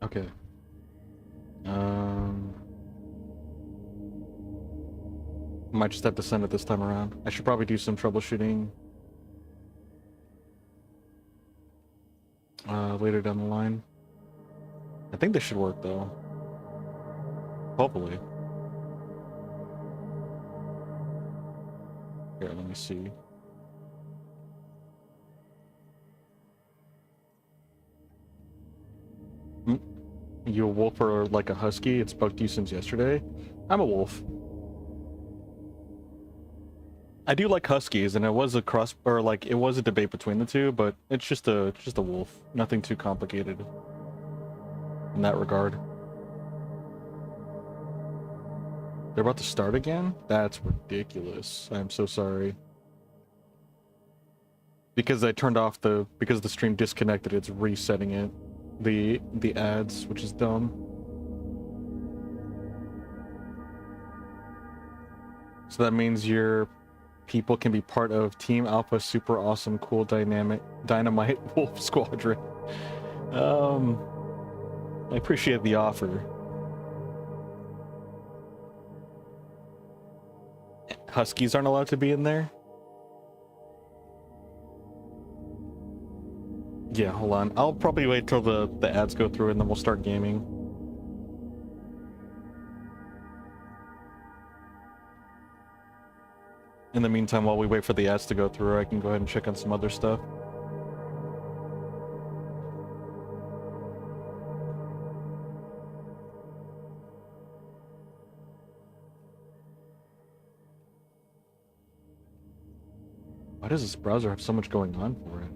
Okay. Um, might just have to send it this time around. I should probably do some troubleshooting later down the line. I think this should work though. Hopefully. Here, let me see. You a wolf or like a husky? It's bugged you since yesterday. I'm a wolf. I do like huskies, and it was a cross, or like it was a debate between the two, but it's just a wolf. Nothing too complicated in that regard. They're about to start again? That's ridiculous. I'm so sorry. Because I turned off because the stream disconnected, it's resetting it. The ads, which is dumb. So that means your people can be part of Team Alpha Super Awesome Cool Dynamite Wolf Squadron. I appreciate the offer. Huskies aren't allowed to be in there? Yeah, hold on. I'll probably wait till the ads go through and then we'll start gaming. In the meantime, while we wait for the ads to go through, I can go ahead and check on some other stuff. Why does this browser have so much going on for it?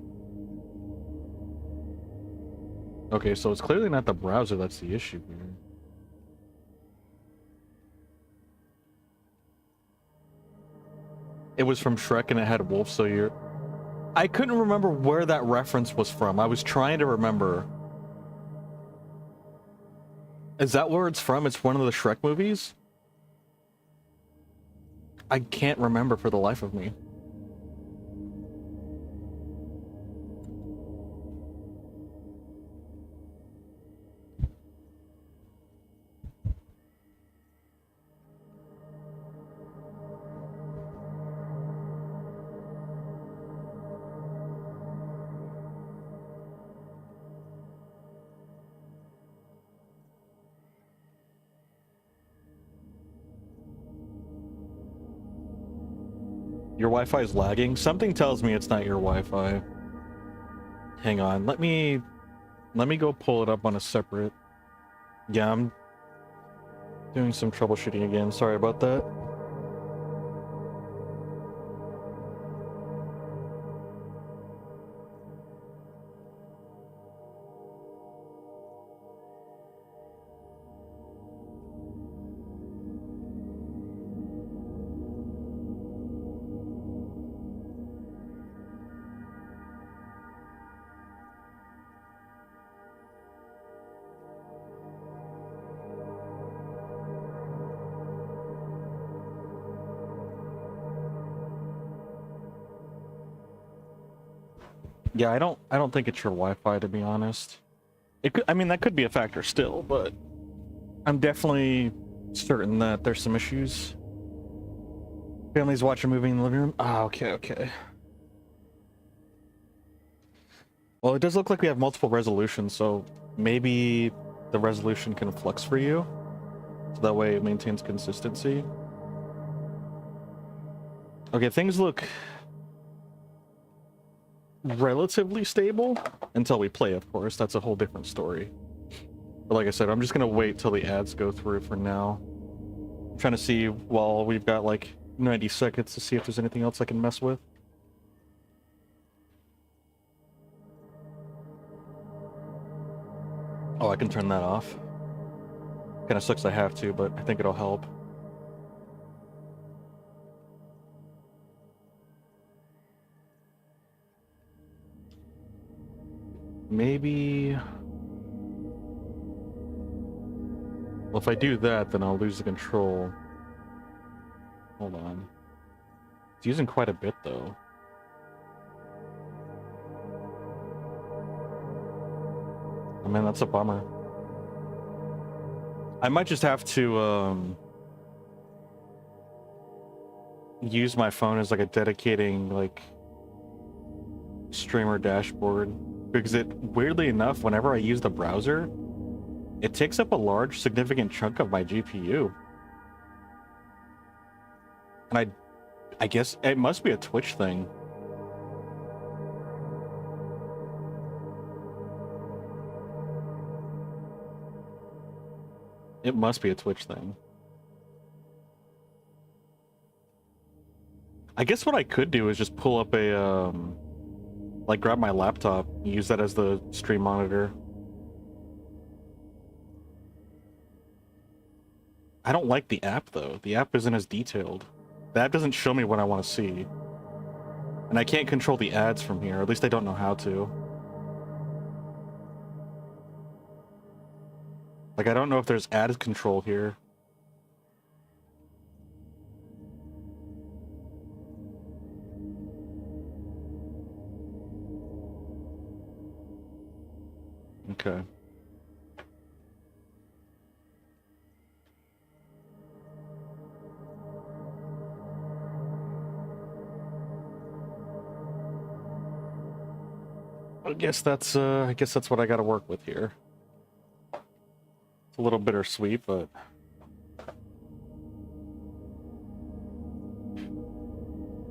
Okay, so it's clearly not the browser that's the issue here. It was from Shrek and it had wolf, so you're... I couldn't remember where that reference was from. I was trying to remember. Is that where it's from? It's one of the Shrek movies? I can't remember for the life of me. Your Wi-Fi is lagging? Something tells me it's not your Wi-Fi. Hang on, let me go pull it up on a separate... Yeah, I'm doing some troubleshooting again. Sorry about that. Yeah, I don't think it's your Wi-Fi, to be honest. It could, I mean, that could be a factor still, but I'm definitely certain that there's some issues. Families watch a movie in the living room. Ah, okay. Well, it does look like we have multiple resolutions, so maybe the resolution can flux for you, so that way it maintains consistency. Okay, things look relatively stable until we play, of course. That's a whole different story. But like I said, I'm just gonna wait till the ads go through for now. I'm trying to see while we've got like 90 seconds to see if there's anything else I can mess with. Oh, I can turn that off. Kind of sucks I have to, but I think it'll help. Maybe... Well, if I do that, then I'll lose the control. Hold on. It's using quite a bit, though. I mean, that's a bummer. I might just have to use my phone as like a dedicating like streamer dashboard, because it, weirdly enough, whenever I use the browser, it takes up a large significant chunk of my GPU. And I guess it must be a Twitch thing. It must be a Twitch thing. I guess what I could do is just pull up a, like grab my laptop, use that as the stream monitor. I don't like the app though. The app isn't as detailed. The app doesn't show me what I want to see. And I can't control the ads from here, at least I don't know how to. Like, I don't know if there's ad control here. Okay. I guess that's what I gotta work with here. It's a little bittersweet, but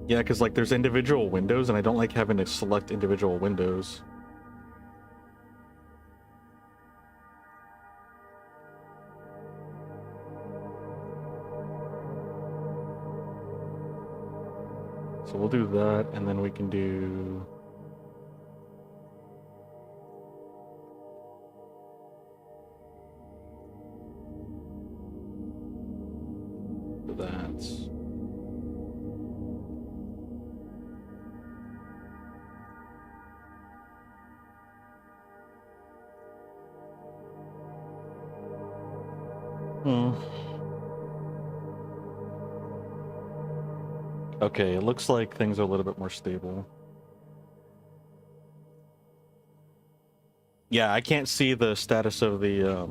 yeah, because like there's individual windows and I don't like having to select individual windows. So we'll do that, and then we can do that. Okay, it looks like things are a little bit more stable. Yeah, I can't see the status of the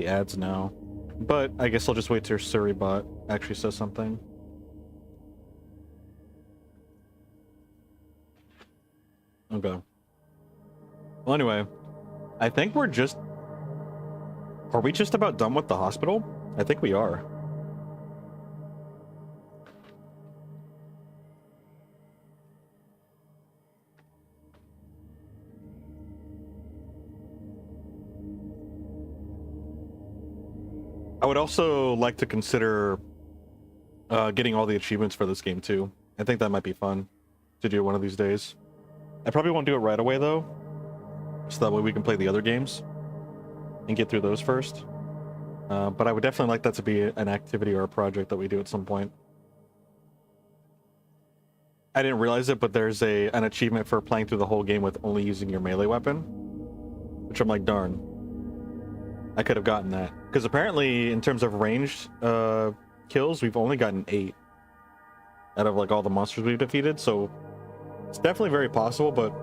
ads now. But I guess I'll just wait till Suribot actually says something. Okay. Well, anyway, I think we're just... Are we just about done with the hospital? I think we are. I would also like to consider getting all the achievements for this game too. I think that might be fun to do one of these days. I probably won't do it right away though, so that way we can play the other games and get through those first. But I would definitely like that to be an activity or a project that we do at some point. I didn't realize it, but there's an achievement for playing through the whole game with only using your melee weapon, which I'm like, darn. I could have gotten that. Because apparently, in terms of ranged kills, we've only gotten 8 out of like all the monsters we've defeated, so it's definitely very possible, but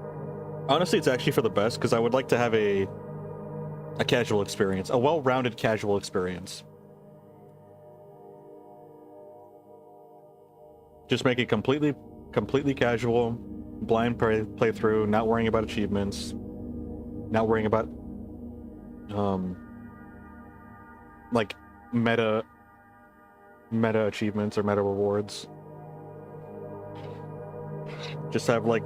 honestly, it's actually for the best, because I would like to have a casual experience, a well-rounded casual experience. Just make it completely casual, blind playthrough, not worrying about achievements, not worrying about like meta achievements or meta rewards. Just have like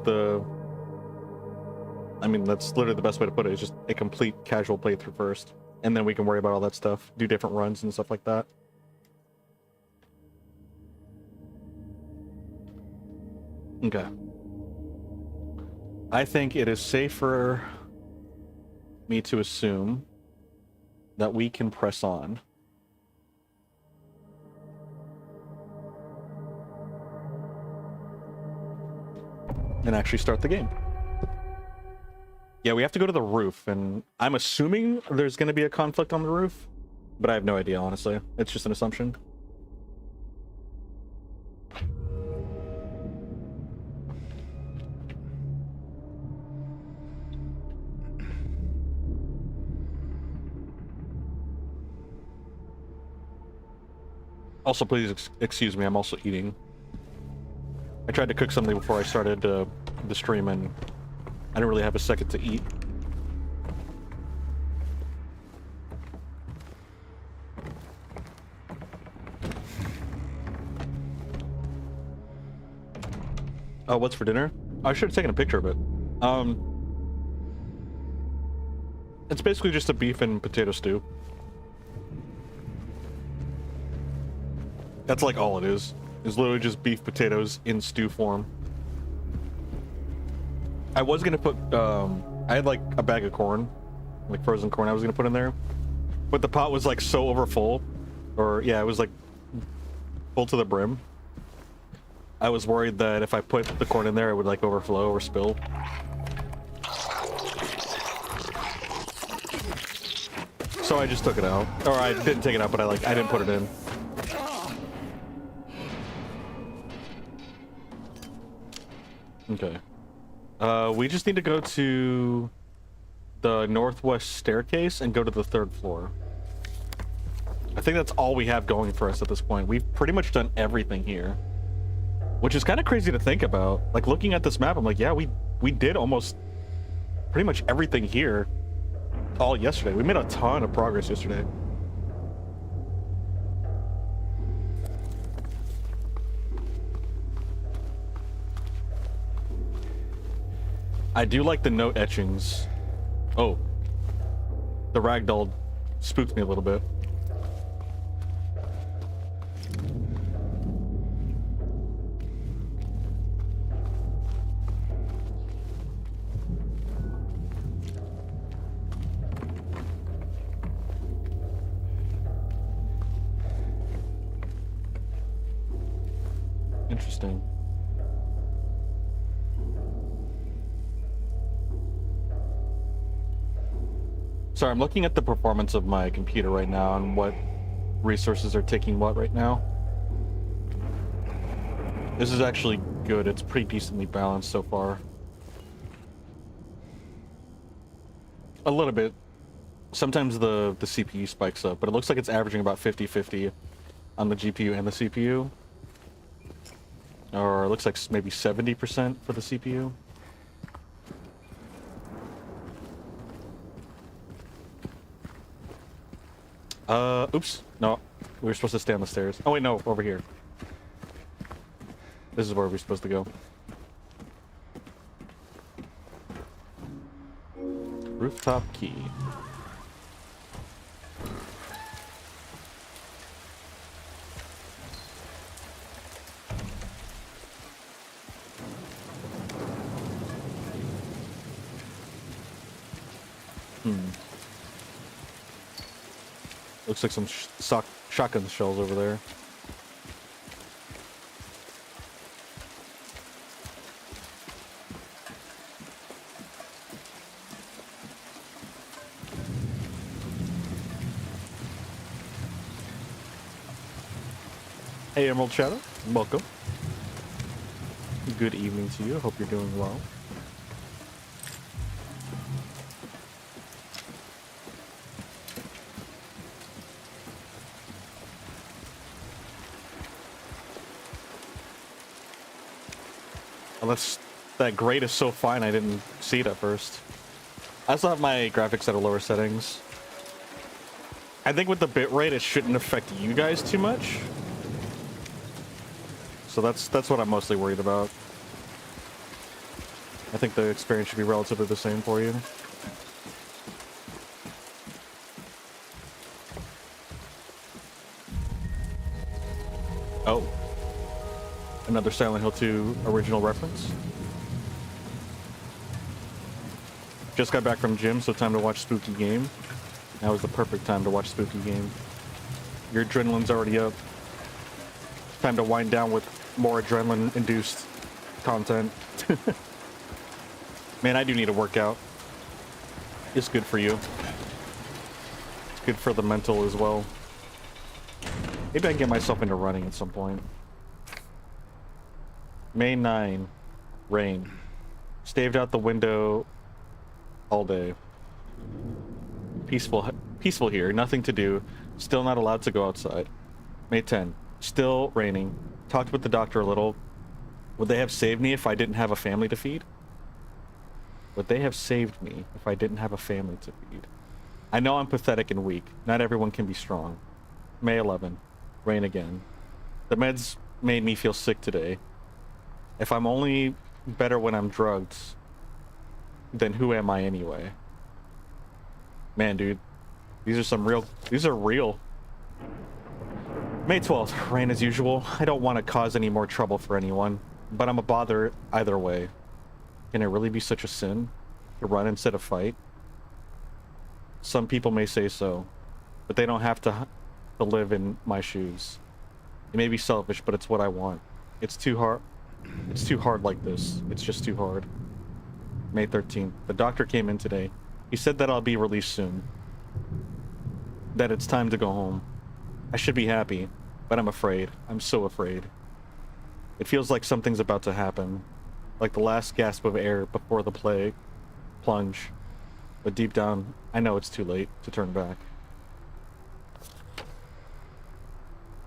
I mean, that's literally the best way to put it. It's just a complete casual playthrough first, and then we can worry about all that stuff, do different runs and stuff like that. Okay. I think it is safe for me to assume that we can press on. And actually start the game. Yeah, we have to go to the roof, and I'm assuming there's going to be a conflict on the roof, but I have no idea, honestly. It's just an assumption. Also, please excuse me, I'm also eating. I tried to cook something before I started the stream, and I didn't really have a second to eat. Oh, what's for dinner? I should have taken a picture of it. It's basically just a beef and potato stew. That's like all it is. It's literally just beef potatoes in stew form. I was gonna put, I had like a bag of corn, like frozen corn I was gonna put in there. But the pot was like so overfull, or yeah, it was like full to the brim. I was worried that if I put the corn in there, it would like overflow or spill. So I just took it out. Or I didn't take it out, but I didn't put it in. Okay. We just need to go to the northwest staircase and go to the 3rd floor. I think that's all we have going for us at this point. We've pretty much done everything here. Which is kind of crazy to think about. Like, looking at this map, I'm like, yeah, we did almost pretty much everything here all yesterday. We made a ton of progress yesterday. I do like the note etchings. Oh. The ragdoll spooked me a little bit. Interesting. Sorry, I'm looking at the performance of my computer right now and what resources are taking what right now. This is actually good. It's pretty decently balanced so far. A little bit. Sometimes the CPU spikes up, but it looks like it's averaging about 50-50 on the GPU and the CPU. Or it looks like maybe 70% for the CPU. Oops. No, we were supposed to stay on the stairs. Oh wait, no, over here. This is where we're supposed to go. Rooftop key. Looks like some shotgun shells over there. Hey, Emerald Shadow. Welcome. Good evening to you. Hope you're doing well. Unless that grade is so fine I didn't see it at first. I also have my graphics at a lower settings. I think with the bitrate it shouldn't affect you guys too much. So that's what I'm mostly worried about. I think the experience should be relatively the same for you. Oh. Another Silent Hill 2 original reference. Just got back from gym, so time to watch Spooky Game. Now is the perfect time to watch Spooky Game. Your adrenaline's already up. Time to wind down with more adrenaline-induced content. Man, I do need a workout. It's good for you. It's good for the mental as well. Maybe I can get myself into running at some point. May 9, rain. Staved out the window all day. Peaceful here, nothing to do. Still not allowed to go outside. May 10, Still raining. Talked with the doctor a little. Would they have saved me if I didn't have a family to feed? Would they have saved me if I didn't have a family to feed? I know I'm pathetic and weak. Not everyone can be strong. May 11. Rain again. The meds made me feel sick today. If I'm only better when I'm drugged, then who am I anyway? Man, dude. These are real. May 12th. Rain as usual. I don't want to cause any more trouble for anyone, but I'm a bother either way. Can it really be such a sin to run instead of fight? Some people may say so, but they don't have to live in my shoes. It may be selfish, but it's what I want. It's too hard. It's too hard like this. It's just too hard. May 13th. The doctor came in today. He said that I'll be released soon. That it's time to go home. I should be happy, but I'm afraid. I'm so afraid. It feels like something's about to happen. Like the last gasp of air before the plague plunge. But deep down, I know it's too late to turn back.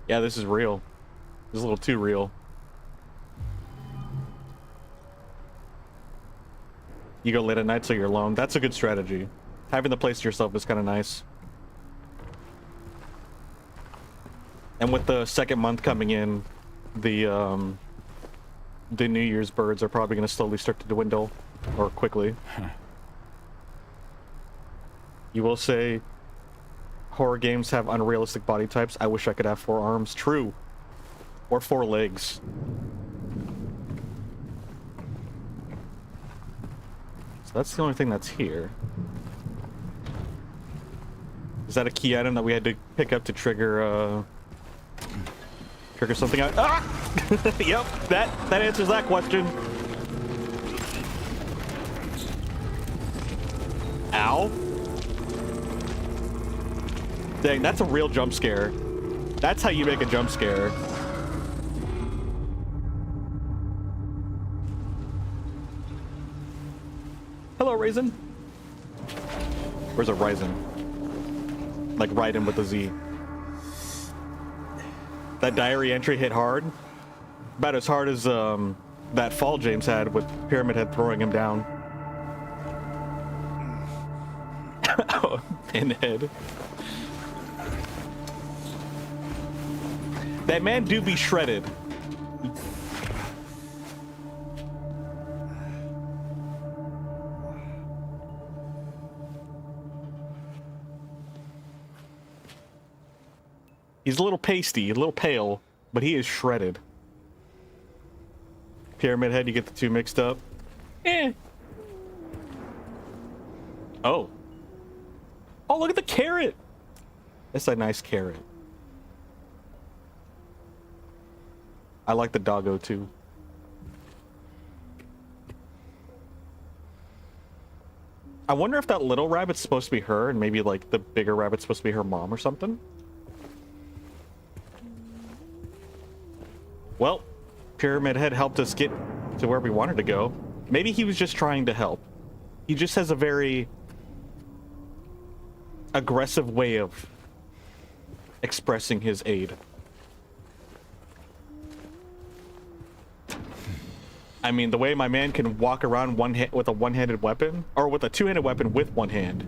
Yeah, this is real. This is a little too real. You go late at night so you're alone. That's a good strategy. Having the place to yourself is kind of nice. And with the second month coming in, the New Year's birds are probably going to slowly start to dwindle, or quickly. You will say horror games have unrealistic body types. I wish I could have 4 arms. True. Or 4 legs. So that's the only thing that's here. Is that a key item that we had to pick up to trigger something out? Ah! Yep, that answers that question. Ow. Dang, that's a real jump scare. That's how you make a jump scare. Hello, Raisin. Where's a Raisin? Like Raiden with a Z. That diary entry hit hard. About as hard as that fall James had with Pyramid Head throwing him down. Oh, Pinhead. That man do be shredded. He's a little pasty, a little pale, but he is shredded. Pyramid Head, you get the two mixed up? Eh. Oh. Oh, look at the carrot. That's a nice carrot. I like the doggo too. I wonder if that little rabbit's supposed to be her and maybe like the bigger rabbit's supposed to be her mom or something. Well, Pyramid Head helped us get to where we wanted to go. Maybe he was just trying to help. He just has a very aggressive way of expressing his aid. I mean, the way my man can walk around with a one-handed weapon, or with a two-handed weapon with one hand.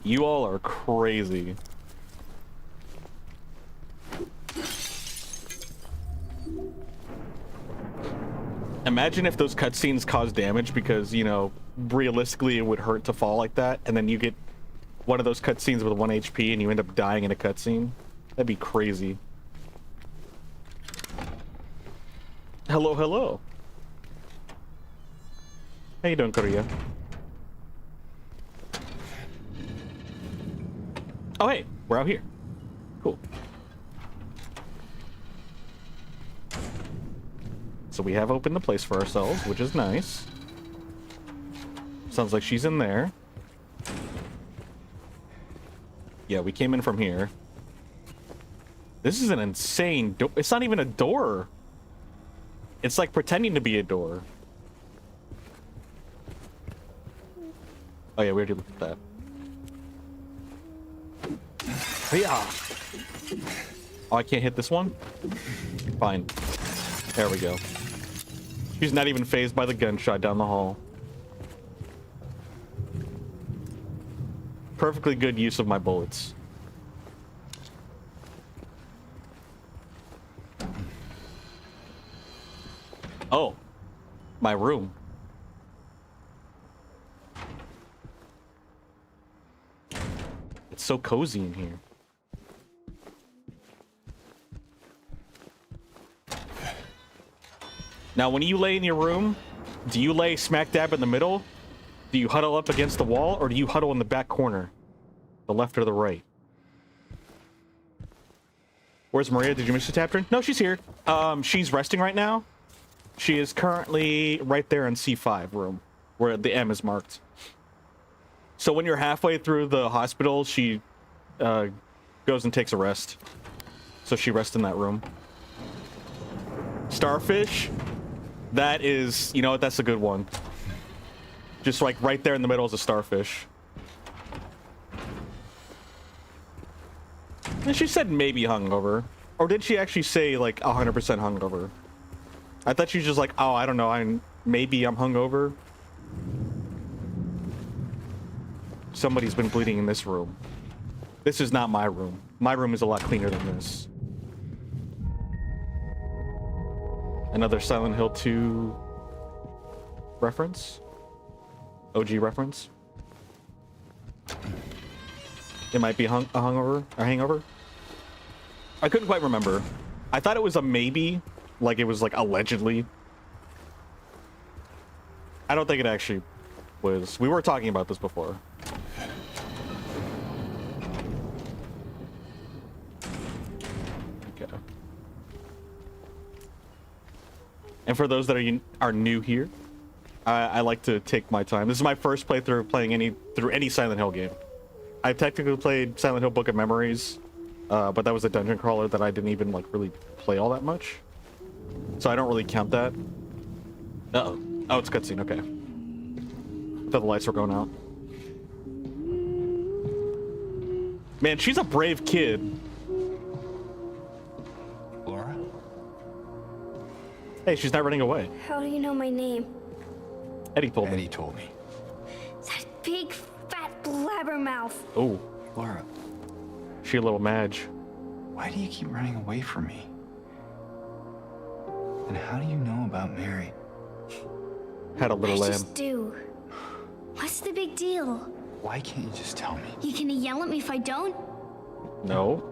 You all are crazy. Imagine if those cutscenes cause damage because, you know, realistically it would hurt to fall like that, and then you get one of those cutscenes with 1 HP and you end up dying in a cutscene. That'd be crazy. Hello, hello. How you doing, Korea? Oh, hey, we're out here. Cool. So we have opened the place for ourselves, which is nice. Sounds like she's in there. Yeah, we came in from here. This is an insane door. It's not even a door. It's like pretending to be a door. Oh yeah, we already looked at that. Yeah. Oh, I can't hit this one? Fine. There we go. She's not even fazed by the gunshot down the hall. Perfectly good use of my bullets. Oh, my room. It's so cozy in here. Now, when you lay in your room, do you lay smack dab in the middle? Do you huddle up against the wall, or do you huddle in the back corner? The left or the right? Where's Maria? Did you miss the chapter? No, she's here. She's resting right now. She is currently right there in C5 room, where the M is marked. So when you're halfway through the hospital, she goes and takes a rest. So she rests in that room. Starfish, that is, you know what, that's a good one. Just like right there in the middle is a starfish. And she said maybe hungover. Or did she actually say like 100% hungover? I thought she was just like, oh, I don't know, maybe I'm hungover. Somebody's been bleeding in this room. This is not my room. My room is a lot cleaner than this. Another Silent Hill 2 reference? OG reference? It might be a hangover? I couldn't quite remember. I thought it was a maybe, like it was like allegedly. I don't think it actually was. We were talking about this before. Okay. And for those that are new here, I like to take my time. This is my first playthrough playing through any Silent Hill game. I technically played Silent Hill Book of Memories, but that was a dungeon crawler that I didn't even like really play all that much. So I don't really count that. Uh-oh. Oh, it's cutscene, okay. Thought the lights were going out. Man, she's a brave kid. Laura? Hey, she's not running away. How do you know my name? Eddie told me. Eddie told me. That big, fat blabbermouth. Oh, Laura, she a little Madge. why do you keep running away from me? And how do you know about Mary? Had a little I lamb. just do. What's the big deal? Why can't you just tell me? You gonna yell at me if I don't? No.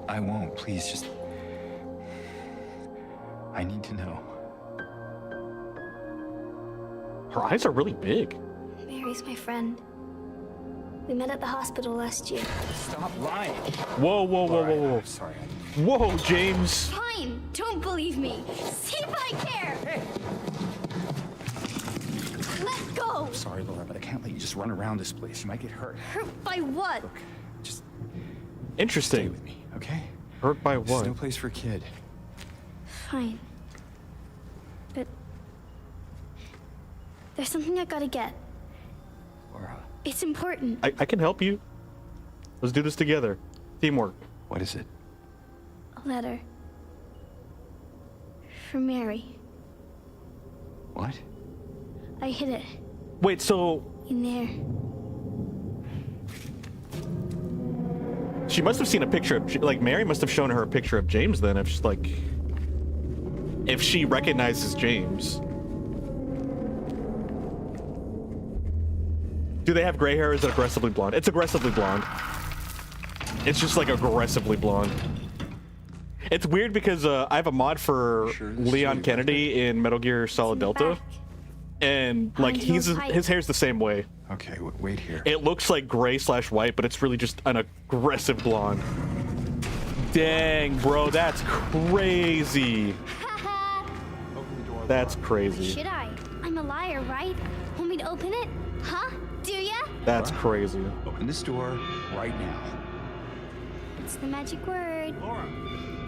I won't, please, just... I need to know. Her eyes are really big. Mary's my friend. We met at the hospital last year. Stop lying! Whoa, whoa, whoa, Laura, whoa, whoa. I'm sorry. Whoa, James. Fine, don't believe me. See if I care. Hey! Let go. I'm sorry, Laura, but I can't let you just run around this place. You might get hurt. Hurt by what? Look, just stay Interesting. with me, okay? Hurt by There's what? no place for a kid. Fine. But there's something I gotta get. Laura, It's important. I can help you. Let's do this together. Teamwork. what is it? A letter. For Mary. What? I hid it Wait, so in there. she must have seen a picture of, like, Mary must have shown her a picture of James then, if she's like, if she recognizes James. Do they have gray hair or is it aggressively blonde? It's aggressively blonde. It's just like aggressively blonde. It's weird because I have a mod for Sure, Leon Kennedy in Metal Gear Solid Delta. Back. And like Behind your pipe. his hair's the same way. Okay, wait here. It looks like gray/white, but it's really just an aggressive blonde. Dang, bro, that's crazy. That's crazy. Should I? I'm alive fire, right? Want me to open it? Huh? Do ya? That's crazy. Open this door right now. It's the magic word. Laura!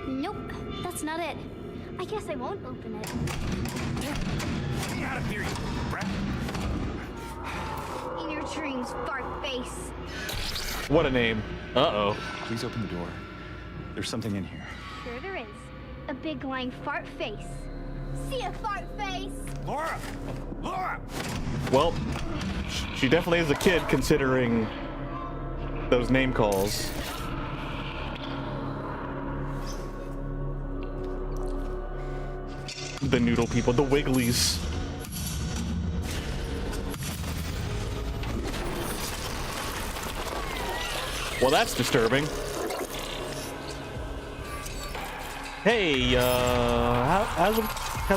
Nope, that's not it. I guess I won't open it. Get out of here, you brat! In your dreams, fart face. What a name. Uh-oh. Please open the door. There's something in here. Sure there is. A big lying fart face. See a fart face? Laura! Laura! Well, she definitely is a kid considering those name calls. The noodle people, the Wigglies. Well, that's disturbing. Hey, how's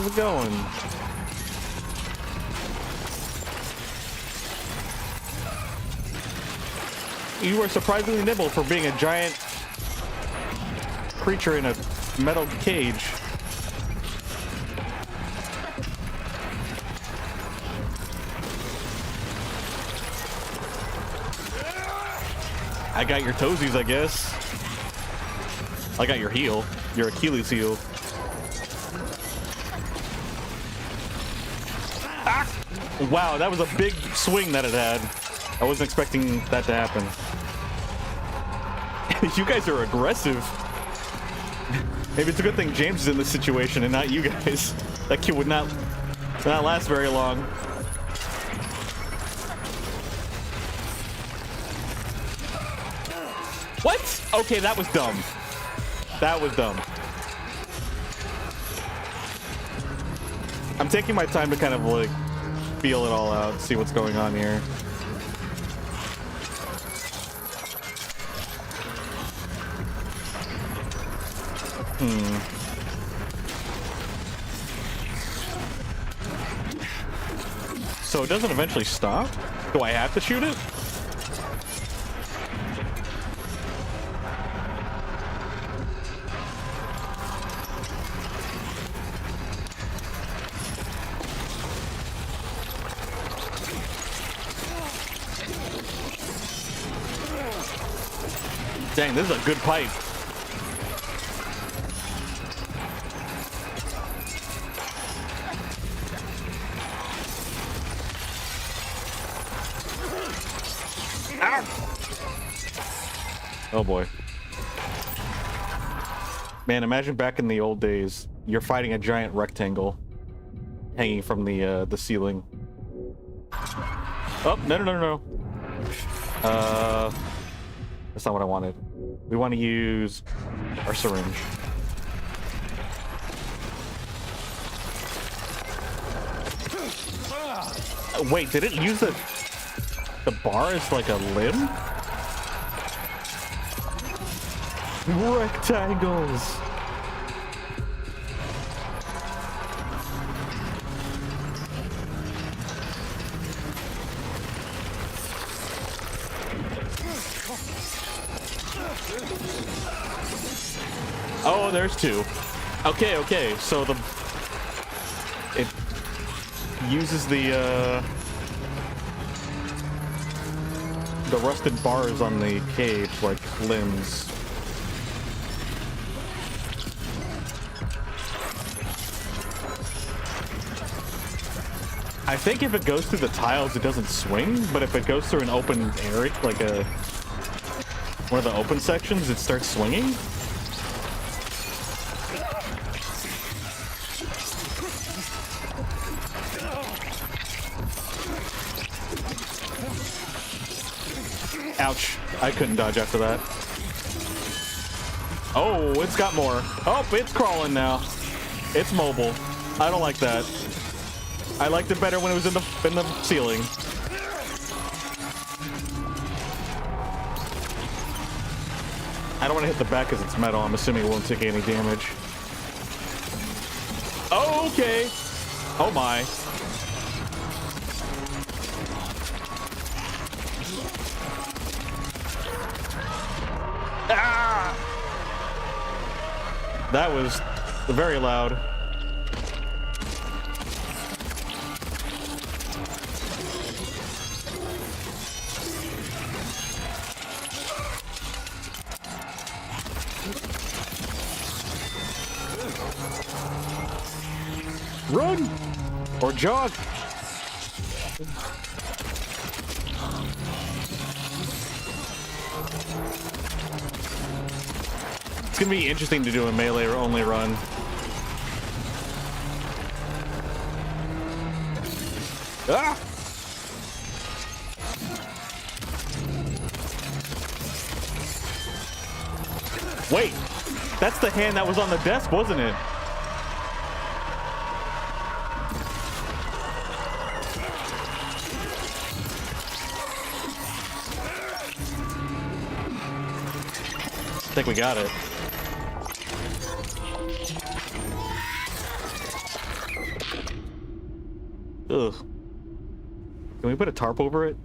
it going? You were surprisingly nimble for being a giant creature in a metal cage. I got your toesies, I guess. I got your heel. Your Achilles heel. Ah! Wow, that was a big swing that it had. I wasn't expecting that to happen. You guys are aggressive. Maybe it's a good thing James is in this situation and not you guys. That kid would not last very long. What? Okay, that was dumb. That was dumb. I'm taking my time to kind of like feel it all out, see what's going on here. So it doesn't eventually stop? Do I have to shoot it? Dang, this is a good pipe. Oh boy. Man, imagine back in the old days, you're fighting a giant rectangle hanging from the ceiling. Oh, no. That's not what I wanted. We want to use our syringe. Wait, did it use the bar as like a limb? Rectangles. Oh, there's two. Okay, so it uses the rusted bars on the cage like limbs. I think if it goes through the tiles, it doesn't swing, but if it goes through an open area, like one of the open sections, it starts swinging. Ouch. I couldn't dodge after that. Oh, it's got more. Oh, it's crawling now. It's mobile. I don't like that. I liked it better when it was in the ceiling. I don't want to hit the back because it's metal. I'm assuming it won't take any damage. Oh, okay. Oh my. Ah! That was very loud. Run! Or jog! It's gonna be interesting to do a melee or only run. Ah! Wait, that's the hand that was on the desk, wasn't it? I think we got it. Ugh. Can we put a tarp over it?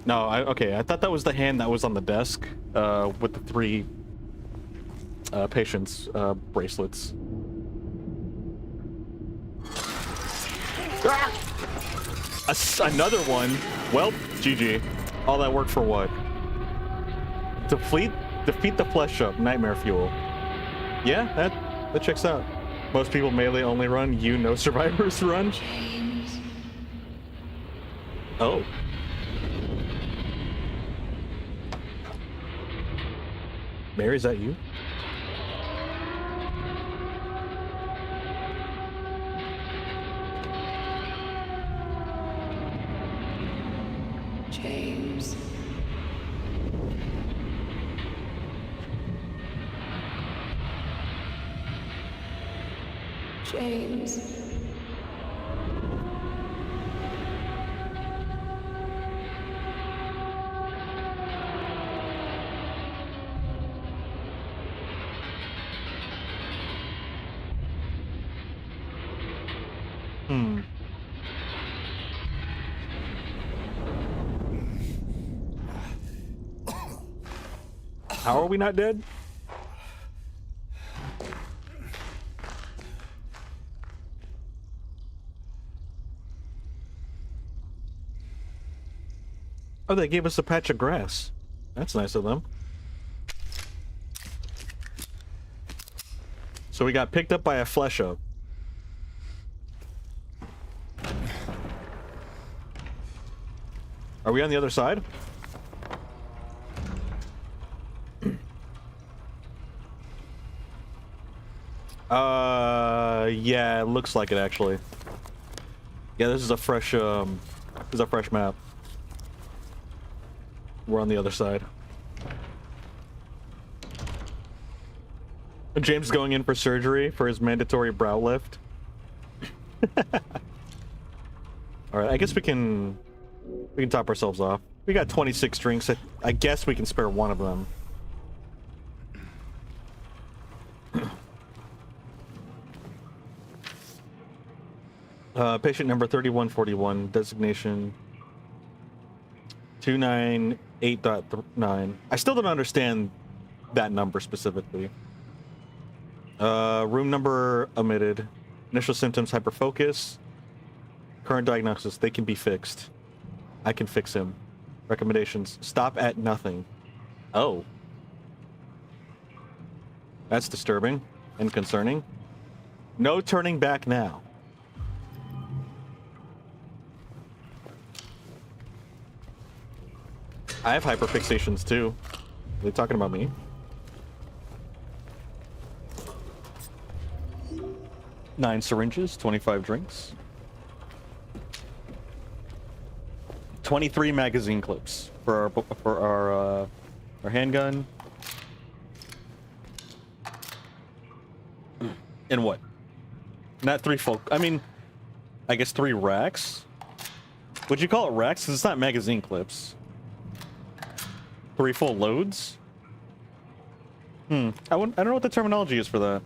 No, okay, I thought that was the hand that was on the desk, with the 3 patients' bracelets. Ah! Another one. Well, GG. All that work for what? Defeat the flesh up. Nightmare fuel. Yeah, that checks out. Most people melee only run. You no survivors run. James. Oh. Mary, is that you? James. James. How are we not dead? Oh, they gave us a patch of grass. That's nice of them. So we got picked up by a flesh up. Are we on the other side? Yeah, it looks like it actually. Yeah, this is a fresh map. We're on the other side. James is going in for surgery for his mandatory brow lift. All right, I guess we can top ourselves off. We got 26 drinks. I guess we can spare one of them. Patient number 3141, designation 298.9. I still don't understand that number specifically. Room number omitted. Initial symptoms, hyperfocus. Current diagnosis, they can be fixed. I can fix him. Recommendations, stop at nothing. Oh. That's disturbing and concerning. No turning back now. I have hyperfixations too. Are they talking about me? Nine syringes, 25 drinks. 23 magazine clips for our handgun. And what? Not 3 full. I mean, I guess 3 racks. Would you call it racks? Because it's not magazine clips. 3 full loads? I don't know what the terminology is for that.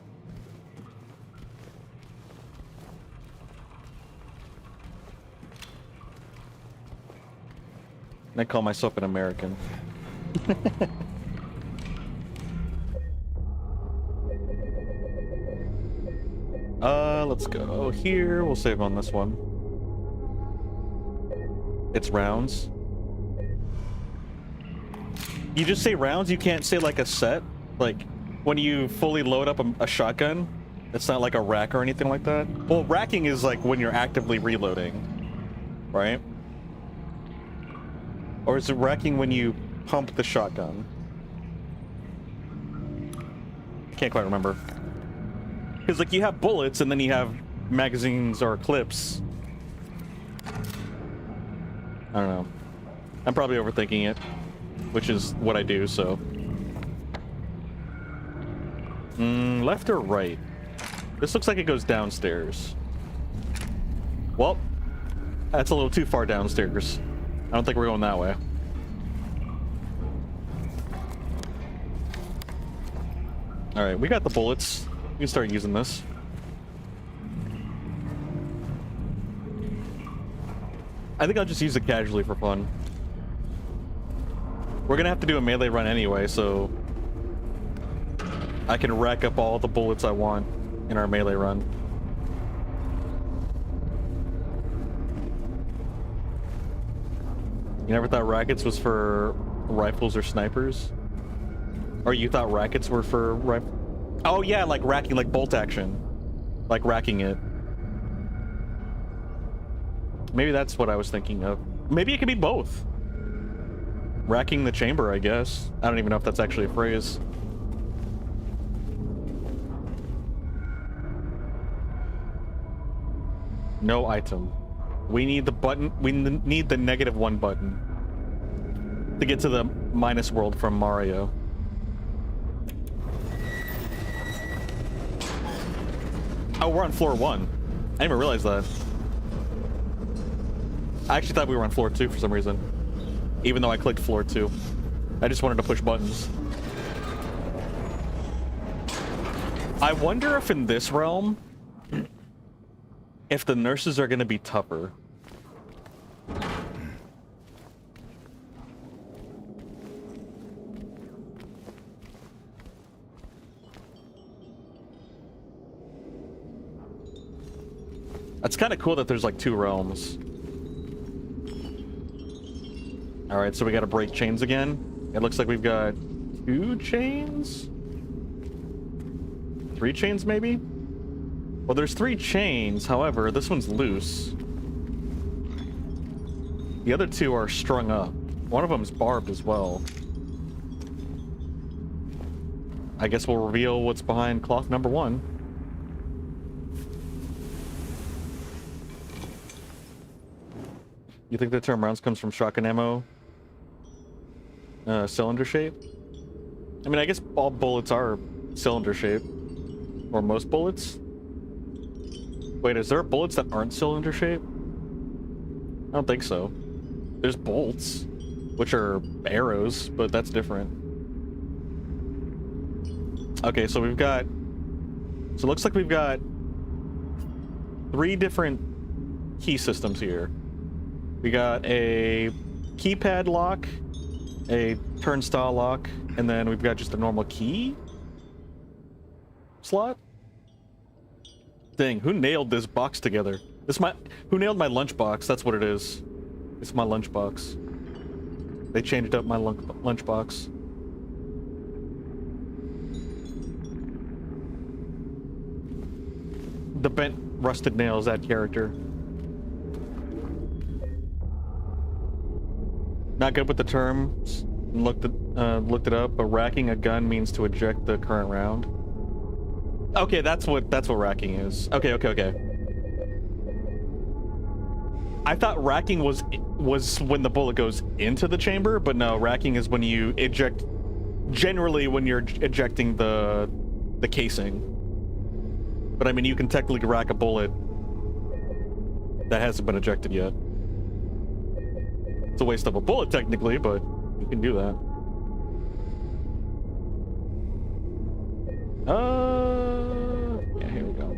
I call myself an American. Let's go here. We'll save on this one. It's rounds. You just say rounds? You can't say like a set? Like, when you fully load up a shotgun, it's not like a rack or anything like that. Well, racking is like when you're actively reloading, right? Or is it racking when you pump the shotgun? I can't quite remember. Because like you have bullets and then you have magazines or clips. I don't know. I'm probably overthinking it, which is what I do, so. Left or right? This looks like it goes downstairs. Well, that's a little too far downstairs. I don't think we're going that way. All right, we got the bullets. We can start using this. I think I'll just use it casually for fun. We're gonna have to do a melee run anyway, so I can rack up all the bullets I want in our melee run. You never thought rackets was for rifles or snipers? Or you thought rackets were for Oh yeah, like racking, like bolt action. Like racking it. Maybe that's what I was thinking of. Maybe it could be both. Racking the chamber, I guess. I don't even know if that's actually a phrase. No item. We need the button. We need the -1 button to get to the minus world from Mario. Oh, we're on floor 1. I didn't even realize that. I actually thought we were on floor 2 for some reason. Even though I clicked floor 2. I just wanted to push buttons. I wonder if in this realm, if the nurses are going to be tougher. It's kind of cool that there's like 2 realms. All right, so we got to break chains again. It looks like we've got 2 chains? 3 chains maybe? Well, there's 3 chains. However, this one's loose. The other 2 are strung up. One of them's barbed as well. I guess we'll reveal what's behind cloth number 1. You think the term rounds comes from shotgun ammo? Cylinder shape? I mean, I guess all bullets are cylinder shape. Or most bullets? Wait, is there bullets that aren't cylinder shape? I don't think so. There's bolts, which are arrows, but that's different. Okay, so we've got... So it looks like we've got 3 different key systems here. We got a keypad lock, a turnstile lock, and then we've got just a normal key slot. Dang, who nailed this box together? Who nailed my lunchbox? That's what it is. It's my lunchbox. They changed up my lunchbox. The bent, rusted nails, that character. Not good with the terms. Looked it up, but racking a gun means to eject the current round. Okay, that's what racking is. Okay. I thought racking was when the bullet goes into the chamber, but no, racking is when you eject. Generally, when you're ejecting the casing. But I mean, you can technically rack a bullet that hasn't been ejected yet. It's a waste of a bullet technically, but you can do that. Yeah, here we go.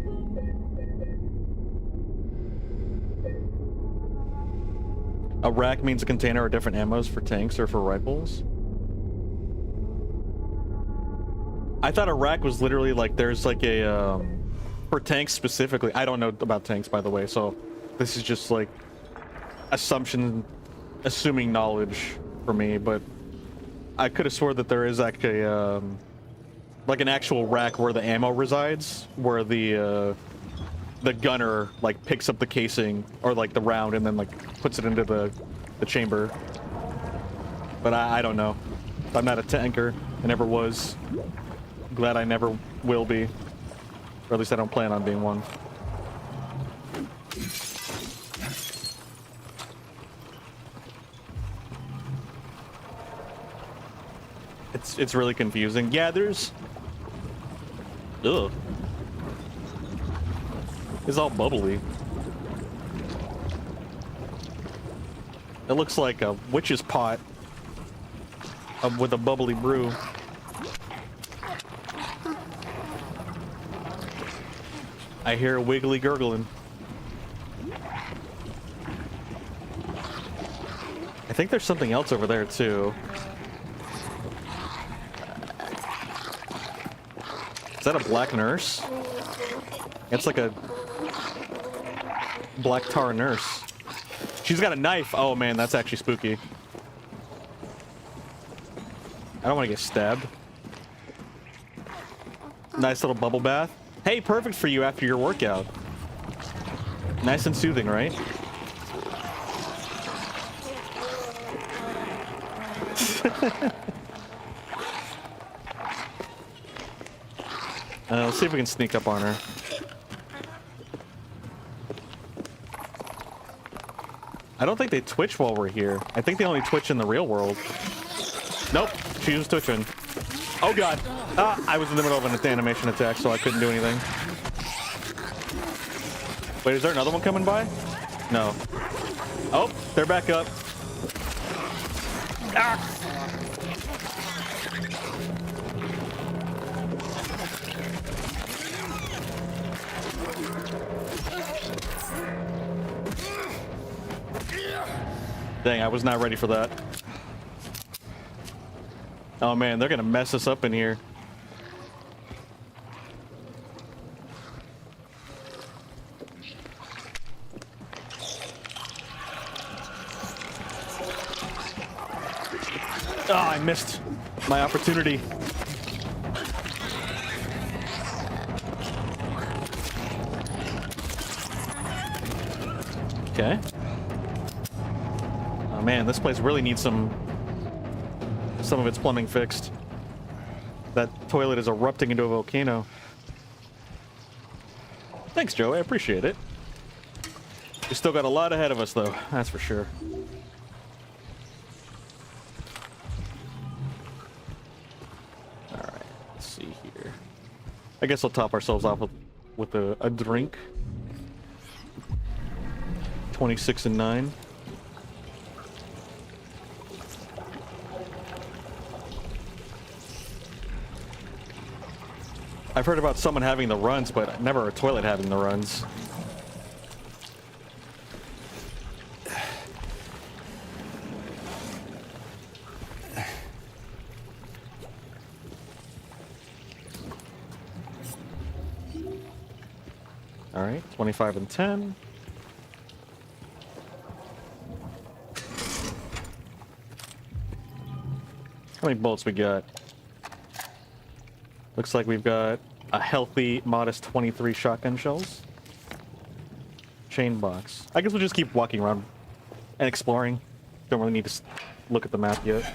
A rack means a container or different ammos for tanks or for rifles. I thought a rack was literally like there's like a for tanks specifically. I don't know about tanks, by the way, so this is just like assuming knowledge for me, but I could have swore that there is actually like an actual rack where the ammo resides, where the gunner like picks up the casing or like the round and then like puts it into the chamber. But I don't know. I'm not a tanker. I never was. Glad I never will be. Or at least I don't plan on being one. It's really confusing. Yeah, there's... Ugh. It's all bubbly. It looks like a witch's pot with a bubbly brew. I hear a wiggly gurgling. I think there's something else over there too. Is that a black nurse? It's like a black tar nurse. She's got a knife. Oh man, that's actually spooky. I don't want to get stabbed. Nice little bubble bath. Hey, perfect for you after your workout. Nice and soothing, right? Let's see if we can sneak up on her. I don't think they twitch while we're here. I think they only twitch in the real world. Nope, she was twitching. Oh god. I was in the middle of an animation attack, so I couldn't do anything. Wait, is there another one coming by? No. Oh, they're back up. Ah! Dang, I was not ready for that. Oh man, they're gonna mess us up in here. Oh, I missed my opportunity. Okay. Oh man, this place really needs some of its plumbing fixed. That toilet is erupting into a volcano. Thanks, Joe. I appreciate it. We still got a lot ahead of us, though. That's for sure. Alright, let's see here. I guess we'll top ourselves off with a drink. 26 and 9. I've heard about someone having the runs, but never a toilet having the runs. All right, 25 and 10. How many bolts we got? Looks like we've got a healthy, modest 23 shotgun shells. Chain box. I guess we'll just keep walking around and exploring. Don't really need to look at the map yet.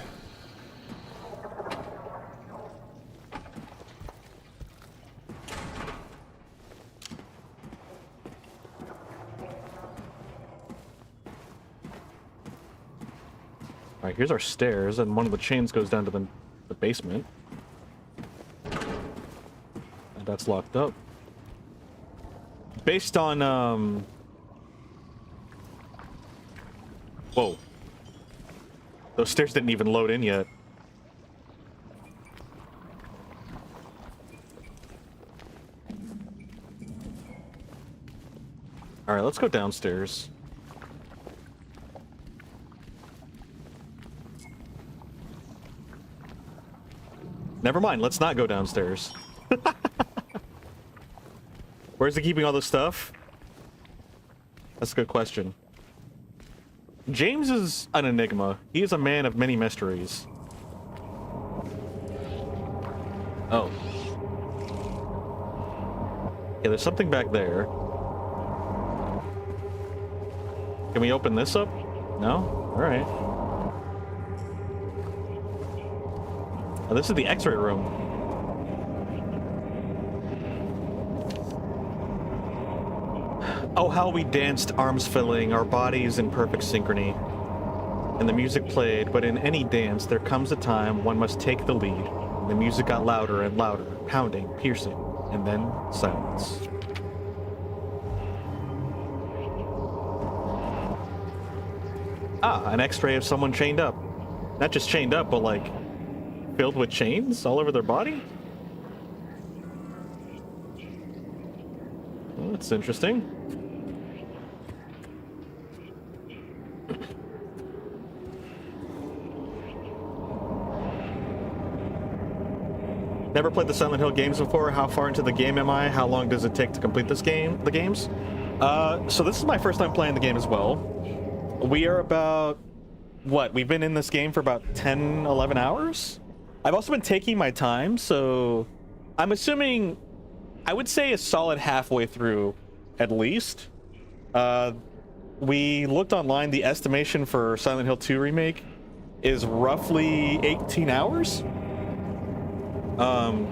Alright, here's our stairs, and one of the chains goes down to the basement. And that's locked up. Based on, whoa. Those stairs didn't even load in yet. Alright, let's go downstairs. Never mind, let's not go downstairs. Where's he keeping all this stuff? That's a good question. James is an enigma. He is a man of many mysteries. Oh. Yeah, there's something back there. Can we open this up? No? Alright. Oh, this is the X-ray room. Oh, how we danced, arms filling, our bodies in perfect synchrony. And the music played, but in any dance, there comes a time one must take the lead. The music got louder and louder, pounding, piercing, and then silence. Ah, an X-ray of someone chained up. Not just chained up, but like filled with chains all over their body? Well, that's interesting. Never played the Silent Hill games before. How far into the game am I? How long does it take to complete this game? The games? So this is my first time playing the game as well. We are about, what? We've been in this game for about 10, 11 hours? I've also been taking my time, so I'm assuming, I would say a solid halfway through, at least. We looked online, the estimation for Silent Hill 2 Remake is roughly 18 hours.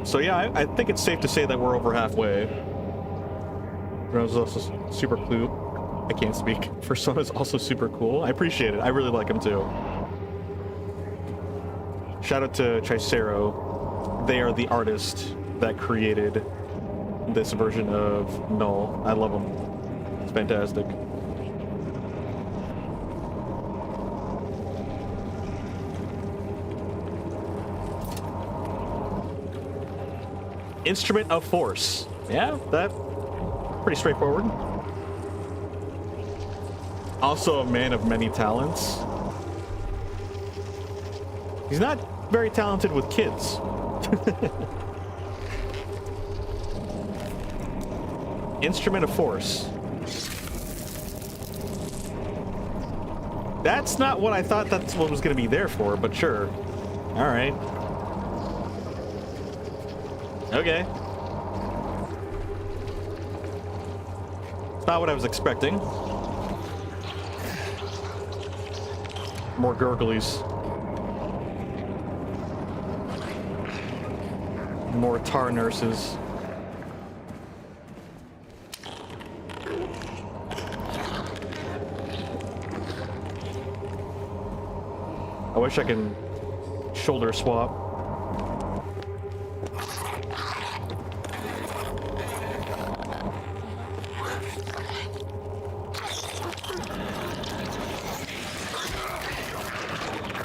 So yeah, I think it's safe to say that we're over halfway. Persona's also super cool. I can't speak. Persona's also super cool. I appreciate it. I really like him too. Shout out to Chicero. They are the artist that created this version of Null. I love them. It's fantastic. Instrument of Force. Yeah, that pretty straightforward. Also a man of many talents. He's not very talented with kids. Instrument of Force. That's not what I thought that's what was going to be there for, but sure. All right. Okay. It's not what I was expecting. More gurglies. More tar nurses. I wish I could shoulder swap.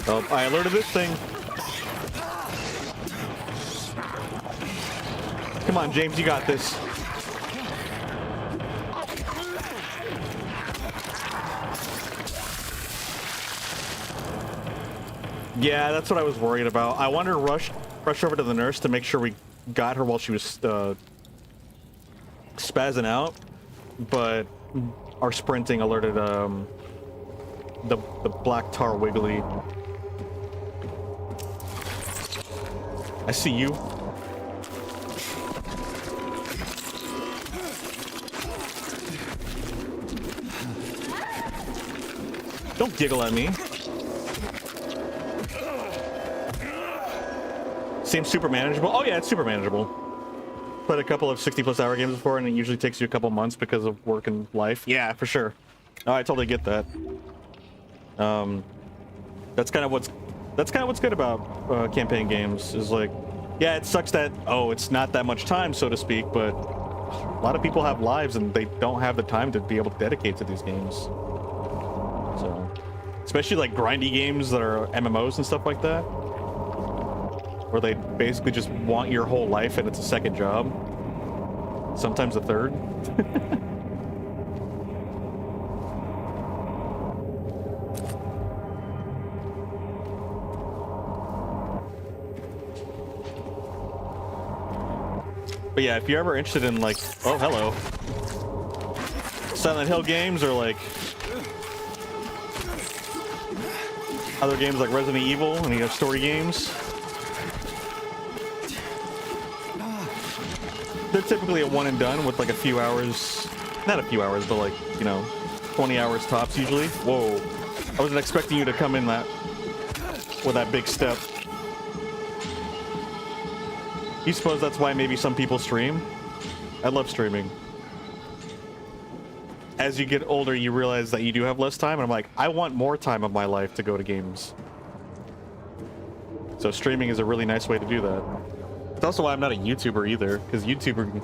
Oh, I alerted this thing. Come on, James, you got this. Yeah, that's what I was worried about. I wanted to rush over to the nurse to make sure we got her while she was spazzing out, but our sprinting alerted the black tar wiggly. I see you. Don't giggle at me. Seems super manageable. Oh yeah, it's super manageable. Played a couple of 60+ hour games before, and it usually takes you a couple months because of work and life. Yeah, for sure. Oh, I totally get that. That's kind of what's good about campaign games, is like, yeah, it sucks that, oh, it's not that much time, so to speak, but a lot of people have lives and they don't have the time to be able to dedicate to these games. So, especially like grindy games that are MMOs and stuff like that, where they basically just want your whole life and it's a second job, sometimes a third. But yeah, if you're ever interested in like, oh, hello, Silent Hill games, or like other games like Resident Evil, and you have story games, they're typically a one and done with like a few hours, not a few hours, but like, you know, 20 hours tops usually. Whoa, I wasn't expecting you to come in that with that big step. You suppose that's why maybe some people stream? I love streaming. As you get older, you realize that you do have less time, and I'm like, I want more time of my life to go to games. So streaming is a really nice way to do that. It's also why I'm not a YouTuber either, because YouTuber,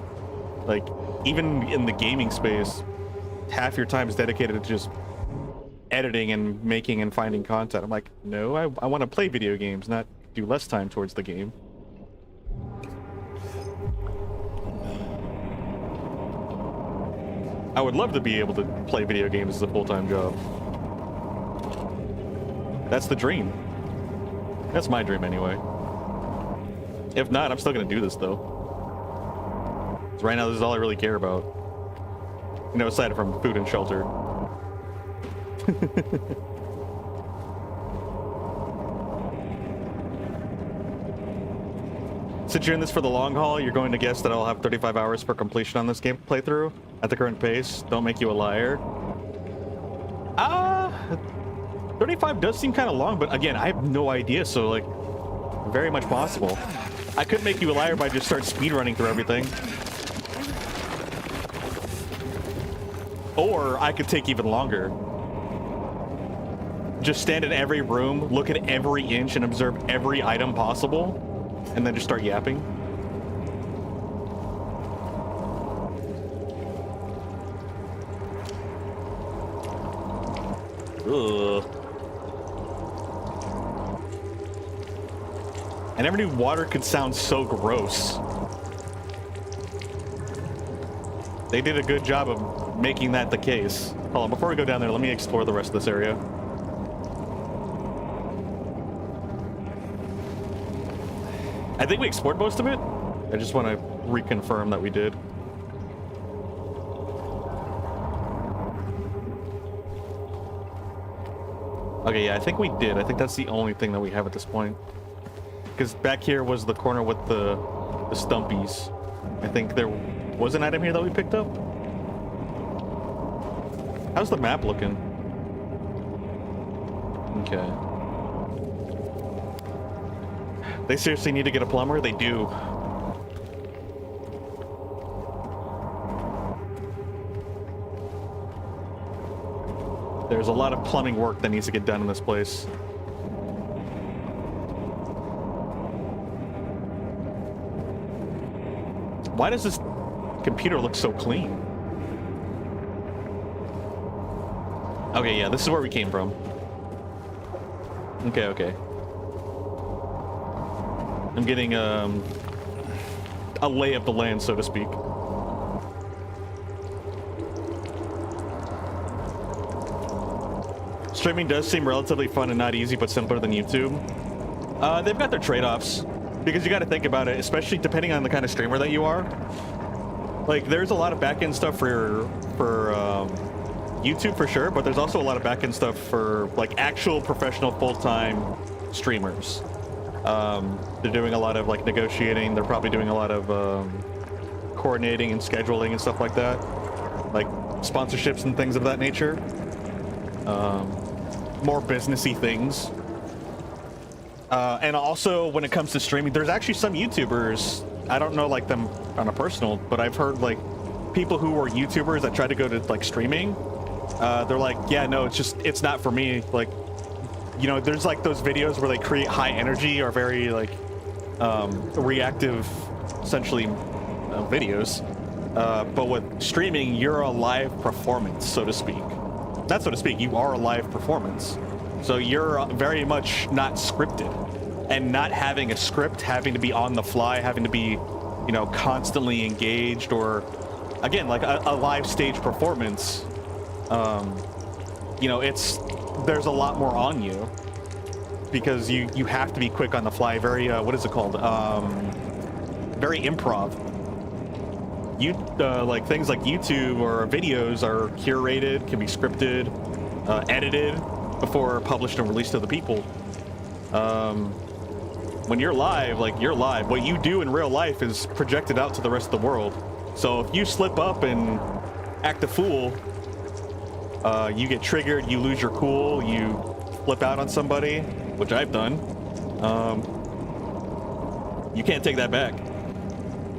like, even in the gaming space, half your time is dedicated to just editing and making and finding content. I'm like, no, I want to play video games, not do less time towards the game. I would love to be able to play video games as a full-time job. That's the dream. That's my dream anyway. If not, I'm still gonna do this though. 'Cause right now, this is all I really care about. You know, aside from food and shelter. Since you're in this for the long haul, you're going to guess that I'll have 35 hours for completion on this game playthrough at the current pace. Don't make you a liar. 35 does seem kind of long, but again, I have no idea, so like, very much possible. I could make you a liar by just start speedrunning through everything. Or I could take even longer. Just stand in every room, look at every inch, and observe every item possible. And then just start yapping. Ugh. I never knew water could sound so gross. They did a good job of making that the case. Hold on, before we go down there, let me explore the rest of this area. I think we explored most of it. I just want to reconfirm that we did. Okay, yeah, I think we did. I think that's the only thing that we have at this point. Because back here was the corner with the stumpies. I think there was an item here that we picked up. How's the map looking? Okay. They seriously need to get a plumber? They do. There's a lot of plumbing work that needs to get done in this place. Why does this computer look so clean? Okay, yeah, this is where we came from. Okay, okay. I'm getting a lay of the land, so to speak. Streaming does seem relatively fun and not easy, but simpler than YouTube. They've got their trade-offs, because you got to think about it, especially depending on the kind of streamer that you are. Like, there's a lot of back-end stuff for YouTube for sure, but there's also a lot of back-end stuff for like actual professional full-time streamers. They're doing a lot of like negotiating. They're probably doing a lot of coordinating and scheduling and stuff like that, like sponsorships and things of that nature. More businessy things. And also when it comes to streaming, there's actually some YouTubers, I don't know like them on a personal, but I've heard like people who are YouTubers that try to go to like streaming. They're like, yeah, no, it's not for me. Like, you know, there's like those videos where they create high energy or very like reactive, essentially, videos. But with streaming, you're a live performance, so to speak. Not so to speak, you are a live performance. So you're very much not scripted. And not having a script, having to be on the fly, having to be, you know, constantly engaged, or, again, like a live stage performance, you know, there's a lot more on you. Because you have to be quick on the fly, very, what is it called? Very improv. Like things like YouTube or videos are curated, can be scripted, edited before published and released to the people. When you're live, like, you're live. What you do in real life is projected out to the rest of the world. So if you slip up and act a fool, you get triggered, you lose your cool, you flip out on somebody, which I've done. You can't take that back.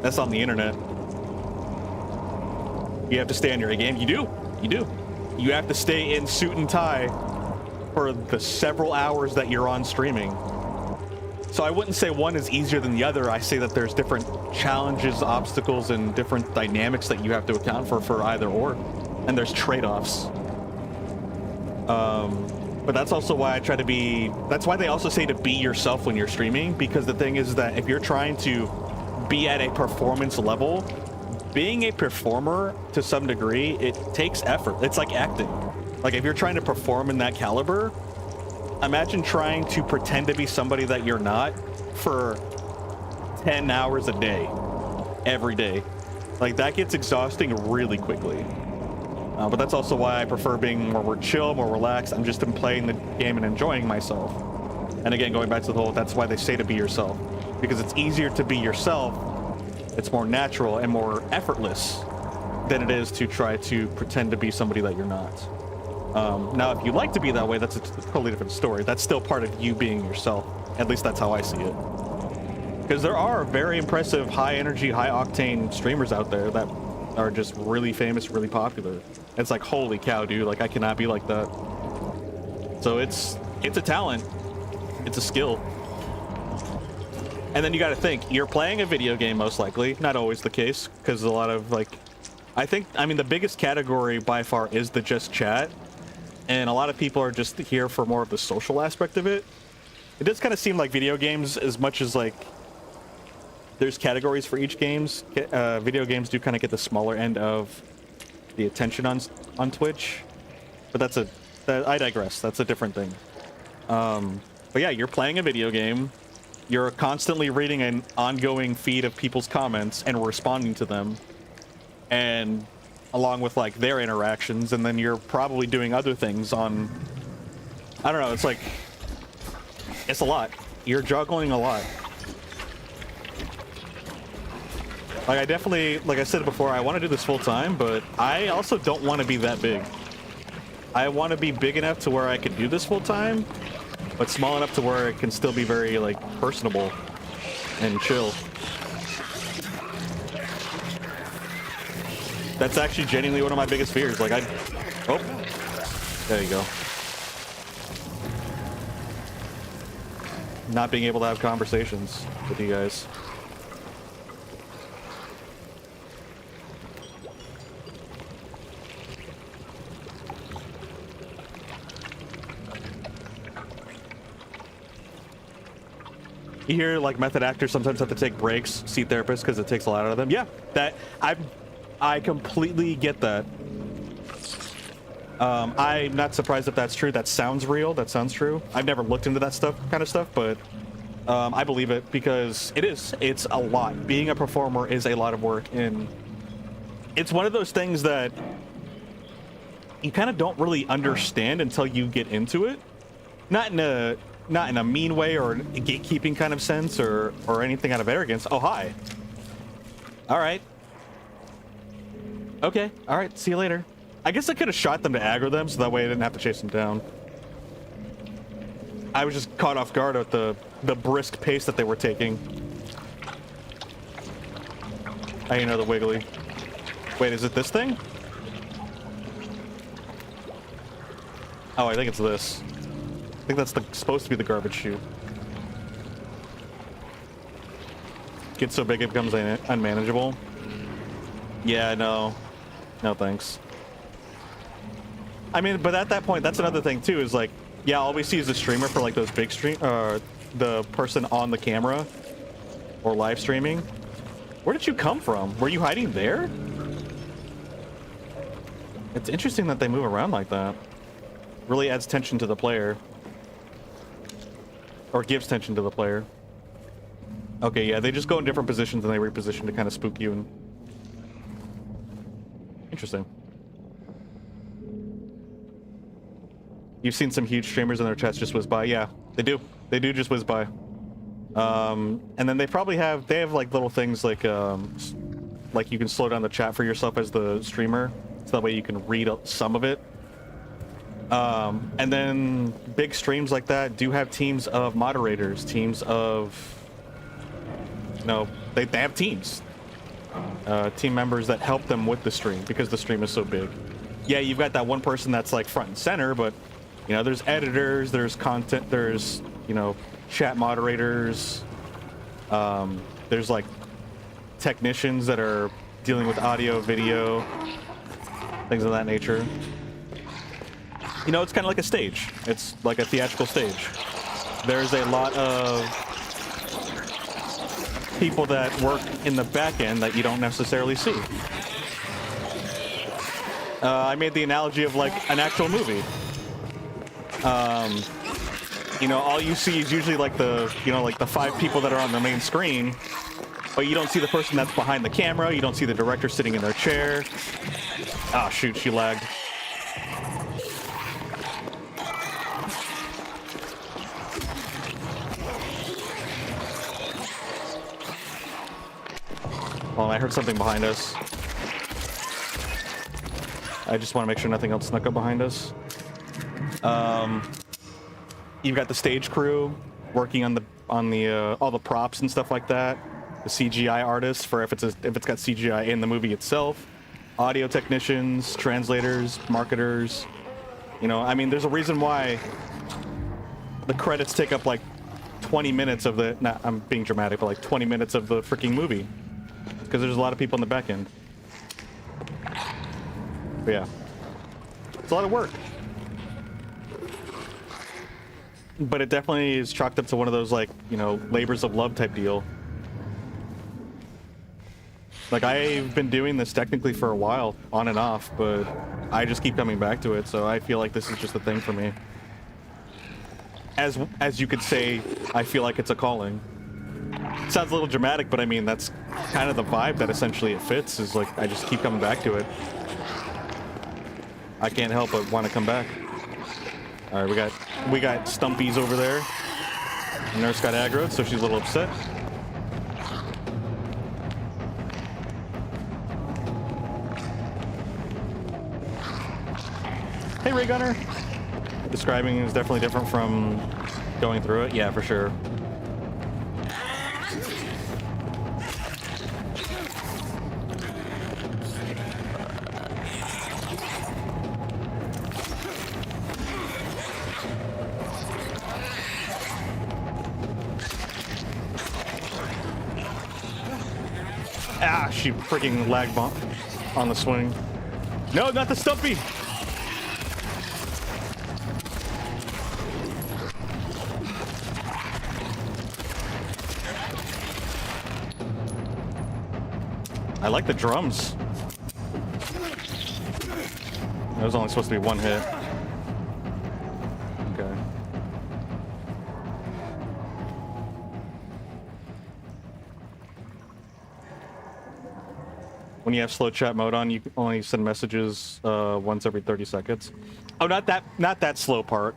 That's on the internet. You have to stay on your game. You do. You have to stay in suit and tie for the several hours that you're on streaming. So I wouldn't say one is easier than the other. I say that there's different challenges, obstacles, and different dynamics that you have to account for either or. And there's trade-offs. But that's also why I try to be... That's why they also say to be yourself when you're streaming, because the thing is that if you're trying to be at a performance level, being a performer to some degree, it takes effort. It's like acting. Like, if you're trying to perform in that caliber, imagine trying to pretend to be somebody that you're not for 10 hours a day, every day. Like, that gets exhausting really quickly. But that's also why I prefer being more chill, more relaxed. I'm just playing the game and enjoying myself. And again, going back to the whole, that's why they say to be yourself. Because it's easier to be yourself. It's more natural and more effortless than it is to try to pretend to be somebody that you're not. Now, if you like to be that way, that's a totally different story. That's still part of you being yourself. At least that's how I see it. Because there are very impressive, high energy, high octane streamers out there that are just really famous, really popular. It's like, holy cow, dude, like, I cannot be like that. So it's a talent. It's a skill. And then you got to think, you're playing a video game, most likely. Not always the case, because a lot of, like, I mean, the biggest category by far is the just chat. And a lot of people are just here for more of the social aspect of it. It does kind of seem like video games, as much as, like, there's categories for each games. Video games do kind of get the smaller end of the attention on Twitch. But I digress. That's a different thing. But yeah, you're playing a video game. You're constantly reading an ongoing feed of people's comments and responding to them. And along with, like, their interactions, and then you're probably doing other things on... I don't know, it's like... It's a lot. You're juggling a lot. Like, I definitely, like I said before, I want to do this full time, but I also don't want to be that big. I want to be big enough to where I can do this full time, but small enough to where it can still be very, like, personable and chill. That's actually genuinely one of my biggest fears. Like, oh, there you go. Not being able to have conversations with you guys. You hear, like, method actors sometimes have to take breaks, see therapists, because it takes a lot out of them. Yeah, I completely get that. I'm not surprised if that's true. That sounds real. That sounds true. I've never looked into that kind of stuff, but I believe it, because it is. It's a lot. Being a performer is a lot of work, and it's one of those things that you kind of don't really understand until you get into it. Not in a mean way or a gatekeeping kind of sense or anything out of arrogance. Oh, hi. All right. Okay. All right. See you later. I guess I could have shot them to aggro them, so that way I didn't have to chase them down. I was just caught off guard at the brisk pace that they were taking. I didn't know the wiggly. Wait, is it this thing? Oh, I think it's this. I think that's supposed to be the garbage chute. Gets so big it becomes unmanageable. Yeah, no. No thanks. I mean, but at that point, that's another thing too, is like, yeah, all we see is the streamer for, like, those big the person on the camera or live streaming. Where did you come from? Were you hiding there? It's interesting that they move around like that. Really adds tension to the player. Or gives tension to the player. Okay, yeah, they just go in different positions and they reposition to kind of spook you. And interesting. You've seen some huge streamers and their chats just whiz by. Yeah, they do. They do just whiz by. And then they have like little things like you can slow down the chat for yourself as the streamer, so that way you can read some of it. And then big streams like that do have teams of moderators, teams of, they have teams, team members that help them with the stream because the stream is so big. Yeah, you've got that one person that's like front and center, but there's editors, there's content, there's chat moderators, there's like technicians that are dealing with audio, video, things of that nature. It's kind of like a stage. It's like a theatrical stage. There's a lot of people that work in the back end that you don't necessarily see. I made the analogy of like an actual movie. All you see is usually like the 5 people that are on the main screen, but you don't see the person that's behind the camera. You don't see the director sitting in their chair. Ah, shoot, she lagged. Oh, I heard something behind us. I just want to make sure nothing else snuck up behind us. You've got the stage crew working on all the props and stuff like that. The CGI artists for if it's got CGI in the movie itself. Audio technicians, translators, marketers. There's a reason why the credits take up like 20 minutes of the. Nah, I'm being dramatic, but like 20 minutes of the freaking movie. Because there's a lot of people in the back end. But yeah, it's a lot of work. But it definitely is chalked up to one of those like, labors of love type deal. Like I've been doing this technically for a while, on and off, but I just keep coming back to it. So I feel like this is just a thing for me. As you could say, I feel like it's a calling. Sounds a little dramatic, but I mean, that's kind of the vibe that essentially it fits, is like, I just keep coming back to it. I can't help but want to come back. All right, we got Stumpies over there. Nurse got aggroed, so she's a little upset. Hey, Ray Gunner. Describing is definitely different from going through it. Yeah, for sure. Ah, she freaking lag bump on the swing. No, not the Stumpy! I like the drums. That was only supposed to be one hit. Okay. When you have slow chat mode on, you can only send messages once every 30 seconds. Oh, not that slow part.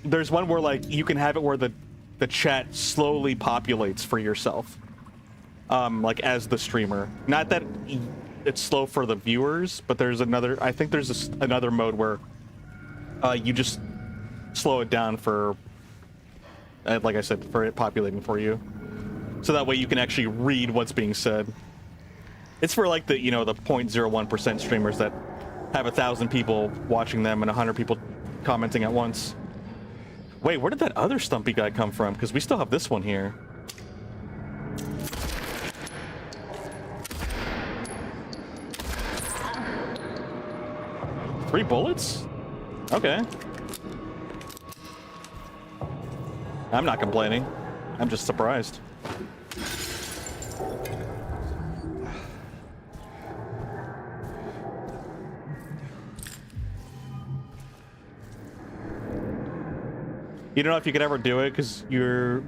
There's one where like you can have it where the chat slowly populates for yourself. Like as the streamer. Not that it's slow for the viewers, but there's another, I think there's another mode where you just slow it down for, like I said, for it populating for you. So that way you can actually read what's being said. It's for like the, the 0.01% streamers that have 1,000 people watching them and 100 people commenting at once. Wait, where did that other Stumpy guy come from? Because we still have this one here. Three bullets? Okay. I'm not complaining. I'm just surprised. You don't know if you could ever do it because you're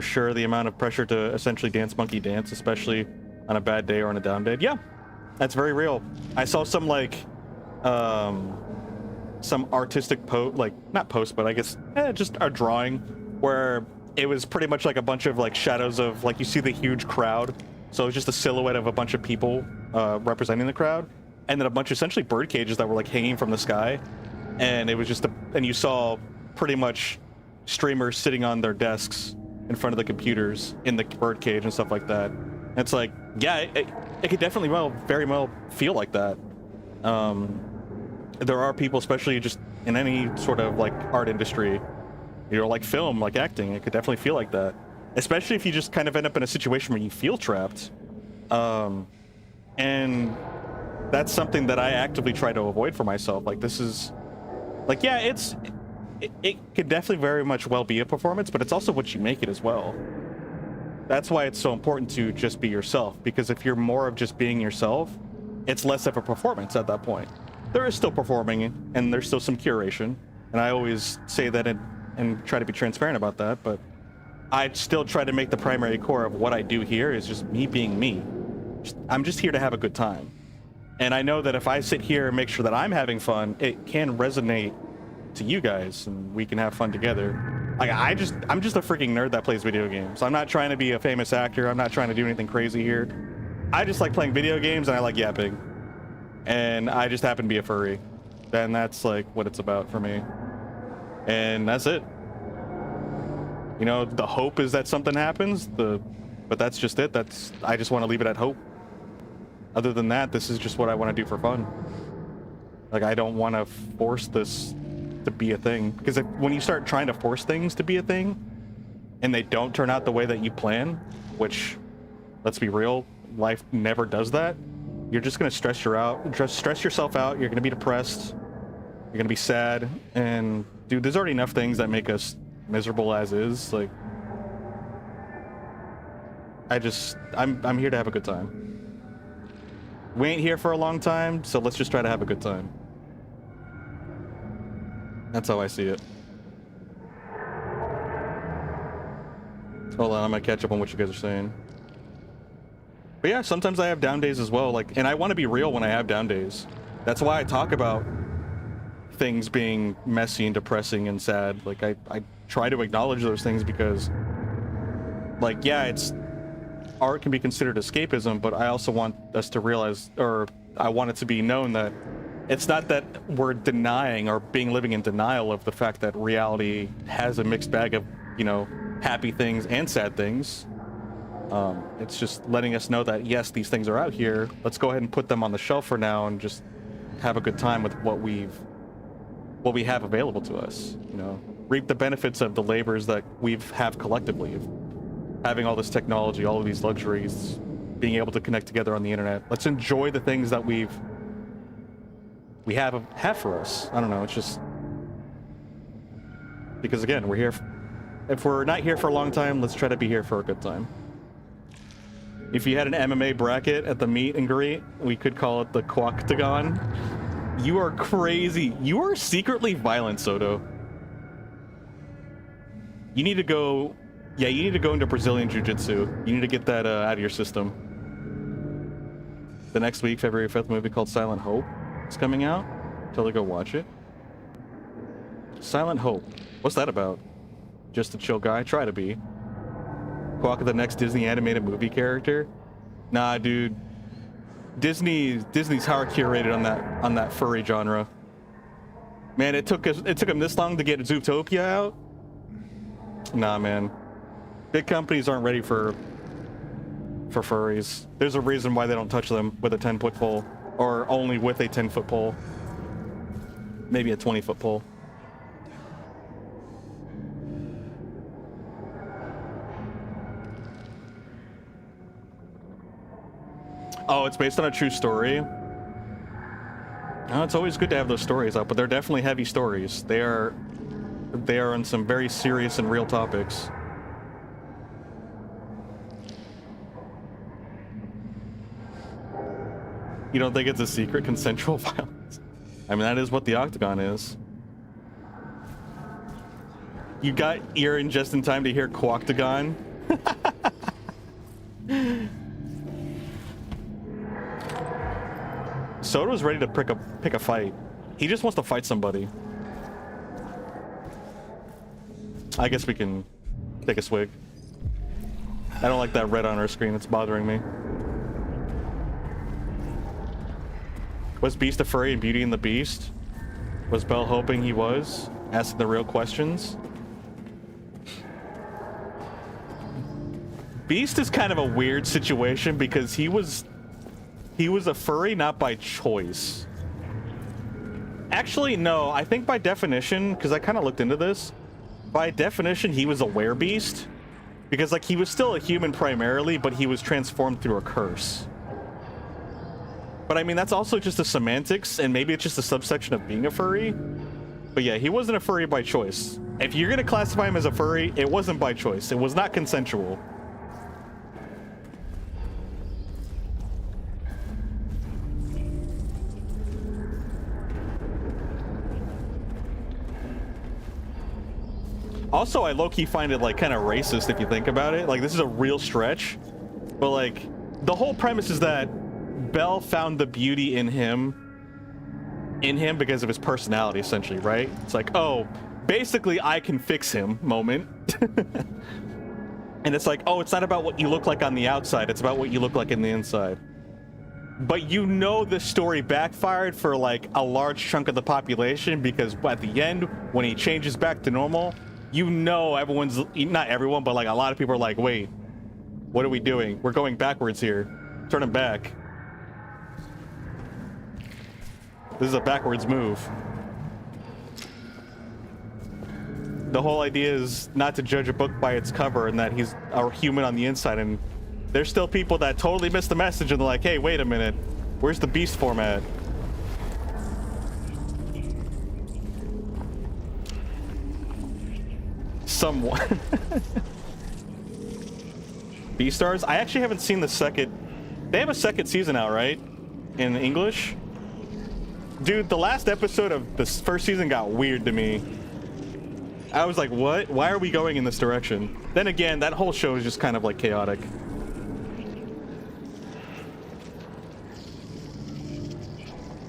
sure the amount of pressure to essentially dance monkey dance, especially on a bad day or on a down day. Yeah, that's very real. I saw some like some artistic not post, but I guess just a drawing where it was pretty much like a bunch of like shadows of like, you see the huge crowd, so it was just a silhouette of a bunch of people representing the crowd, and then a bunch of essentially bird cages that were like hanging from the sky, and it was just and you saw pretty much streamers sitting on their desks in front of the computers in the bird cage and stuff like that. And it's like, yeah, it could definitely very well feel like that. There are people, especially just in any sort of like art industry, you know, like film, like acting, it could definitely feel like that, especially if you just kind of end up in a situation where you feel trapped. And that's something that I actively try to avoid for myself. Like, this is like, yeah, it could definitely very much well be a performance, but it's also what you make it as well. That's why it's so important to just be yourself, because if you're more of just being yourself, it's less of a performance at that point. There is still performing, and there's still some curation, and I always say that and try to be transparent about that, but I still try to make the primary core of what I do here is just me being me. I'm just here to have a good time. And I know that if I sit here and make sure that I'm having fun, it can resonate to you guys, and we can have fun together. Like, I'm just a freaking nerd that plays video games. I'm not trying to be a famous actor. I'm not trying to do anything crazy here. I just like playing video games, and I like yapping. And I just happen to be a furry. And that's like what it's about for me. And that's it. You know, the hope is that something happens, but that's just it. I just want to leave it at hope. Other than that, this is just what I want to do for fun. Like, I don't want to force this to be a thing, because when you start trying to force things to be a thing and they don't turn out the way that you plan, which, let's be real, life never does that, you're just going to stress yourself out. You're going to be depressed, you're going to be sad, and dude, there's already enough things that make us miserable as is. Like, I'm here to have a good time. We ain't here for a long time, so let's just try to have a good time. That's how I see it. Hold on, I'm gonna catch up on what you guys are saying. But yeah, sometimes I have down days as well, like, and I want to be real when I have down days. That's why I talk about things being messy and depressing and sad. Like, I try to acknowledge those things, because, like, yeah, art can be considered escapism, but I also want us to realize, or I want it to be known that it's not that we're denying or living in denial of the fact that reality has a mixed bag of, you know, happy things and sad things. It's just letting us know that, yes, these things are out here. Let's go ahead and put them on the shelf for now and just have a good time with what we have available to us. You know, reap the benefits of the labors that we have collectively, having all this technology, all of these luxuries, being able to connect together on the internet. Let's enjoy the things that we have for us. I don't know, it's just because, again, we're here. If we're not here for a long time, let's try to be here for a good time. If you had an MMA bracket at the meet and greet, we could call it the Quoctagon. You are crazy. You are secretly violent, Soto. You need to go. Yeah, you need to go into Brazilian Jiu-Jitsu. You need to get that out of your system. The next week, February 5th, movie called Silent Hope is coming out. Totally go watch it. Silent Hope. What's that about? Just a chill guy? Try to be. Quokka, the next Disney animated movie character? Nah, dude. Disney's hard curated on that furry genre. Man, it took him this long to get Zootopia out. Nah, man. Big companies aren't ready for furries. There's a reason why they don't touch them with a 10-foot pole, or only with a 10-foot pole. Maybe a 20-foot pole. Oh, it's based on a true story. Oh, it's always good to have those stories out, but they're definitely heavy stories. They are on some very serious and real topics. You don't think it's a secret consensual violence? I mean, that is what the Octagon is. You got Erin just in time to hear Quoctagon. Soto's ready to pick a fight. He just wants to fight somebody. I guess we can take a swig. I don't like that red on our screen. It's bothering me. Was Beast a furry in Beauty and the Beast? Was Belle hoping he was? Asking the real questions. Beast is kind of a weird situation because he was a furry not by choice. Actually, no, I think by definition, because I kind of looked into this, by definition, he was a werebeast. Because, like, he was still a human primarily, but he was transformed through a curse. But, I mean, that's also just the semantics, and maybe it's just a subsection of being a furry. But, yeah, he wasn't a furry by choice. If you're going to classify him as a furry, it wasn't by choice. It was not consensual. Also, I low-key find it, like, kind of racist if you think about it. Like, this is a real stretch. But, like, the whole premise is that Belle found the beauty in him because of his personality, essentially, right? It's like, oh, basically, I can fix him moment. And it's like, oh, it's not about what you look like on the outside. It's about what you look like in the inside. But you know the story backfired for, like, a large chunk of the population because at the end, when he changes back to normal, you know everyone's, not everyone, but like a lot of people are like, wait, what are we doing? We're going backwards here. Turn him back. This is a backwards move. The whole idea is not to judge a book by its cover and that he's a human on the inside, and there's still people that totally miss the message and they're like, hey, wait a minute. Where's the beast format? Somewhat. Beastars? I actually haven't seen the second. They have a second season out, right? In English? Dude, the last episode of the first season got weird to me. I was like, what? Why are we going in this direction? Then again, that whole show is just kind of like chaotic.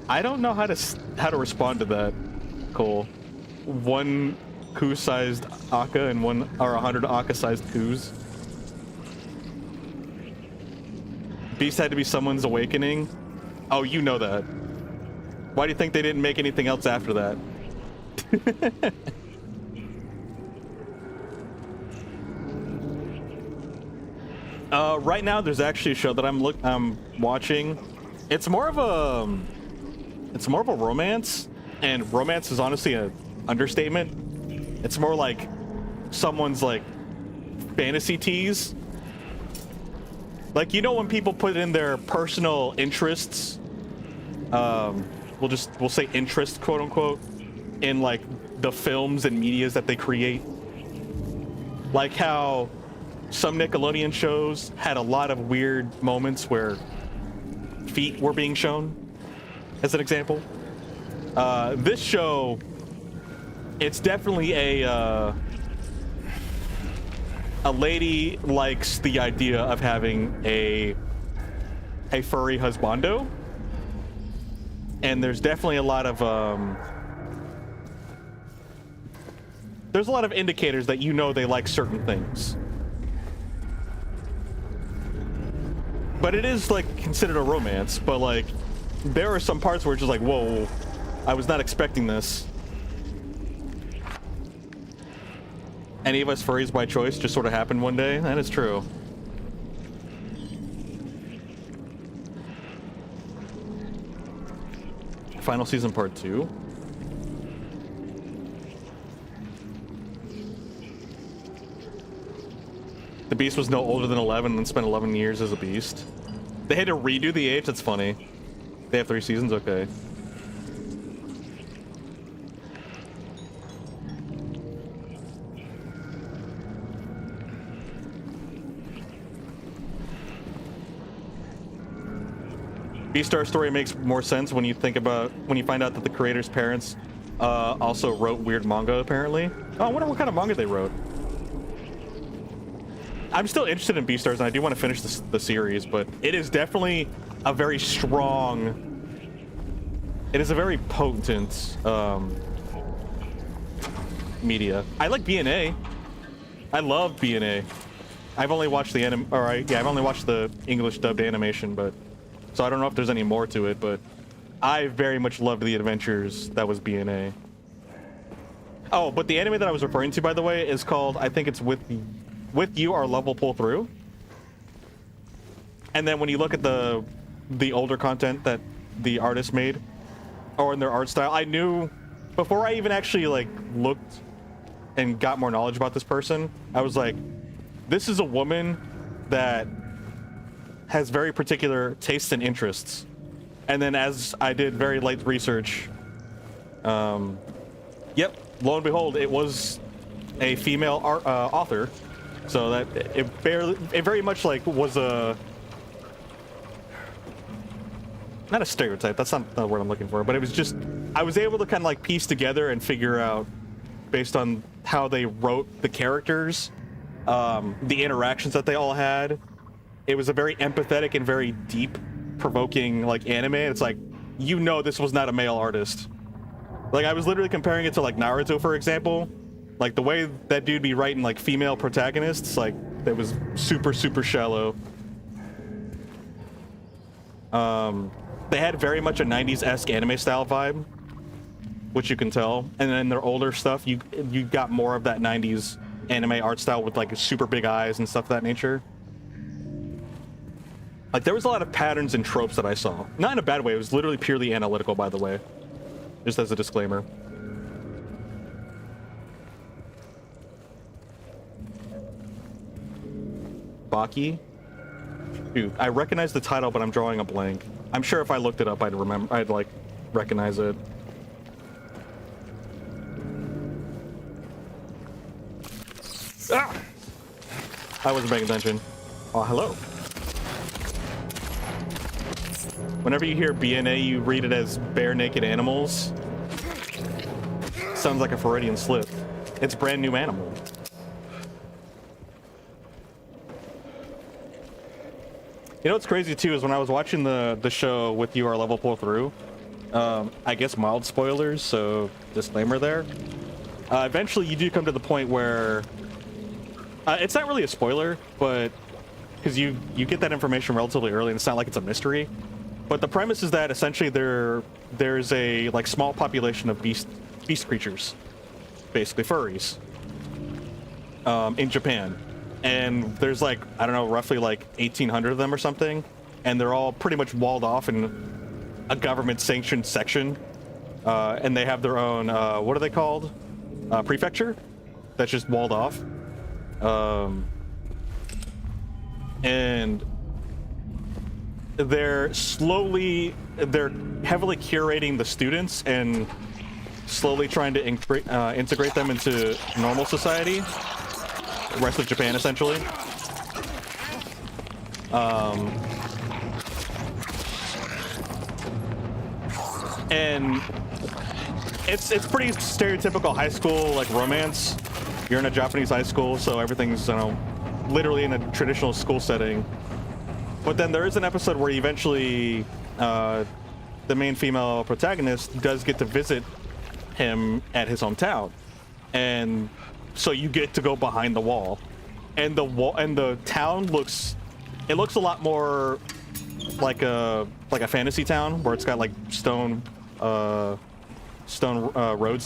I don't know how to respond to that, Cole. One Ku-sized Akka and 100 Akka-sized Kus. Beast had to be someone's awakening. Oh, you know that. Why do you think they didn't make anything else after that? Right now, there's actually a show that I'm watching. It's more of a romance, and romance is honestly an understatement. It's more like someone's like fantasy tease. Like, you know, when people put in their personal interests, we'll say interest, quote unquote, in like the films and medias that they create. Like how some Nickelodeon shows had a lot of weird moments where feet were being shown, as an example. This show, it's definitely a lady likes the idea of having a furry husbando, and there's definitely a lot of there's a lot of indicators that you know they like certain things. But it is like considered a romance, but like there are some parts where it's just like, whoa, I was not expecting this. Any of us furries by choice just sort of happened one day? That is true. Final season part 2. The beast was no older than 11 and then spent 11 years as a beast. They had to redo the age? That's funny. They have 3 seasons? Okay. Beastar story makes more sense when you find out that the creator's parents also wrote weird manga, apparently. Oh, I wonder what kind of manga they wrote. I'm still interested in Beastars, and I do want to finish the series, but it is definitely a very strong... It is a very potent media. I like BNA. I love BNA. I've only watched the I've only watched the English dubbed animation, but so I don't know if there's any more to it, but I very much loved the adventures that was BNA. Oh, but the anime that I was referring to, by the way, is called, I think it's With You Our Love Will Pull Through. And then when you look at the older content that the artist made, or in their art style, I knew before I even actually like looked and got more knowledge about this person, I was like, this is a woman that has very particular tastes and interests. And then as I did very light research, yep, lo and behold, it was a female author. So that it very much like was a, not a stereotype, that's not the word I'm looking for, but it was just, I was able to kind of like piece together and figure out, based on how they wrote the characters, the interactions that they all had. It was a very empathetic and very deep, provoking like anime. It's like, you know, this was not a male artist. Like, I was literally comparing it to like Naruto, for example. Like the way that dude be writing like female protagonists, like that was super, super shallow. They had very much a 90s-esque anime style vibe, which you can tell. And then their older stuff, you got more of that 90s anime art style with like super big eyes and stuff of that nature. Like, there was a lot of patterns and tropes that I saw. Not in a bad way, it was literally purely analytical, by the way. Just as a disclaimer. Baki? Dude, I recognize the title, but I'm drawing a blank. I'm sure if I looked it up, I'd like recognize it. Ah! I wasn't paying attention. Oh, hello. Whenever you hear BNA, you read it as bare naked animals. Sounds like a Freudian slip. It's brand new animal. You know what's crazy too is when I was watching the show With You Our Level Pull Through, I guess mild spoilers, so disclaimer there. Eventually you do come to the point where it's not really a spoiler, but because you get that information relatively early and it's not like it's a mystery. But the premise is that essentially there's a like small population of beast creatures, basically furries, in Japan. And there's like, I don't know, roughly like 1,800 of them or something. And they're all pretty much walled off in a government sanctioned section. And they have their own, what are they called? Prefecture? That's just walled off. And they're heavily curating the students and slowly trying to integrate them into normal society. The rest of Japan, essentially. And it's pretty stereotypical high school like romance. You're in a Japanese high school, so everything's, you know, literally in a traditional school setting. But then there is an episode where eventually the main female protagonist does get to visit him at his hometown, and so you get to go behind the wall, and the town looks a lot more like a fantasy town where it's got like stone roads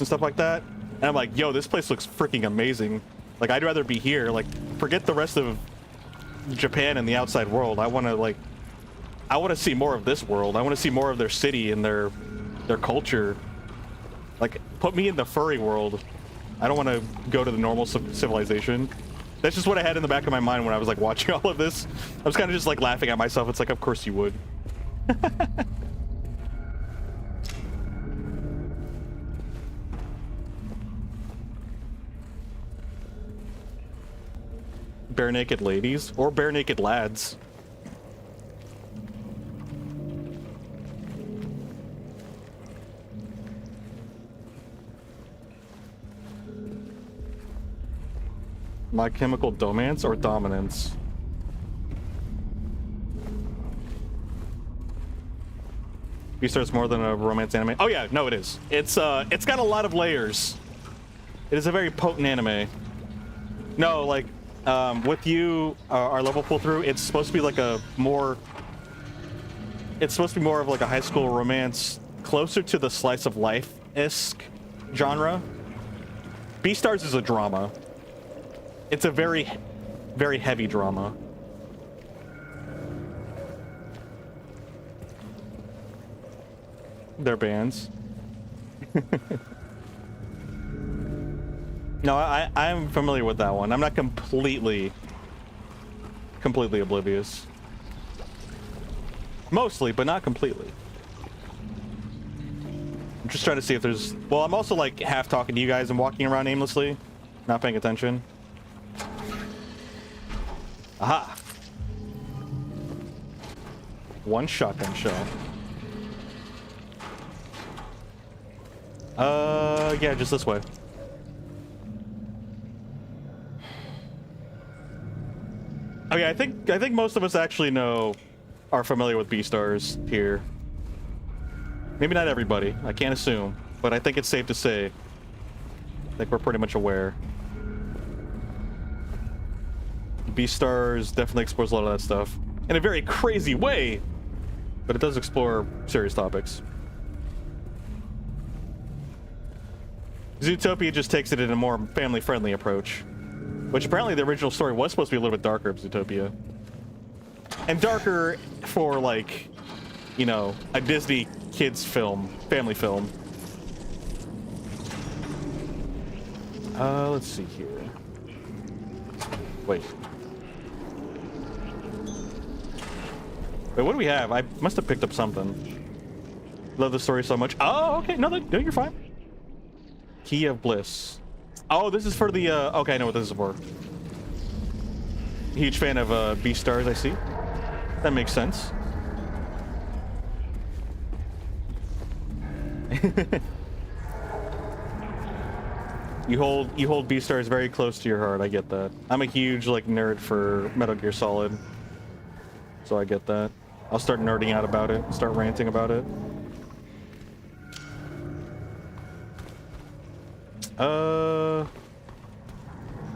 and stuff like that. And I'm like, yo, this place looks freaking amazing. Like, I'd rather be here. Like, forget the rest of Japan and the outside world. I want to see more of this world. I want to see more of their city and their culture. Like, put me in the furry world. I don't want to go to the normal civilization. That's just what I had in the back of my mind when I was like watching all of this. I was kind of just like laughing at myself. It's like, of course you would. Bare naked ladies or bare naked lads. My Chemical Romance or Dominance? Beastars more than a romance anime. Oh yeah, no, it is. It's got a lot of layers. It is a very potent anime. No, like, with you, our level pull through, it's supposed to be like a more... It's supposed to be more of like a high school romance, closer to the slice of life-esque genre. Beastars is a drama. It's a very, very heavy drama. They're bands. No, I'm familiar with that one. I'm not completely oblivious. Mostly, but not completely. I'm just trying to see if there's... Well, I'm also like half talking to you guys and walking around aimlessly, not paying attention. Aha! One shotgun shell. Yeah, just this way. Okay, I think most of us actually are familiar with Beastars here. Maybe not everybody. I can't assume, but I think it's safe to say I think we're pretty much aware. Beastars definitely explores a lot of that stuff in a very crazy way, but it does explore serious topics. Zootopia just takes it in a more family-friendly approach, which apparently the original story was supposed to be a little bit darker of Zootopia. And darker for, like, you know, a Disney kids film, family film. Let's see here. Wait, what do we have? I must have picked up something. Love the story so much. Oh, okay. No, you're fine. Key of Bliss. Oh, this is for the, okay, I know what this is for. Huge fan of, Beastars, I see. That makes sense. You hold Beastars very close to your heart, I get that. I'm a huge, like, nerd for Metal Gear Solid. So I get that. I'll start nerding out about it, start ranting about it.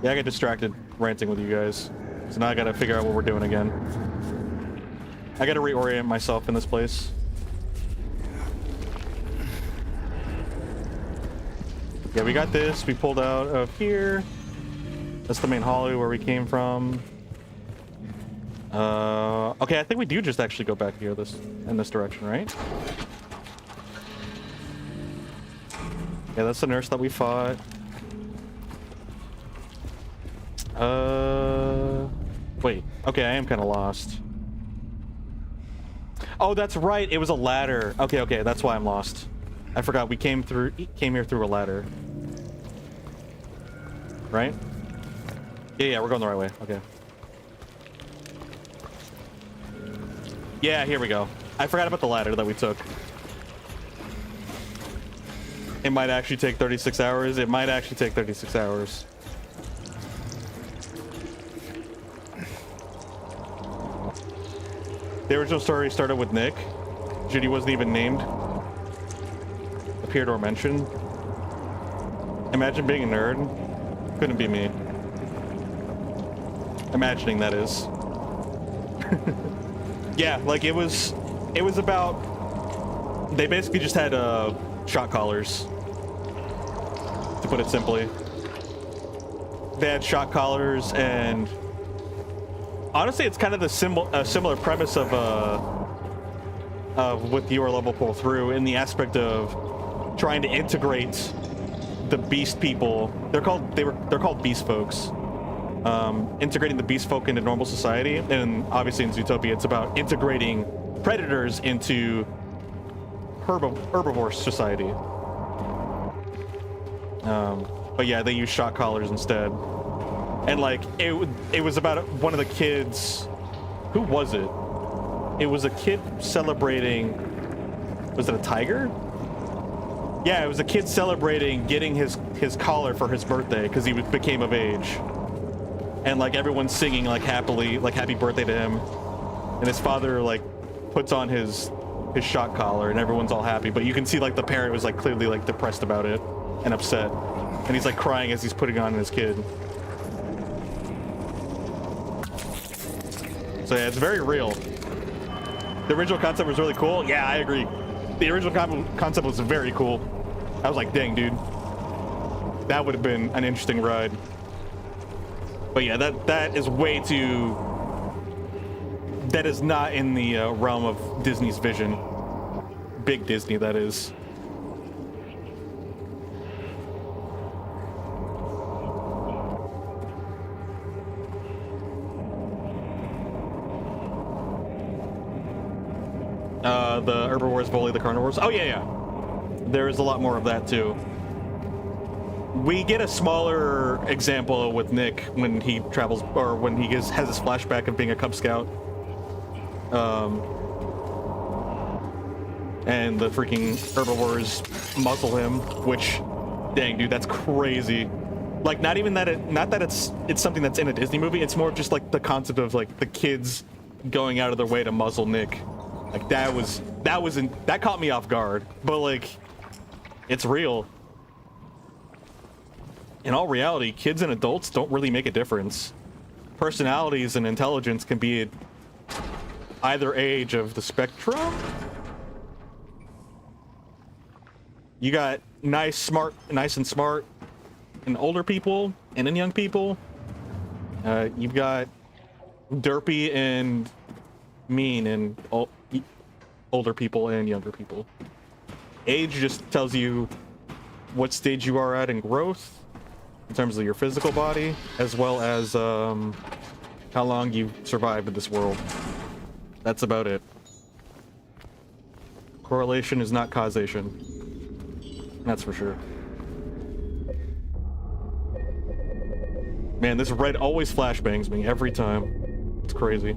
Yeah, I get distracted ranting with you guys. So now I gotta figure out what we're doing again. I gotta reorient myself in this place. Yeah, we got this. We pulled out of here. That's the main hallway where we came from. Okay, I think we do just actually go back here in this direction, right? Yeah, that's the nurse that we fought. Wait. Okay, I am kind of lost. Oh, that's right. It was a ladder. Okay, that's why I'm lost. I forgot we came here through a ladder. Right? Yeah, we're going the right way. Okay. Yeah, here we go. I forgot about the ladder that we took. It might actually take 36 hours. It might actually take 36 hours. The original story started with Nick. Judy wasn't even named. Appeared or mentioned. Imagine being a nerd. Couldn't be me. Imagining, that is. Yeah, like it was about... They basically just had shot collars, to put it simply. They had shot collars, and honestly, it's kind of a similar premise of with your level pull through, in the aspect of trying to integrate the beast people. They're called beast folks. Integrating the beast folk into normal society, and obviously in Zootopia, it's about integrating predators into herbivore society. But yeah, they use shot collars instead. And like it was about one of the kids. Who was it? It was a kid celebrating. Was it a tiger? Yeah, it was a kid celebrating getting his collar for his birthday because he became of age. And like everyone's singing like happily, like happy birthday to him. And his father like puts on his shot collar and everyone's all happy. But you can see like the parent was like clearly like depressed about it and upset. And he's like crying as he's putting on his kid. So yeah, it's very real. The original concept was really cool. Yeah, I agree. The original concept was very cool. I was like, dang, dude. That would have been an interesting ride. But yeah, that is way too... That is not in the realm of Disney's vision. Big Disney, that is. The herbivores bully the carnivores. Oh yeah, yeah. There is a lot more of that too. We get a smaller example with Nick when he travels, or when he has his flashback of being a Cub Scout. And the freaking herbivores muzzle him, which, dang, dude, that's crazy. Like, not even that it's something that's in a Disney movie. It's more just like the concept of like the kids going out of their way to muzzle Nick. Like that caught me off guard, but like, it's real. In all reality, kids and adults don't really make a difference. Personalities and intelligence can be at either age of the spectrum. You got nice and smart in older people and in young people. You've got derpy and mean in older people and younger people. Age just tells you what stage you are at in growth in terms of your physical body, as well as how long you've survived in this world. That's about it. Correlation is not causation. That's for sure. Man, this red always flashbangs me every time. It's crazy.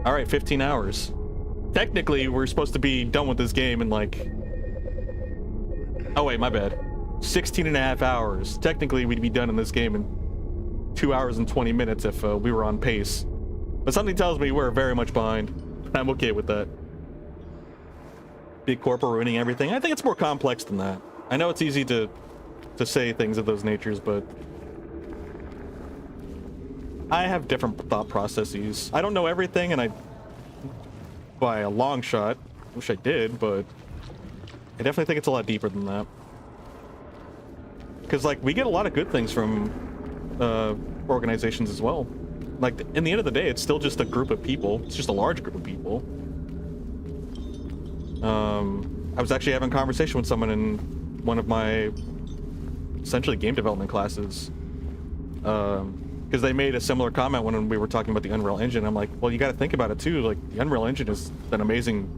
All right, 15 hours. Technically, we're supposed to be done with this game in like... Oh wait, my bad. 16 and a half hours. Technically, we'd be done in this game in 2 hours and 20 minutes if we were on pace. But something tells me we're very much behind. I'm okay with that. Big corporate ruining everything. I think it's more complex than that. I know it's easy to say things of those natures, but I have different thought processes. I don't know everything, and by a long shot, wish I did, but I definitely think it's a lot deeper than that. Because, like, we get a lot of good things from organizations as well. Like, in the end of the day, it's still just a group of people. It's just a large group of people. I was actually having a conversation with someone in one of my essentially game development classes. Because they made a similar comment when we were talking about the Unreal Engine. I'm like, well, you got to think about it too. Like, the Unreal Engine is an amazing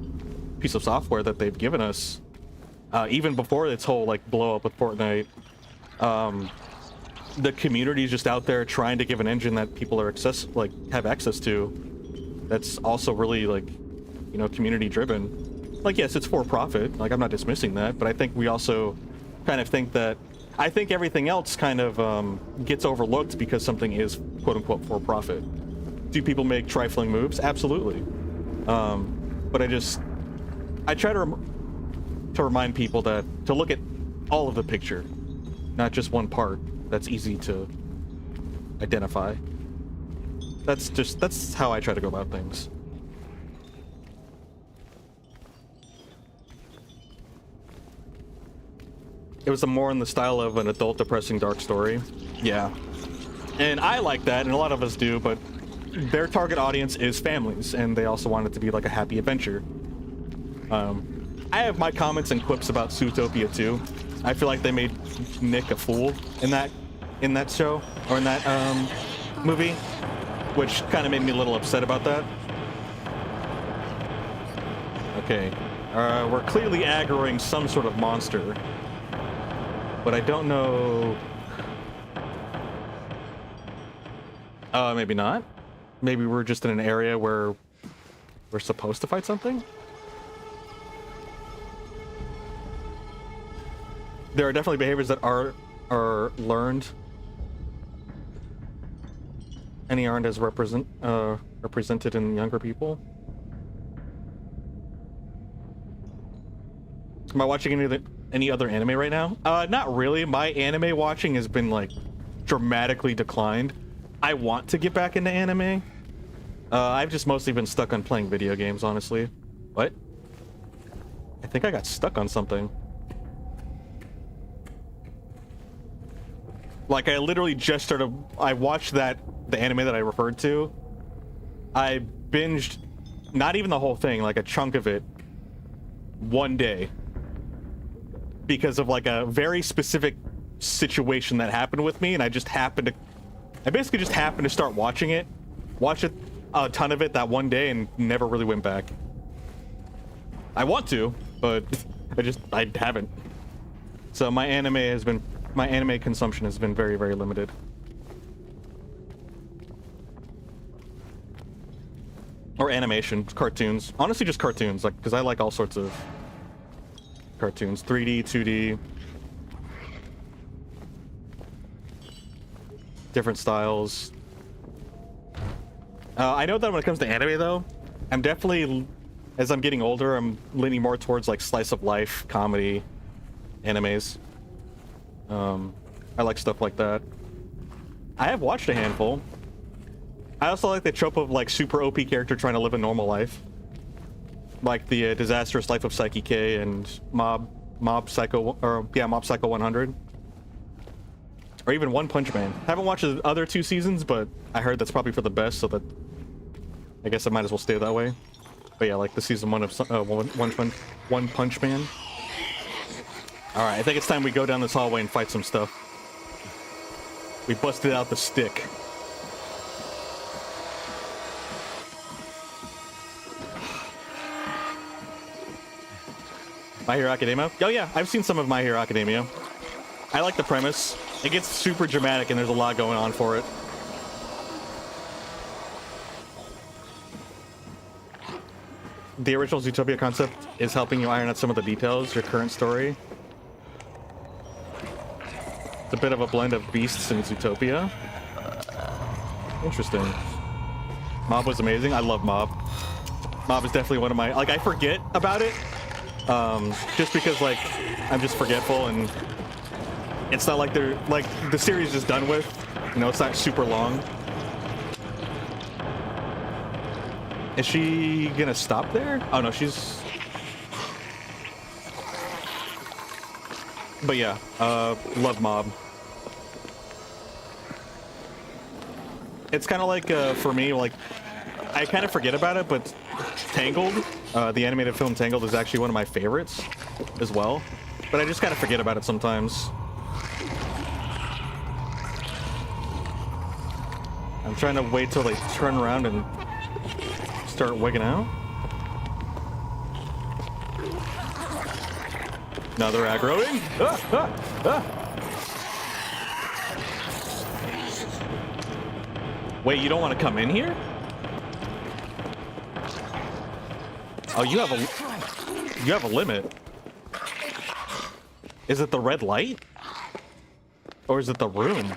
piece of software that they've given us. Even before its whole like blow up with Fortnite, the community is just out there trying to give an engine that people are have access to. That's also really, like, you know, community driven. Like, yes, it's for profit. Like, I'm not dismissing that, but I think we also kind of think that. I think everything else kind of gets overlooked because something is quote unquote for profit. Do people make trifling moves? Absolutely. But I try to remind people that to look at all of the picture, not just one part that's easy to identify. That's how I try to go about things. It was more in the style of an adult depressing dark story. Yeah. And I like that, and a lot of us do, but their target audience is families, and they also want it to be like a happy adventure. I have my comments and quips about Zootopia too. I feel like they made Nick a fool in that show, or in that movie, which kind of made me a little upset about that. Okay. We're clearly aggroing some sort of monster. But I don't know... maybe not. Maybe we're just in an area where we're supposed to fight something? There are definitely behaviors that are learned. Any aren't as represented in younger people. Am I watching any other anime right now? Not really. My anime watching has been like dramatically declined. I want to get back into anime. I've just mostly been stuck on playing video games, honestly. What? I think I got stuck on something. Like, I literally just started... I watched the anime that I referred to. I binged, not even the whole thing, like a chunk of it, one day. Because of, like, a very specific situation that happened with me, and I basically just happened to start watching it. Watched it, a ton of it that one day, and never really went back. I want to, but I haven't. So my anime consumption has been very, very limited. Or animation, cartoons. Honestly, just cartoons, like, because I like all sorts of cartoons. 3D, 2D. Different styles. I know that when it comes to anime, though, I'm definitely, as I'm getting older, I'm leaning more towards, like, slice of life, comedy, animes. I like stuff like that. I have watched a handful. I also like the trope of, like, super OP character trying to live a normal life. Like the Disastrous Life of Psyche K and Mob Psycho 100. Or even One Punch Man. Haven't watched the other 2 seasons, but I heard that's probably for the best, so that I guess I might as well stay that way. But yeah, like the season 1 of One Punch Man. Alright, I think it's time we go down this hallway and fight some stuff. We busted out the stick. My Hero Academia? Oh yeah, I've seen some of My Hero Academia. I like the premise. It gets super dramatic and there's a lot going on for it. The original Zootopia concept is helping you iron out some of the details, your current story. It's a bit of a blend of Beasts and Zootopia. Interesting. Mob was amazing. I love Mob. Mob is definitely one of my... Like, I forget about it. Just because, like, I'm just forgetful and... It's not like they're... Like, the series is done with. You know, it's not super long. Is she gonna stop there? Oh, no, she's... But yeah, love Mob. It's kind of like, for me, like, I kind of forget about it, but Tangled, the animated film Tangled is actually one of my favorites as well. But I just kind of forget about it sometimes. I'm trying to wait till they turn around and start wigging out. Now they're aggroing. Ah, ah, ah. Wait, you don't want to come in here? Oh, you have a limit. Is it the red light? Or is it the room?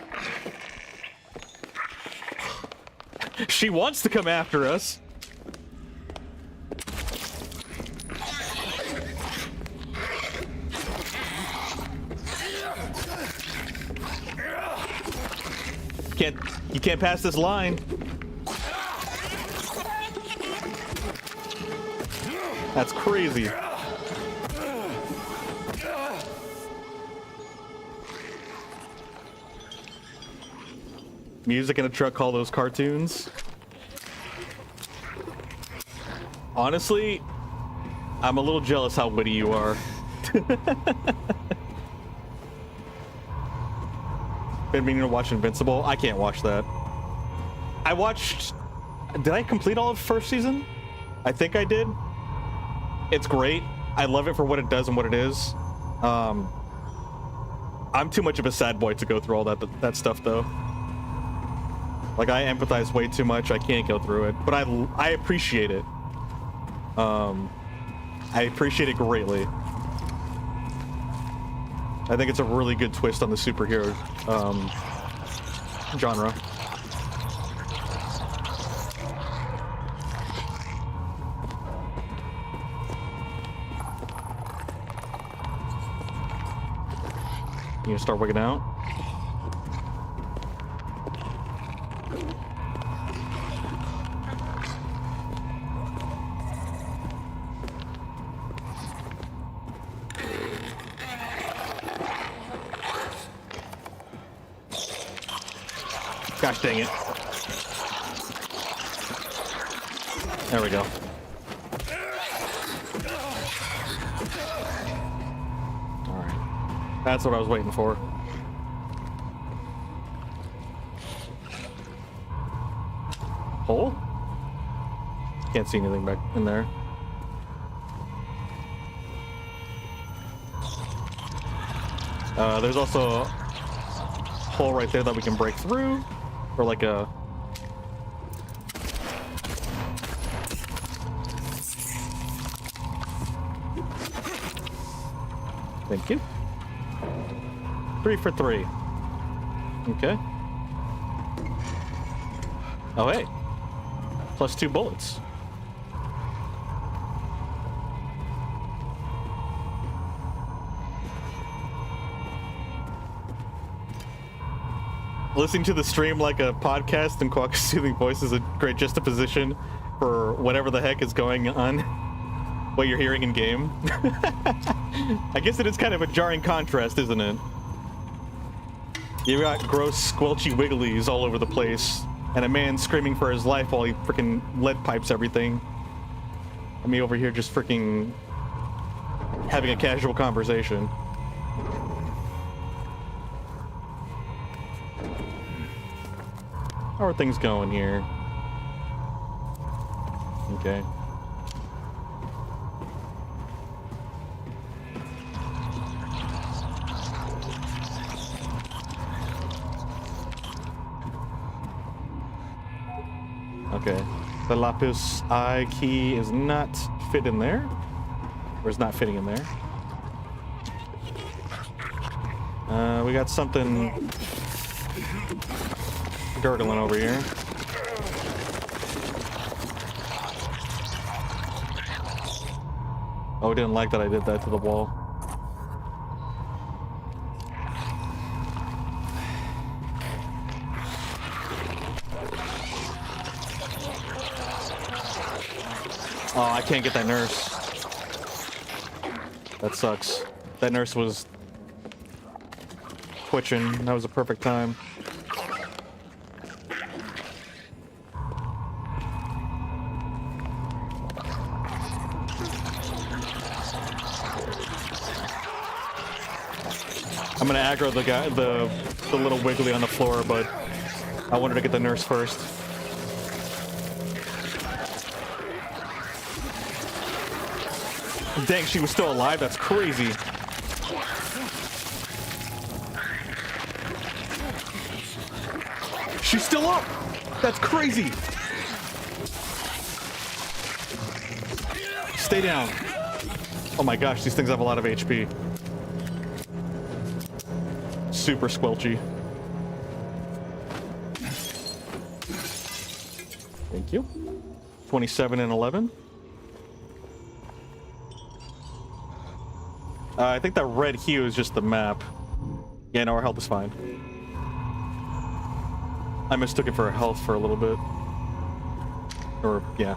She wants to come after us. You can't pass this line. That's crazy. Music in a truck, call those cartoons. Honestly, I'm a little jealous how witty you are. Been meaning to watch Invincible. I can't watch that. I watched... Did I complete all of the first season? I think I did. It's great. I love it for what it does and what it is. I'm too much of a sad boy to go through all that stuff, though. Like, I empathize way too much. I can't go through it. But I appreciate it. I appreciate it greatly. I think it's a really good twist on the superhero genre. You gonna start working out? Gosh dang it. There we go. Alright. That's what I was waiting for. Hole? Can't see anything back in there. There's also a hole right there that we can break through, or like a... Thank you. 3 for 3. Okay. Oh, hey. Plus 2 bullets. Listening to the stream like a podcast and Quack's soothing voice is a great juxtaposition for whatever the heck is going on, what you're hearing in game. I guess it is kind of a jarring contrast, isn't it? You got gross, squelchy wigglies all over the place, and a man screaming for his life while he freaking lead pipes everything. And me over here just freaking having a casual conversation. How are things going here? Okay. Okay. The lapis eye key is not fit in there. Or is not fitting in there. We got something gurgling over here. Oh, didn't like that I did that to the wall. Oh, I can't get that nurse. That sucks. That nurse was twitching. That was a perfect time. I'm gonna aggro the guy, the little wiggly on the floor, but I wanted to get the nurse first. Dang, she was still alive? That's crazy. She's still up! That's crazy! Stay down. Oh my gosh, these things have a lot of HP. Super squelchy. Thank you. 27 and 11. I think that red hue is just the map. Yeah, no, our health is fine. I mistook it for a health for a little bit. Or, yeah.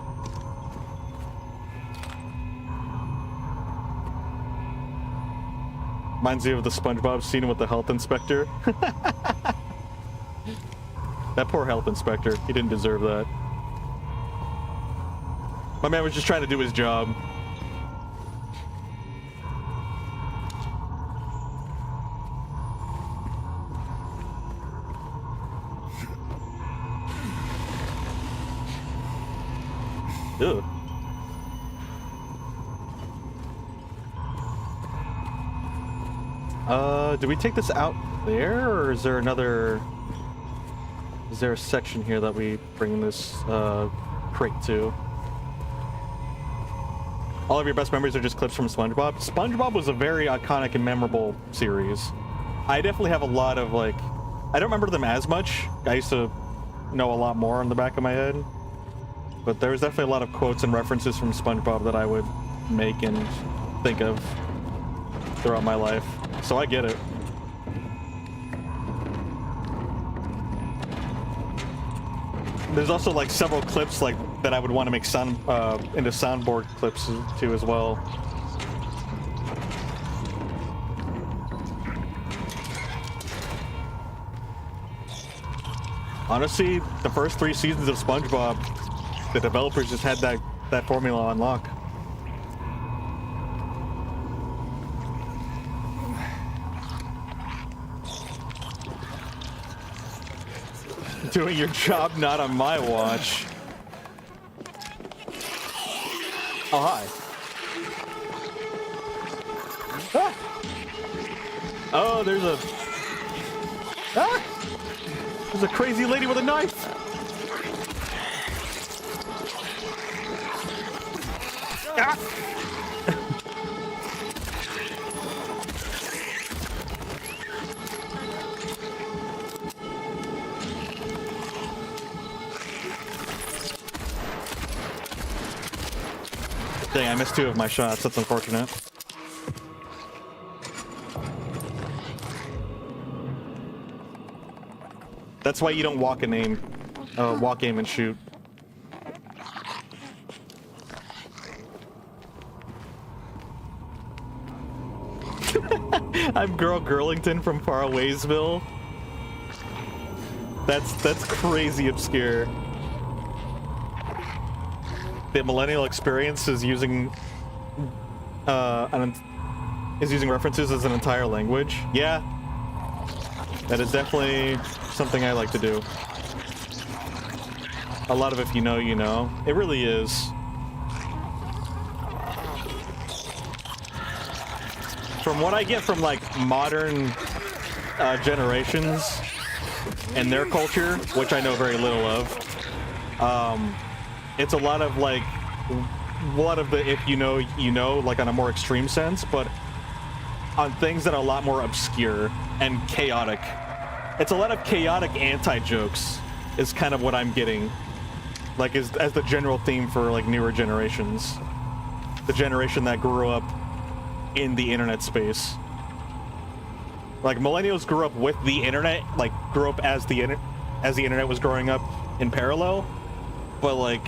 Reminds you of the SpongeBob scene with the health inspector. That poor health inspector. He didn't deserve that. My man was just trying to do his job. Ugh. Do we take this out there, or is there another... Is there a section here that we bring this crate to? All of your best memories are just clips from SpongeBob? SpongeBob was a very iconic and memorable series. I definitely have a lot of, like... I don't remember them as much. I used to know a lot more on the back of my head. But there's definitely a lot of quotes and references from SpongeBob that I would make and think of throughout my life. So I get it. There's also like several clips like that I would want to make sound into soundboard clips too as well. Honestly, the first 3 seasons of SpongeBob, the developers just had that formula on lock. Doing your job, not on my watch. Oh, hi. Ah! Oh, there's a... Ah! There's a crazy lady with a knife. Ah! Dang, I missed 2 of my shots. That's unfortunate. That's why you don't walk and aim. Walk, aim, and shoot. I'm Girl Girlington from Farawaysville. That's crazy obscure. The millennial experience is using using references as an entire language. Yeah, that is definitely something I like to do. A lot of if you know, you know. It really is. From what I get from like modern generations and their culture, which I know very little of, it's a lot of like, the if you know, you know, like on a more extreme sense, but on things that are a lot more obscure and chaotic. It's a lot of chaotic anti-jokes is kind of what I'm getting, like as the general theme for like newer generations. The generation that grew up in the internet space. Like millennials grew up with the internet, like grew up as the internet was growing up in parallel, but like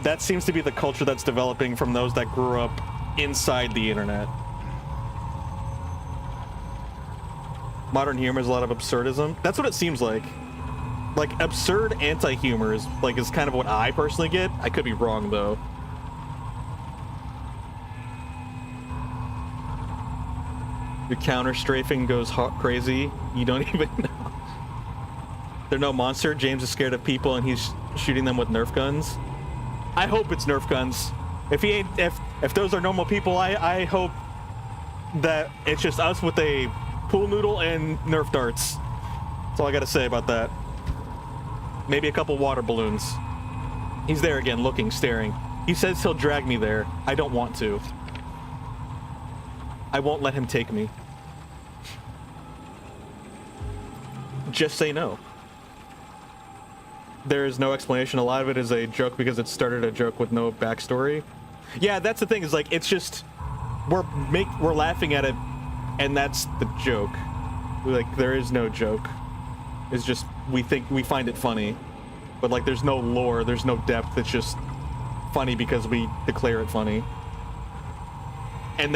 that seems to be the culture that's developing from those that grew up inside the internet. Modern humor is a lot of absurdism. That's what it seems like. Like absurd anti-humor is kind of what I personally get. I could be wrong though. Your counter strafing goes crazy. You don't even know. They're no monster. James is scared of people and he's shooting them with Nerf guns. I hope it's Nerf guns. If he ain't, if those are normal people, I hope that it's just us with a pool noodle and Nerf darts. That's all I gotta say about that. Maybe a couple water balloons. He's there again, looking, staring. He says he'll drag me there. I don't want to. I won't let him take me. Just say no. There is no explanation. A lot of it is a joke because it started a joke with no backstory. Yeah, that's the thing, is like, it's just we're laughing at it and that's the joke. Like there is no joke. It's just we find it funny. But like there's no lore, there's no depth. It's just funny because we declare it funny. And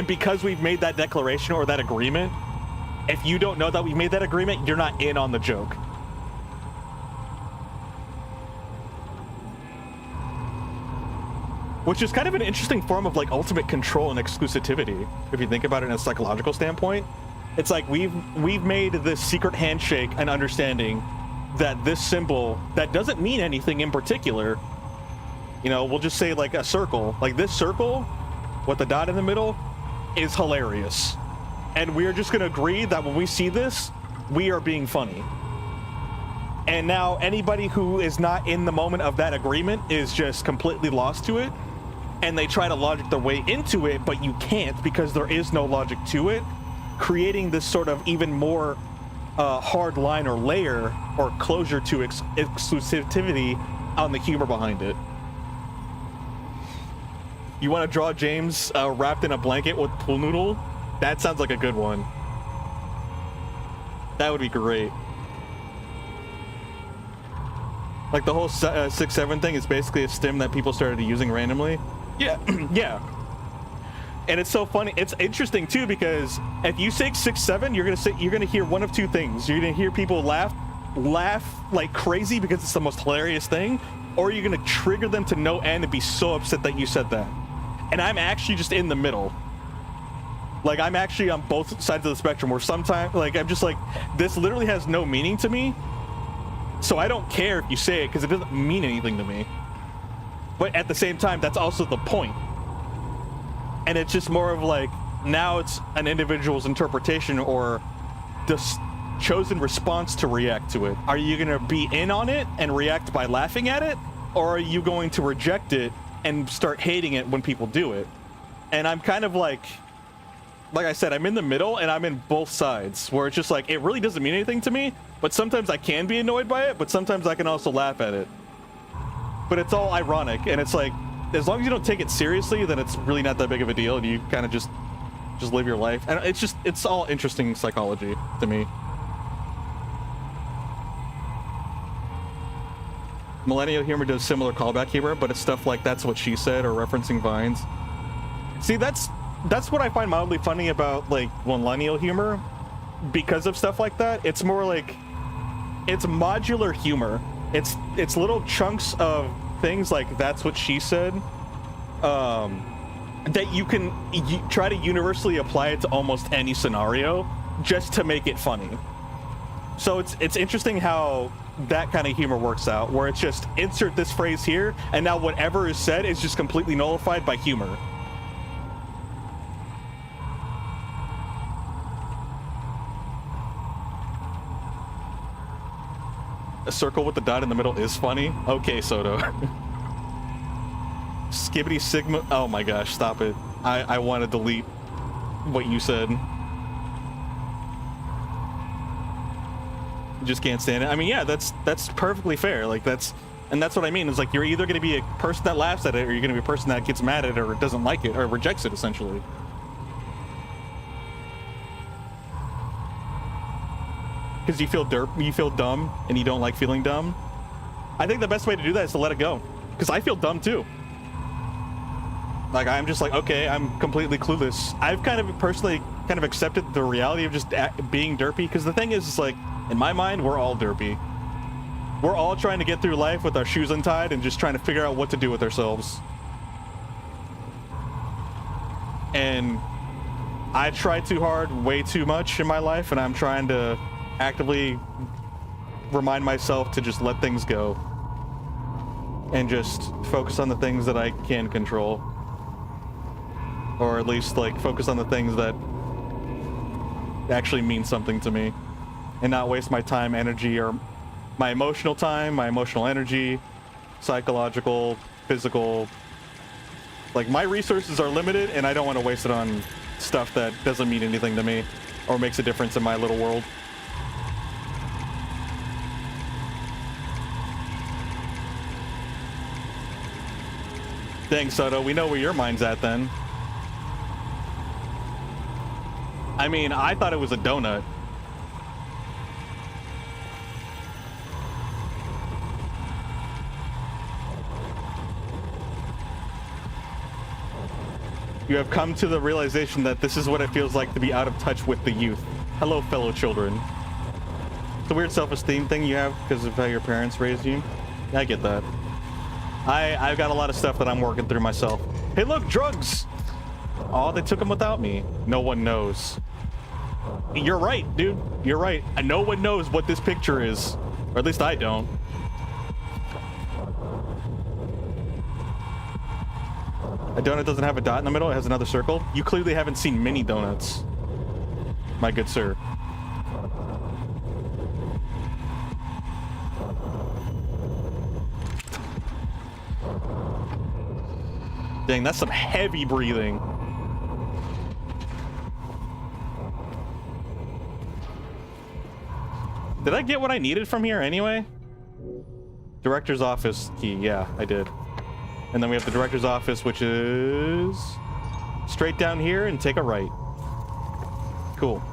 because we've made that declaration or that agreement, if you don't know that we've made that agreement, you're not in on the joke. Which is kind of an interesting form of like ultimate control and exclusivity, if you think about it in a psychological standpoint. It's like we've made this secret handshake an understanding that this symbol that doesn't mean anything in particular, you know, we'll just say like a circle, like this circle with the dot in the middle is hilarious. And we're just gonna agree that when we see this, we are being funny. And now anybody who is not in the moment of that agreement is just completely lost to it. And they try to logic their way into it, but you can't because there is no logic to it, creating this sort of even more hard line or layer or closure to exclusivity on the humor behind it. You want to draw James wrapped in a blanket with pool noodle? That sounds like a good one. That would be great. Like the whole 6-7 thing is basically a stim that people started using randomly. Yeah, yeah. And it's so funny. It's interesting too because if you say 6-7, you're gonna hear one of two things. You're gonna hear people laugh laugh like crazy because it's the most hilarious thing, or are you gonna trigger them to no end and be so upset that you said that? And I'm actually just in the middle. Like, I'm actually on both sides of the spectrum, where sometimes, like, I'm just like, this literally has no meaning to me, so I don't care if you say it because it doesn't mean anything to me. But at the same time, that's also the point. And it's just more of like, now it's an individual's interpretation or the chosen response to react to it. Are you gonna be in on it and react by laughing at it? Or are you going to reject it and start hating it when people do it? And I'm kind of like I said, I'm in the middle and I'm in both sides, where it's just like, it really doesn't mean anything to me, but sometimes I can be annoyed by it, but sometimes I can also laugh at it. But it's all ironic, and it's like, as long as you don't take it seriously, then it's really not that big of a deal, and you kind of just live your life. And it's all interesting psychology to me. Millennial humor does similar callback humor, but it's stuff like "that's what she said" or referencing Vines. See, that's what I find mildly funny about like millennial humor, because of stuff like that. It's more like, it's modular humor. It's little chunks of things like "that's what she said," that you can try to universally apply it to almost any scenario just to make it funny. So it's interesting how that kind of humor works out, where it's just insert this phrase here, and now whatever is said is just completely nullified by humor. A circle with the dot in the middle is funny. Okay, Soto. Skibbity Sigma. Oh my gosh, stop it. I want to delete what you said. Just can't stand it. I mean, yeah, that's perfectly fair. Like, that's what I mean. It's like, you're either going to be a person that laughs at it, or you're going to be a person that gets mad at it or doesn't like it or rejects it, essentially. Because you feel dumb, and you don't like feeling dumb. I think the best way to do that is to let it go. Because I feel dumb too. Like, I'm just like, okay, I'm completely clueless. I've kind of personally accepted the reality of just being derpy. Because the thing is, like, in my mind, we're all derpy. We're all trying to get through life with our shoes untied and just trying to figure out what to do with ourselves. And I try too hard, way too much in my life, and I'm trying to actively remind myself to just let things go and just focus on the things that I can control, or at least like focus on the things that actually mean something to me, and not waste my time, energy, or my emotional time, my emotional energy, psychological, physical. Like, my resources are limited, and I don't want to waste it on stuff that doesn't mean anything to me or makes a difference in my little world. Dang, Soto, we know where your mind's at then. I mean, I thought it was a donut. You have come to the realization that this is what it feels like to be out of touch with the youth. Hello, fellow children. It's a weird self-esteem thing you have because of how your parents raised you. Yeah, I get that. I've got a lot of stuff that I'm working through myself. Hey, look, drugs! Oh, they took them without me. No one knows. You're right, dude. You're right. And no one knows what this picture is. Or at least I don't. A donut doesn't have a dot in the middle. It has another circle. You clearly haven't seen mini donuts, my good sir. Dang, that's some heavy breathing. Did I get what I needed from here anyway? Director's office key. Yeah, I did. And then we have the director's office, which is straight down here and take a right. Cool.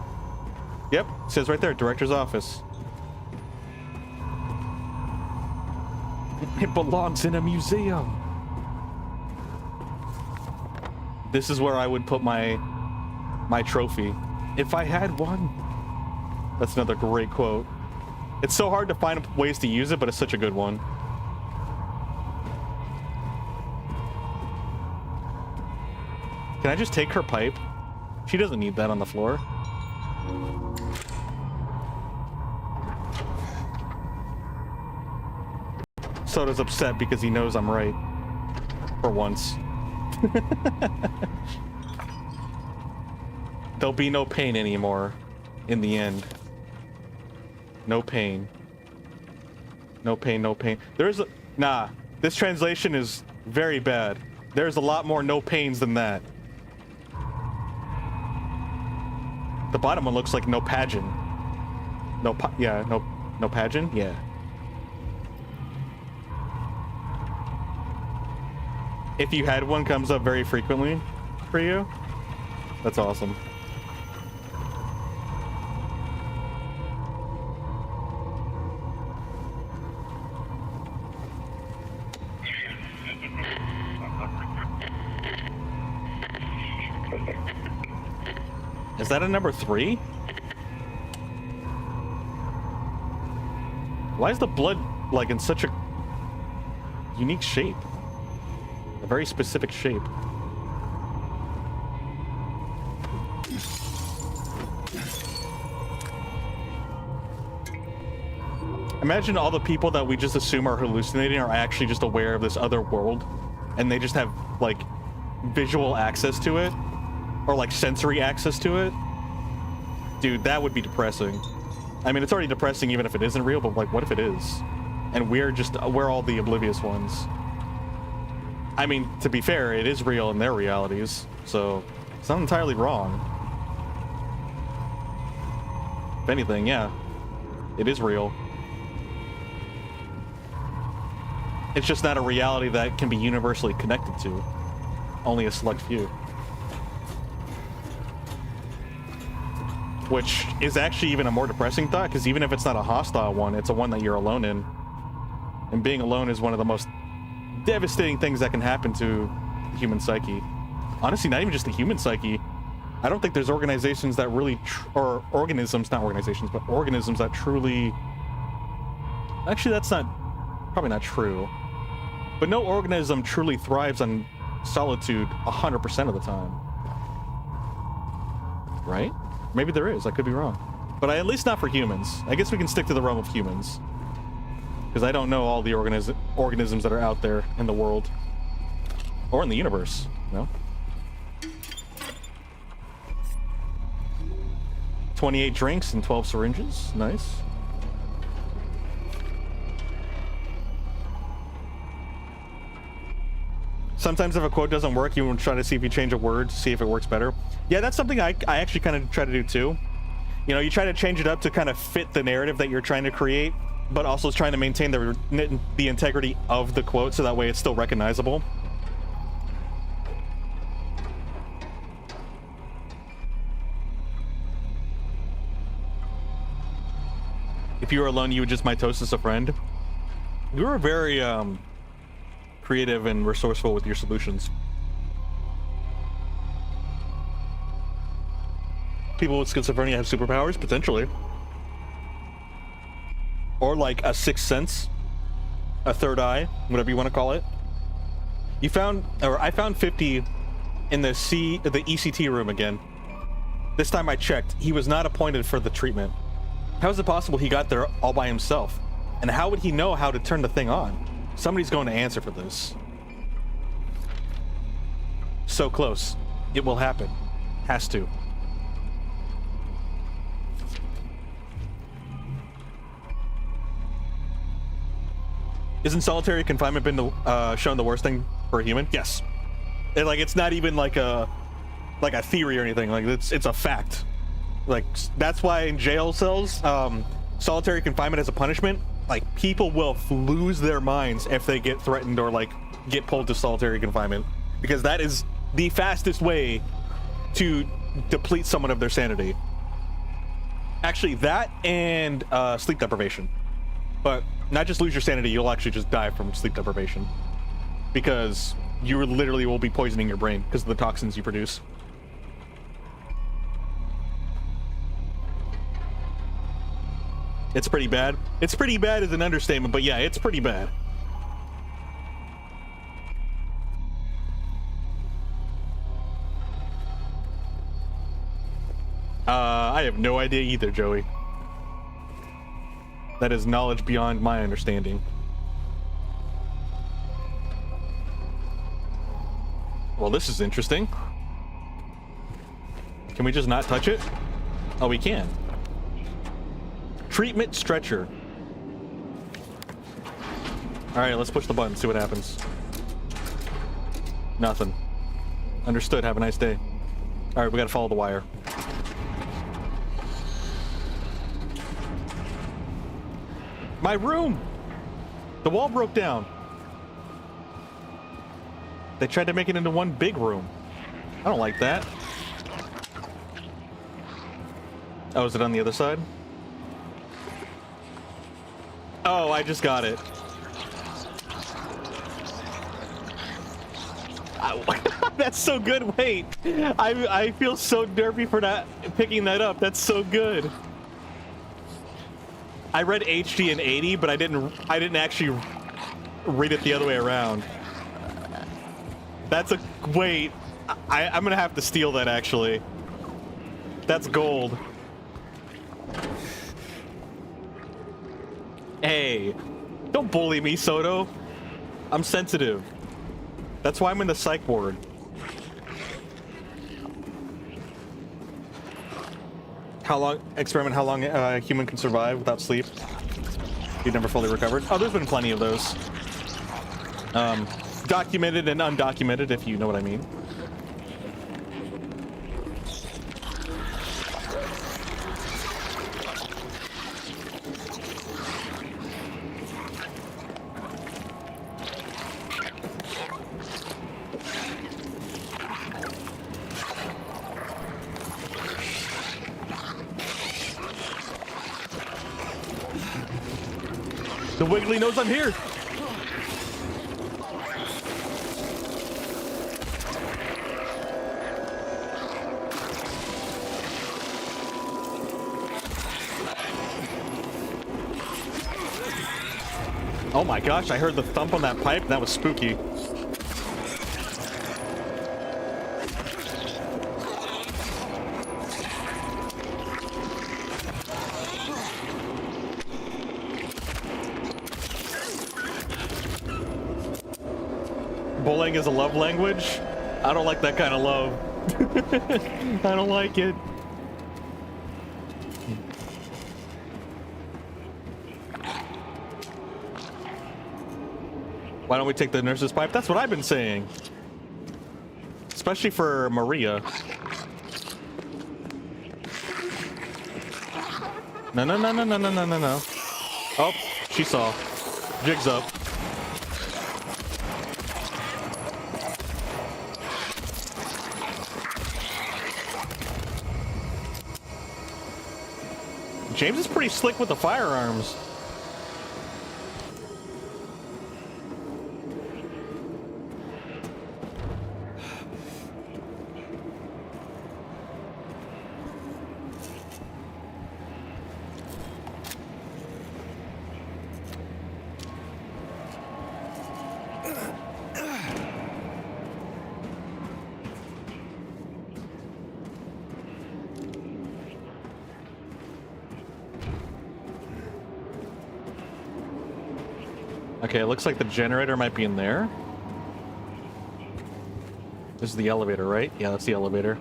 Yep, it says right there, director's office. It belongs in a museum. This is where I would put my trophy if I had one. That's another great quote. It's so hard to find ways to use it, but it's such a good one. Can I just take her pipe? She doesn't need that on the floor. Soda's upset because he knows I'm right. For once. There'll be no pain anymore in the end. No pain. No pain, no pain. There's a... Nah, this translation is very bad. There's a lot more no pains than that. The bottom one looks like no pageant. No pageant? Yeah. If you had one comes up very frequently for you, that's awesome. Is that a number 3? Why is the blood like in such a unique shape? A very specific shape. Imagine all the people that we just assume are hallucinating are actually just aware of this other world, and they just have like visual access to it, or like sensory access to it. Dude, that would be depressing. I mean, it's already depressing even if it isn't real, but like, what if it is? And we're all the oblivious ones. I mean, to be fair, it is real in their realities, so it's not entirely wrong. If anything, yeah, it is real. It's just not a reality that can be universally connected to. Only a select few. Which is actually even a more depressing thought, because even if it's not a hostile one, it's a one that you're alone in. And being alone is one of the most devastating things that can happen to the human psyche. Honestly, not even just the human psyche. I don't think there's organizations that really, or organisms, not organizations, but organisms that truly... Actually, that's probably not true. But no organism truly thrives on solitude 100% of the time. Right? Maybe there is, I could be wrong. But at least not for humans. I guess we can stick to the realm of humans. Because I don't know all the organisms that are out there in the world. Or in the universe, no? 28 drinks and 12 syringes, nice. Sometimes if a quote doesn't work, you try to see if you change a word to see if it works better. Yeah, that's something I actually kind of try to do too. You know, you try to change it up to kind of fit the narrative that you're trying to create, but also trying to maintain the integrity of the quote so that way it's still recognizable. If you were alone, you would just mitosis a friend. You were very creative and resourceful with your solutions. People with schizophrenia have superpowers, potentially. Or like a sixth sense, a third eye, whatever you want to call it. I found 50 in the ECT room again. This time I checked. He was not appointed for the treatment. How is it possible he got there all by himself? And how would he know how to turn the thing on? Somebody's going to answer for this. So close. It will happen. Has to. Isn't solitary confinement been shown the worst thing for a human? Yes. It's not even like a theory or anything. Like it's a fact. Like that's why in jail cells, solitary confinement as a punishment, like people will lose their minds if they get threatened or like get pulled to solitary confinement, because that is the fastest way to deplete someone of their sanity. Actually, that and sleep deprivation. But not just lose your sanity, you'll actually just die from sleep deprivation, because you literally will be poisoning your brain because of the toxins you produce. It's pretty bad. It's pretty bad is an understatement, but yeah, it's pretty bad. I have no idea either, Joey. That is knowledge beyond my understanding. Well, this is interesting. Can we just not touch it? Oh, we can. Treatment stretcher. All right, let's push the button, see what happens. Nothing. Understood. Have a nice day. All right, we gotta follow the wire. My room! The wall broke down. They tried to make it into one big room. I don't like that. Oh, is it on the other side? Oh, I just got it. That's so good. Wait, I feel so derpy for not picking that up. That's so good. I read HD in 80, but I didn't actually read it the other way around. That's a wait. I'm gonna have to steal that actually. That's gold. Hey, don't bully me, Soto. I'm sensitive. That's why I'm in the psych ward. How long a human can survive without sleep? You've never fully recovered? Oh, there's been plenty of those. Documented and undocumented, if you know what I mean. The Wiggly knows I'm here. Oh my gosh, I heard the thump on that pipe. That was spooky. Bullying is a love language? I don't like that kind of love. I don't like it. Why don't we take the nurse's pipe? That's what I've been saying. Especially for Maria. No, no, no, no, no, no, no, no, no. Oh, she saw. Jig's up. James is pretty slick with the firearms. Okay, it looks like the generator might be in there. This is the elevator, right? Yeah, that's the elevator.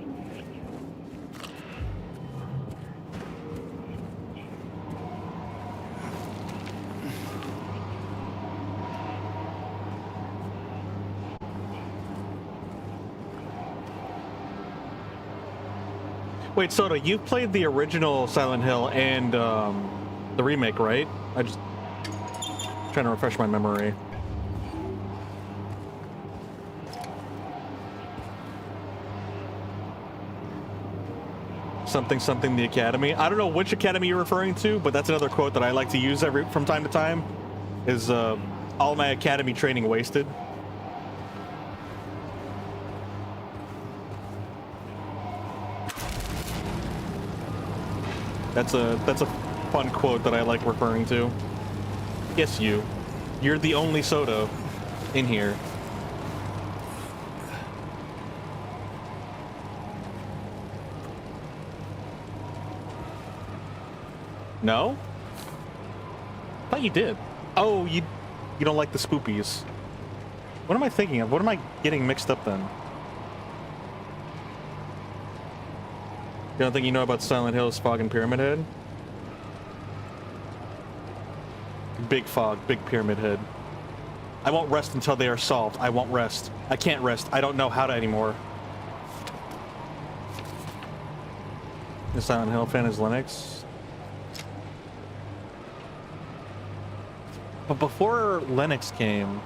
Wait, Soda, you've played the original Silent Hill and the remake, right? Trying to refresh my memory. Something the Academy. I don't know which Academy you're referring to, but that's another quote that I like to use from time to time. Is all my Academy training wasted? That's fun quote that I like referring to. Yes, you. You're the only soda in here. No? I thought you did. Oh, you don't like the spoopies. What am I thinking of? What am I getting mixed up then? You don't think you know about Silent Hill's Fog and Pyramid Head? Big fog, big pyramid head. I won't rest until they are solved. I won't rest. I can't rest. I don't know how to anymore. The Silent Hill fan is Linux. But before Linux came...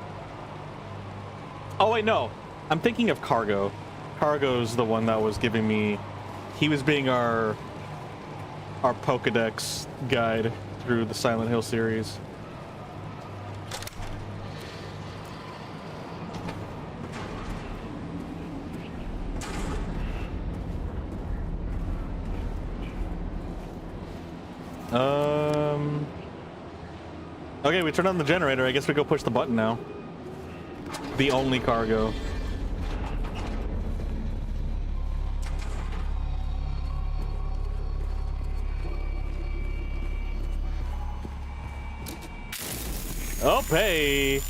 Oh wait, no. I'm thinking of Cargo. Cargo's the one that was giving me... He was being our Pokedex guide through the Silent Hill series. Okay, we turned on the generator. I guess we go push the button now. The only cargo. Oh, hey.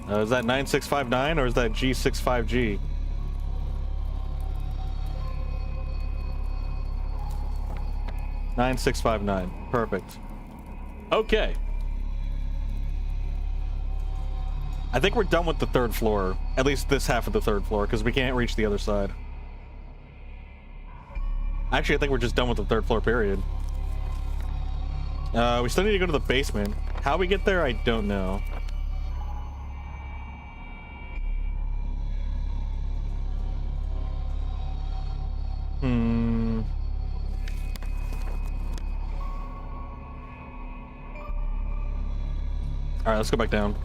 Is that 9659 or is that G65G? $9659. Perfect. Okay. I think we're done with the third floor. At least this half of the third floor, because we can't reach the other side. Actually, I think we're just done with the third floor, period. We still need to go to the basement. How we get there, I don't know. Alright, let's go back down.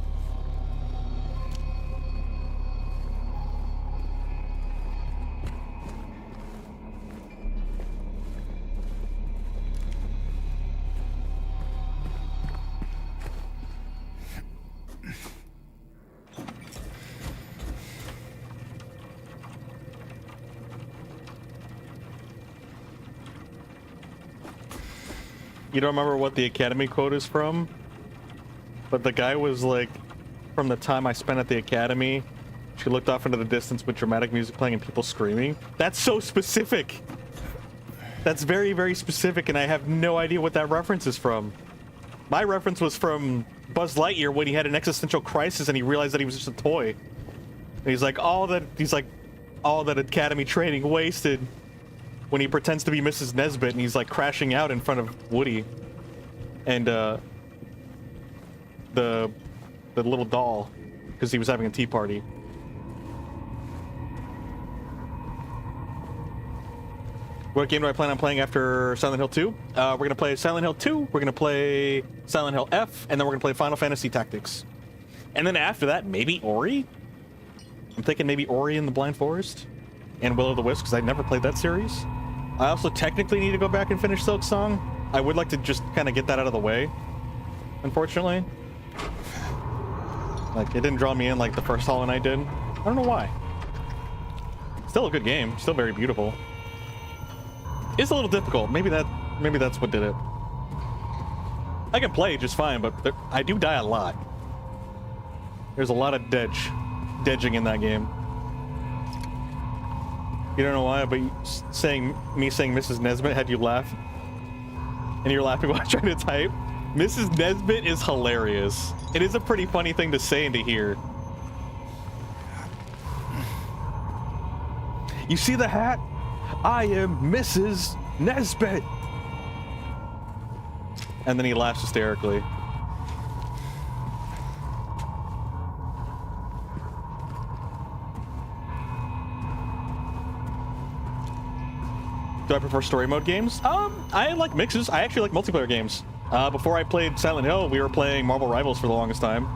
You don't remember what the Academy quote is from? But the guy was like, from the time I spent at the Academy, she looked off into the distance with dramatic music playing and people screaming. That's so specific. That's very, very specific, and I have no idea what that reference is from. My reference was from Buzz Lightyear when he had an existential crisis and he realized that he was just a toy. And he's like, all that Academy training wasted when he pretends to be Mrs. Nesbit and he's like crashing out in front of Woody. And, the little doll, because he was having a tea party. What game do I plan on playing after Silent Hill 2? We're gonna play Silent Hill 2, we're gonna play Silent Hill F, and then we're gonna play Final Fantasy Tactics. And then after that, maybe Ori? I'm thinking maybe Ori in the Blind Forest and Will of the Wisp, because I never played that series. I also technically need to go back and finish Silk Song. I would like to just kind of get that out of the way, unfortunately. Like, it didn't draw me in like the first Hollow Knight did. I don't know why. Still a good game. Still very beautiful. It's a little difficult. Maybe that's what did it. I can play just fine, but I do die a lot. There's a lot of dedging in that game. You don't know why, but me saying Mrs. Nesbit had you laugh. And you're laughing while trying to type. Mrs. Nesbit is hilarious. It is a pretty funny thing to say and to hear. You see the hat? I am Mrs. Nesbit. And then he laughs hysterically. Do I prefer story mode games? I like mixes. I actually like multiplayer games. Before I played Silent Hill, we were playing Marvel Rivals for the longest time.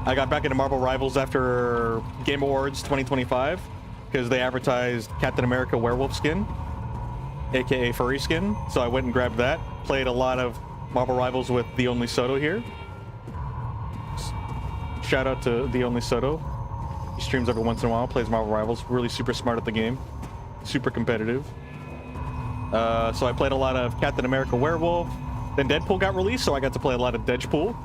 I got back into Marvel Rivals after Game Awards 2025. because they advertised Captain America werewolf skin, aka furry skin. So I went and grabbed that. Played a lot of Marvel Rivals with The Only Soto here. Shout out to The Only Soto. He streams every once in a while, plays Marvel Rivals. Really super smart at the game. Super competitive. So I played a lot of Captain America Werewolf. Then Deadpool got released, so I got to play a lot of Deadpool.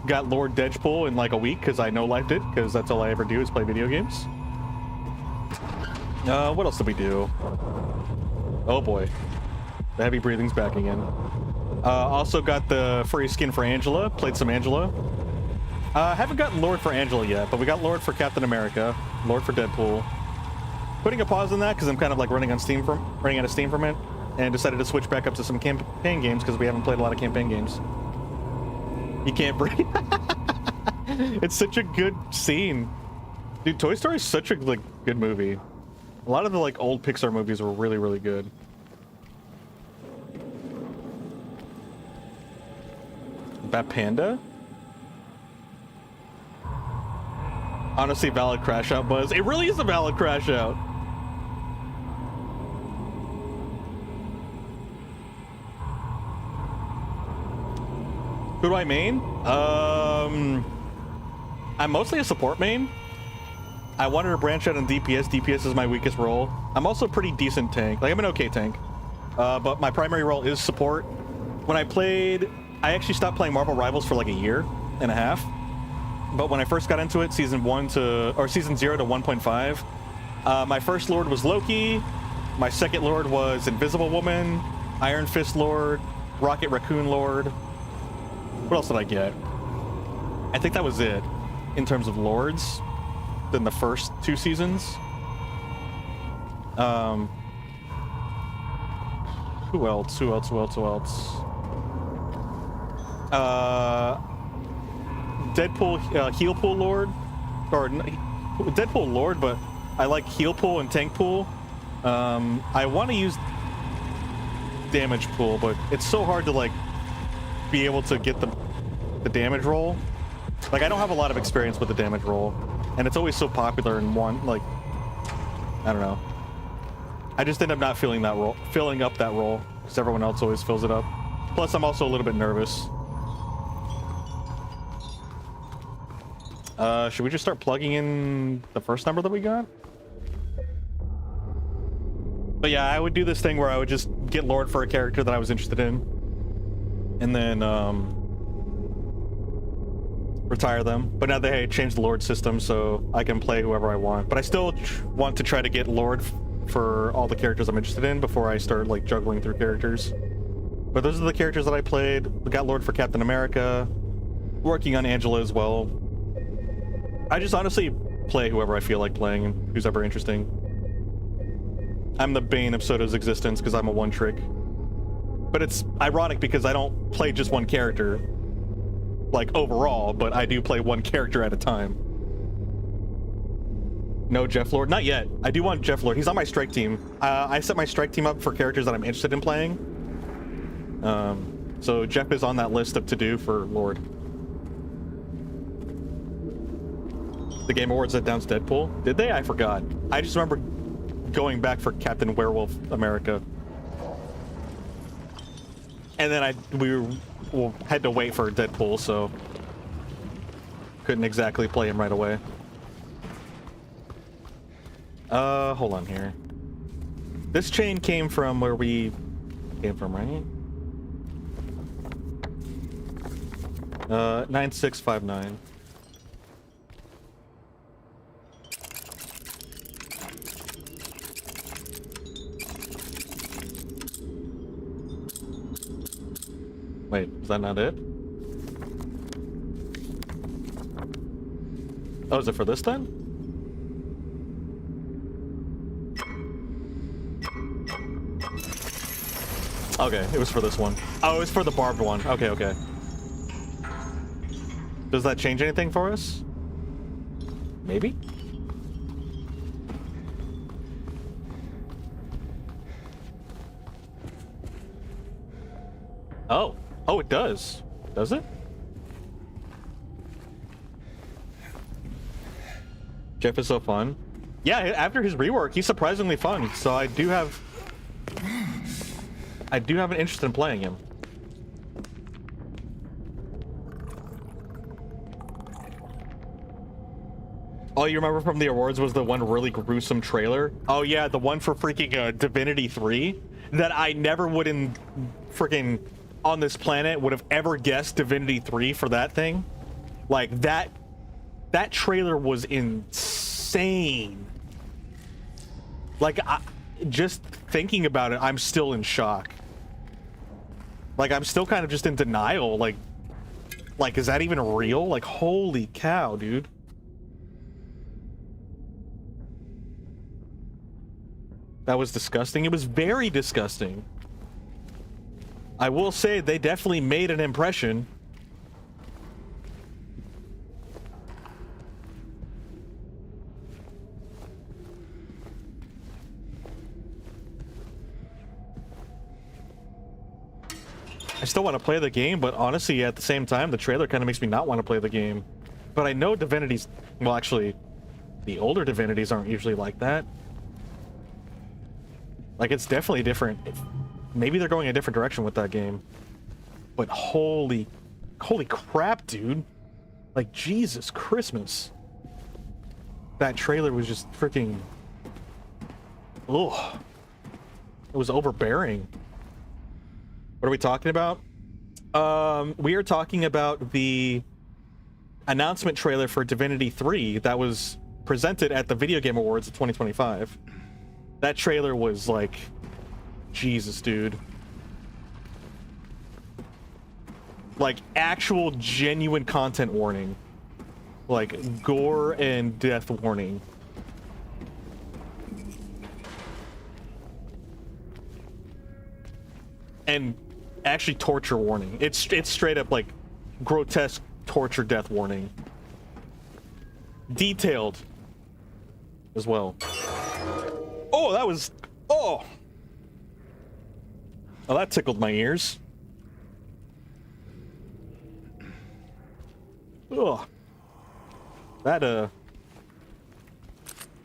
Got Lord Deadpool in like a week because I no-lifed it, because that's all I ever do is play video games. What else did we do? Oh boy. The heavy breathing's back again. Also got the furry skin for Angela. Played some Angela. Haven't gotten Lord for Angela yet, but we got Lord for Captain America, Lord for Deadpool. Putting a pause on that because I'm kind of like running out of steam from it, and decided to switch back up to some campaign games because we haven't played a lot of campaign games. You can't breathe. It's such a good scene, dude. Toy Story is such a like good movie. A lot of the like old Pixar movies were really, really good. Bat Panda? Honestly, valid crash out, Buzz. It really is a valid crash out. Who do I main? I'm mostly a support main. I wanted to branch out in DPS. DPS is my weakest role. I'm also a pretty decent tank. Like, I'm an okay tank. But my primary role is support. When I played... I actually stopped playing Marvel Rivals for like a year and a half. But when I first got into it, season 0 to 1.5, my first Lord was Loki. My second Lord was Invisible Woman, Iron Fist Lord, Rocket Raccoon Lord. What else did I get? I think that was it in terms of Lords than the first 2 seasons. Who else? Deadpool heal pool Lord, or Deadpool Lord, but I like heal pool and tank pool. I want to use damage pool, but it's so hard to like be able to get the damage roll. Like, I don't have a lot of experience with the damage roll, and it's always so popular in one. Like, I don't know. I just end up not filling up that role because everyone else always fills it up. Plus, I'm also a little bit nervous. Should we just start plugging in the first number that we got? But yeah, I would do this thing where I would just get Lord for a character that I was interested in, and then retire them. But now they changed the Lord system, so I can play whoever I want. But I still want to try to get Lord for all the characters I'm interested in before I start like juggling through characters. But those are the characters that I played. We got Lord for Captain America. Working on Angela as well. I just honestly play whoever I feel like playing and who's ever interesting. I'm the bane of Soto's existence because I'm a one-trick. But it's ironic because I don't play just one character, like overall, but I do play one character at a time. No Jeff Lord? Not yet. I do want Jeff Lord. He's on my strike team. I set my strike team up for characters that I'm interested in playing. So Jeff is on that list of to-do for Lord. The Game Awards let down Deadpool? Did they? I forgot. I just remember going back for Captain Werewolf America. And then we had to wait for Deadpool, so couldn't exactly play him right away. Hold on here. This chain came from where we came from, right? 9659. Wait, is that not it? Oh, is it for this then? Okay, it was for this one. Oh, it was for the barbed one. Okay, okay. Does that change anything for us? Maybe? Oh. Oh, it does. Does it? Jeff is so fun. Yeah, after his rework, he's surprisingly fun. So I do have an interest in playing him. All you remember from the awards was the one really gruesome trailer. Oh yeah, the one for freaking Divinity 3 that I never would in freaking on this planet would have ever guessed Divinity 3 for that thing. Like that trailer was insane. Like just thinking about it, I'm still in shock. Like I'm still kind of just in denial. Like is that even real? Like holy cow, dude. That was disgusting. It was very disgusting. I will say they definitely made an impression. I still want to play the game, but honestly, at the same time, the trailer kind of makes me not want to play the game. But I know Divinity's... Well, actually, the older Divinities aren't usually like that. Like, it's definitely different. Maybe they're going a different direction with that game. But holy crap, dude. Like, Jesus Christmas. That trailer was just freaking... Ugh. It was overbearing. What are we talking about? We are talking about the announcement trailer for Divinity 3 that was presented at the Video Game Awards of 2025. That trailer was like, Jesus, dude. Like, actual genuine content warning. Like, gore and death warning. And actually torture warning. It's straight up like grotesque torture death warning. Detailed as well. Oh, that was... Oh! Oh, that tickled my ears. Ugh. That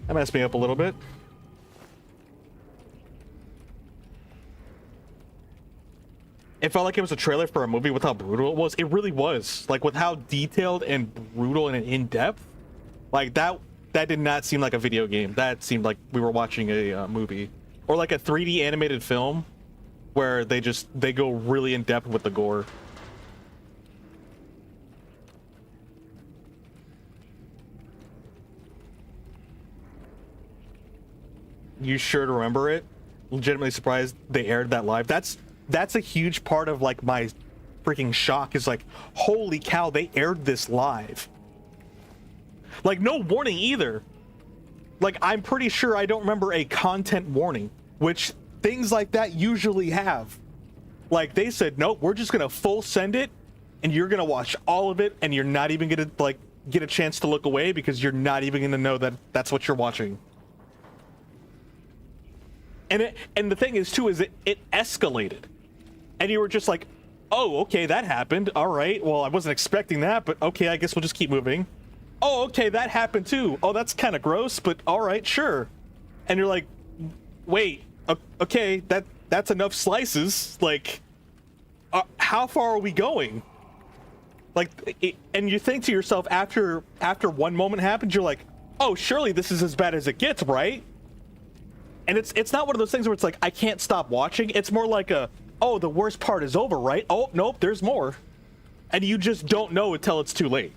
messed me up a little bit. It felt like it was a trailer for a movie with how brutal it was. It really was. Like, with how detailed and brutal and in-depth. Like, that did not seem like a video game. That seemed like we were watching a movie. Or like a 3D animated film where they go really in-depth with the gore. You sure to remember it? Legitimately surprised they aired that live. That's a huge part of like my freaking shock is like, holy cow, they aired this live. Like, no warning either. Like, I'm pretty sure I don't remember a content warning, which things like that usually have. Like, they said, nope, we're just gonna full send it and you're gonna watch all of it and you're not even gonna like get a chance to look away because you're not even gonna know that that's what you're watching. And the thing is too is it escalated. And you were just like, oh, okay, that happened. All right, well, I wasn't expecting that, but okay, I guess we'll just keep moving. Oh, okay, that happened too. Oh, that's kind of gross, but all right, sure. And you're like, wait, okay, that's enough slices. Like, how far are we going? Like, and you think to yourself after one moment happens, you're like, oh, surely this is as bad as it gets, right? And it's not one of those things where it's like, I can't stop watching. It's more like oh, the worst part is over, right? Oh, nope, there's more. And you just don't know until it's too late.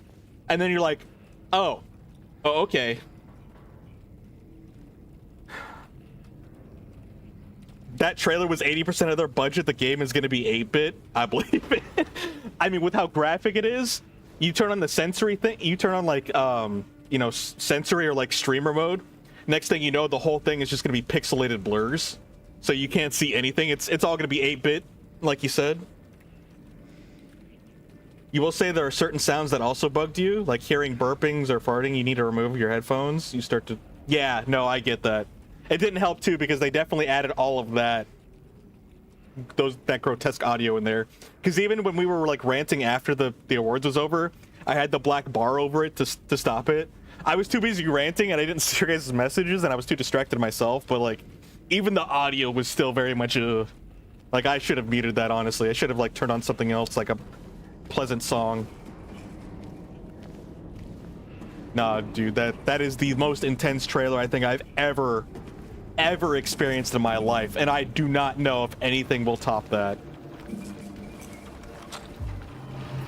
And then you're like, oh, okay. That trailer was 80% of their budget. The game is going to be 8-bit. I believe it. I mean, with how graphic it is, you turn on the sensory thing, you turn on like, you know, sensory or like streamer mode. Next thing you know, the whole thing is just going to be pixelated blurs. So you can't see anything. It's all going to be 8-bit, like you said. You will say there are certain sounds that also bugged you, like hearing burpings or farting. You need to remove your headphones. You start to... Yeah, no, I get that. It didn't help, too, because they definitely added all of that. That grotesque audio in there. Because even when we were, like, ranting after the awards was over, I had the black bar over it to stop it. I was too busy ranting and I didn't see your guys' messages and I was too distracted myself, but like even the audio was still very much like I should have muted that, honestly. I should have like turned on something else, like a pleasant song. Nah, dude, that is the most intense trailer I think I've ever experienced in my life, and I do not know if anything will top that.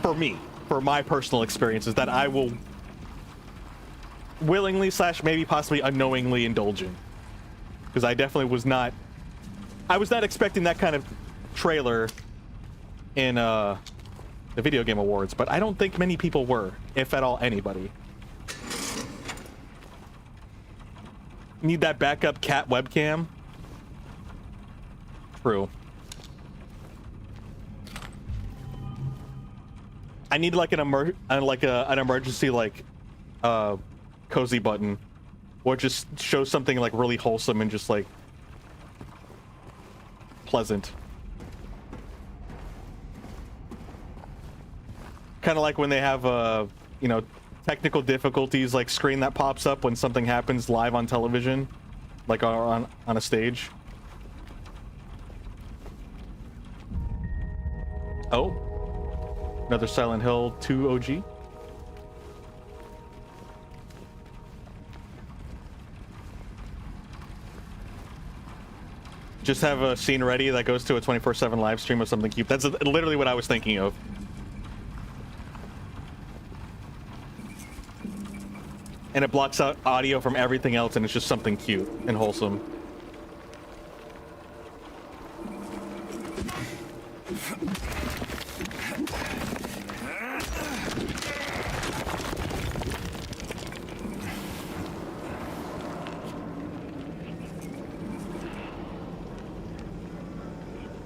For me, for my personal experiences that I will willingly / maybe possibly unknowingly indulge in, because I definitely was not expecting that kind of trailer in the video game awards, but I don't think many people were, if at all anybody. Need that backup cat webcam? True. I need like an emergency like cozy button, or just show something like really wholesome and just like pleasant. Kind of like when they have you know, technical difficulties, like screen that pops up when something happens live on television, like on a stage. Oh, another Silent Hill 2 OG. Just have a scene ready that goes to a 24/7 live stream of something cute. That's literally what I was thinking of. And it blocks out audio from everything else, and it's just something cute and wholesome.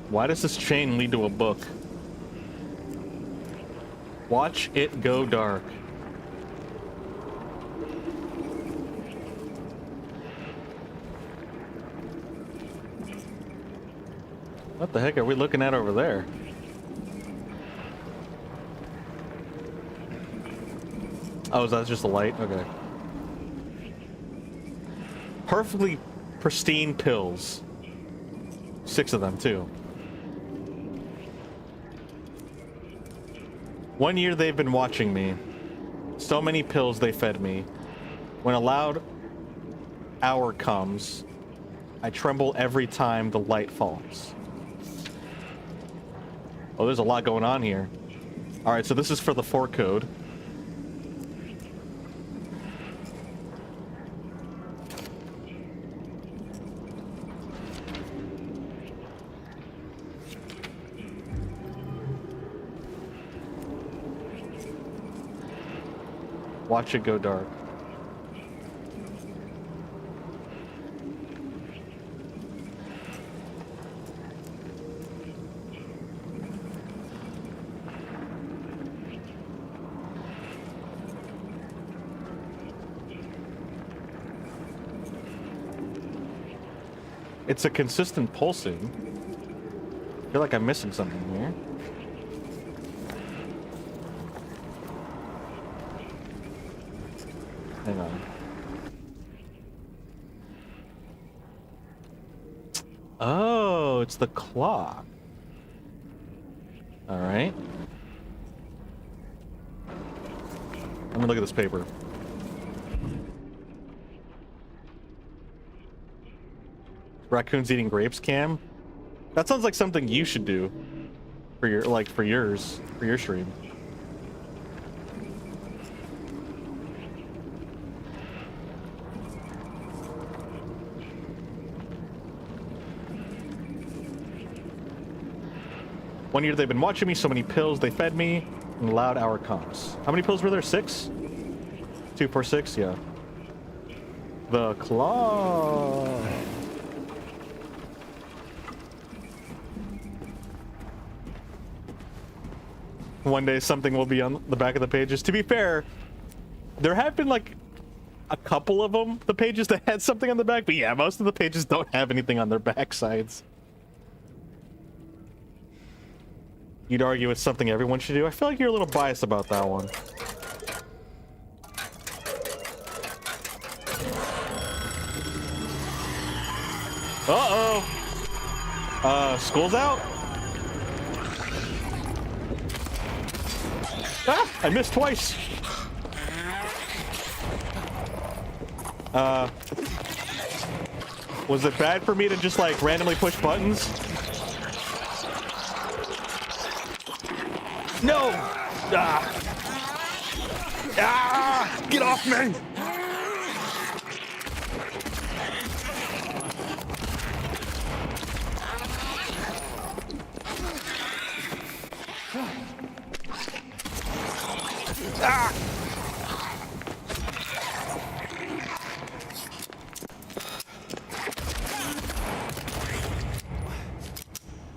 Why does this chain lead to a book? Watch it go dark. What the heck are we looking at over there? Oh, is that just a light? Okay. Perfectly pristine pills. 6 of them, too. 1 year they've been watching me. So many pills they fed me. When a loud hour comes, I tremble every time the light falls. Oh, there's a lot going on here. All right, so this is for the 4 code. Watch it go dark. It's a consistent pulsing. I feel like I'm missing something here. Hang on. Oh, it's the clock. All right. Let me look at this paper. Raccoons eating grapes cam? That sounds like something you should do for your for your stream. One year they've been watching me, so many pills they fed me, and loud hour comes. How many pills were there? 6? 2, 4, 6? Yeah. The claw. One day something will be on the back of the pages. To be fair, there have been like a couple of them, the pages that had something on the back, but yeah, most of the pages don't have anything on their backsides. You'd argue it's something everyone should do. I feel like you're a little biased about that one. Uh-oh. School's out? Ah, I missed twice. Was it bad for me to just like randomly push buttons? No! Ah! Ah! Get off me! Ah!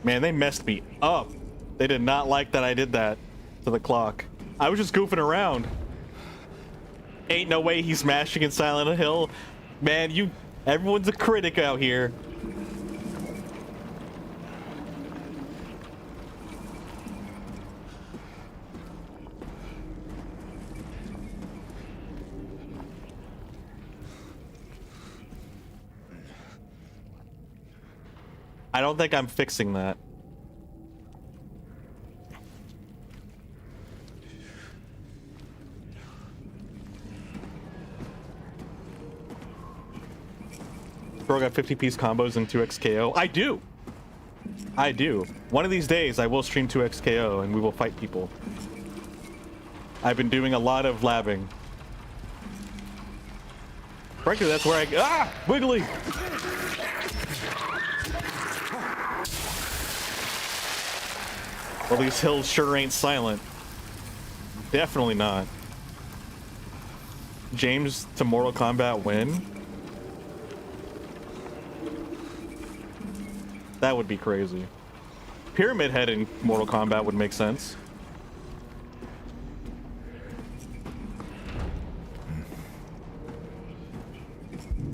Man, they messed me up. They did not like that I did that to the clock. I was just goofing around. Ain't no way he's smashing in Silent Hill. Man, everyone's a critic out here. I don't think I'm fixing that. Bro got 50-piece combos and 2x KO. I do. I do. One of these days I will stream 2x KO and we will fight people. I've been doing a lot of labbing. Frankly, that's where Wiggly! Well, these hills sure ain't silent. Definitely not. James to Mortal Kombat win? That would be crazy. Pyramid Head in Mortal Kombat would make sense.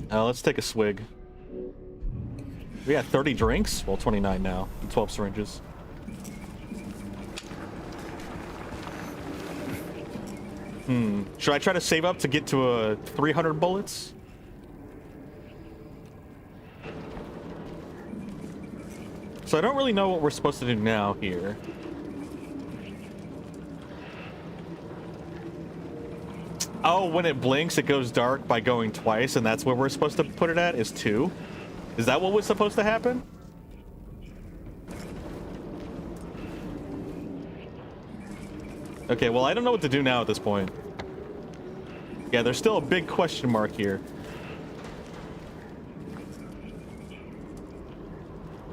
Let's take a swig. We got 30 drinks? Well, 29 now. And 12 syringes. Should I try to save up to get to 300 bullets? So I don't really know what we're supposed to do now here. Oh, when it blinks, it goes dark by going twice, and that's where we're supposed to put it at, is 2? Is that what was supposed to happen? Okay, well, I don't know what to do now at this point. Yeah, there's still a big question mark here.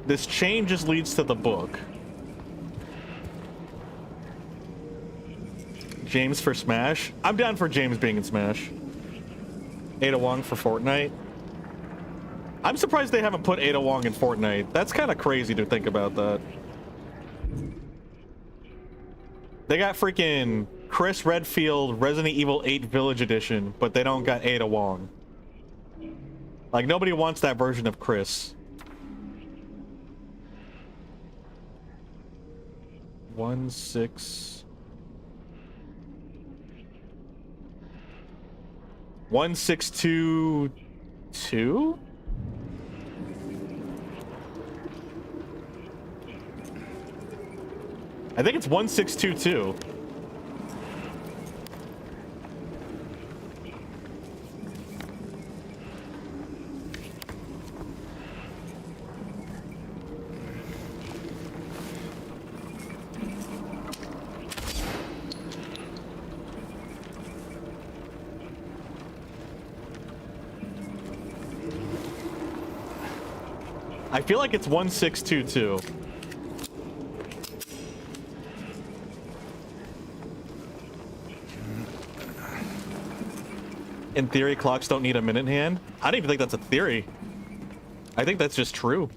This chain just leads to the book. James for Smash? I'm down for James being in Smash. Ada Wong for Fortnite? I'm surprised they haven't put Ada Wong in Fortnite. That's kind of crazy to think about that. They got freaking Chris Redfield Resident Evil 8 Village Edition, but they don't got Ada Wong. Like, nobody wants that version of Chris. 1622? I think it's 1622. I feel like it's 1622. In theory, clocks don't need a minute hand. I don't even think that's a theory. I think that's just true.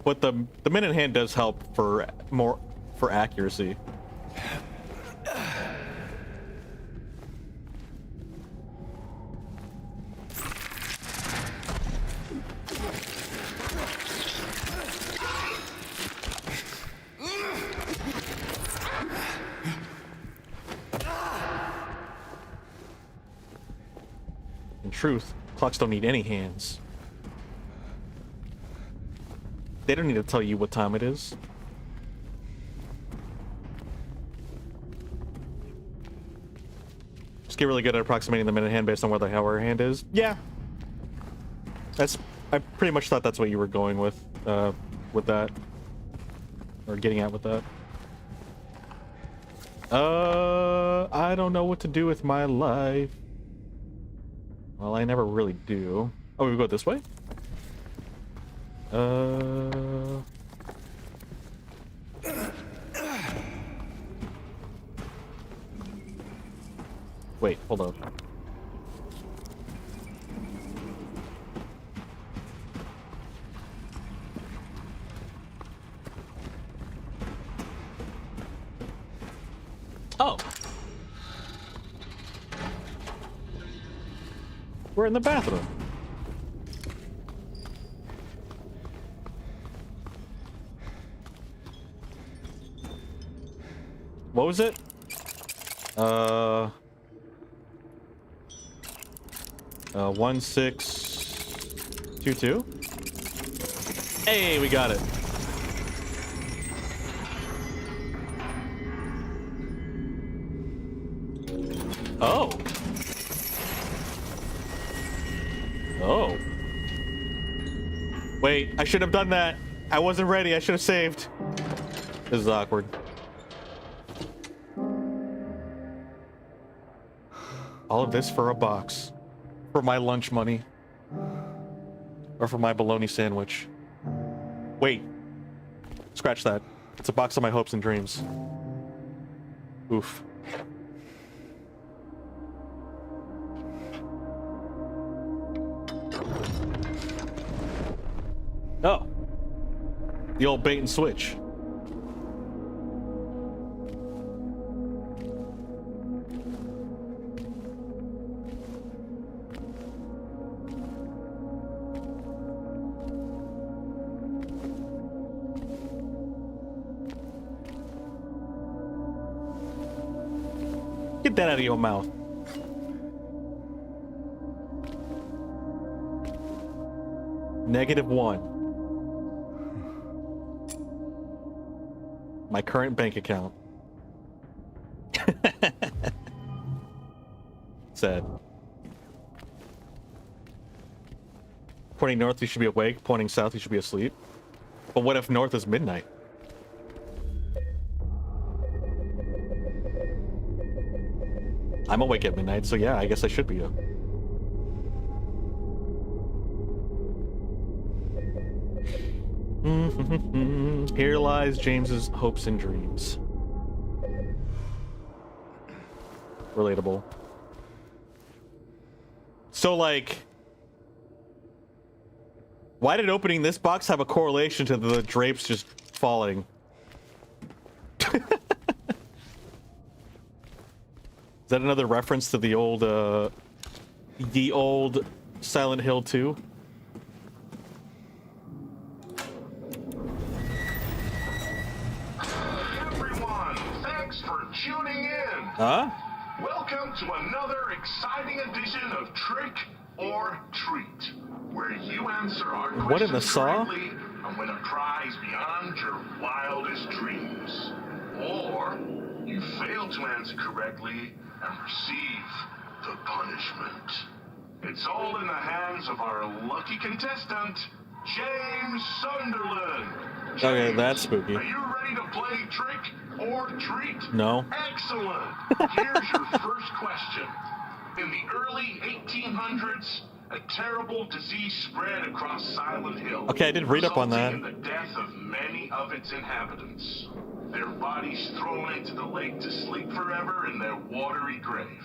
But the minute hand does help for accuracy. truth. Clocks don't need any hands. They don't need to tell you what time it is. Just get really good at approximating the minute hand based on where the hour hand is. Yeah. I pretty much thought that's what you were going with that. Or getting at with that. I don't know what to do with my life. Well, I never really do. Oh, we go this way? Wait, hold on. Oh. We're in the bathroom. What was it? 1622. Hey, we got it. Oh. Oh. Wait, I should have done that. I wasn't ready. I should have saved. This is awkward. All of this for a box. For my lunch money. Or for my bologna sandwich. Wait. Scratch that. It's a box of my hopes and dreams. Oof. Oh. The old bait and switch. Get that out of your mouth. -1. My current bank account. Sad. Pointing north, you should be awake. Pointing south, you should be asleep. But what if north is midnight? I'm awake at midnight, so yeah, I guess I should be up. Here lies James's hopes and dreams. Relatable. So, like, why did opening this box have a correlation to the drapes just falling? Is that another reference to the old Silent Hill 2? Everyone, thanks for tuning in. Huh? Welcome to another exciting edition of Trick or Treat, where you answer our questions What in the saw? correctly and win a prize beyond your wildest dreams. Or you fail to answer correctly and receive the punishment. It's all in the hands of our lucky contestant, James Sunderland. Okay, James, that's spooky. Are you ready to play Trick or Treat? No. Excellent. Here's your first question. In the early 1800s, a terrible disease spread across Silent Hill. Okay, I did read up on that. Resulting in the death of many of its inhabitants. Their bodies thrown into the lake to sleep forever in their watery grave.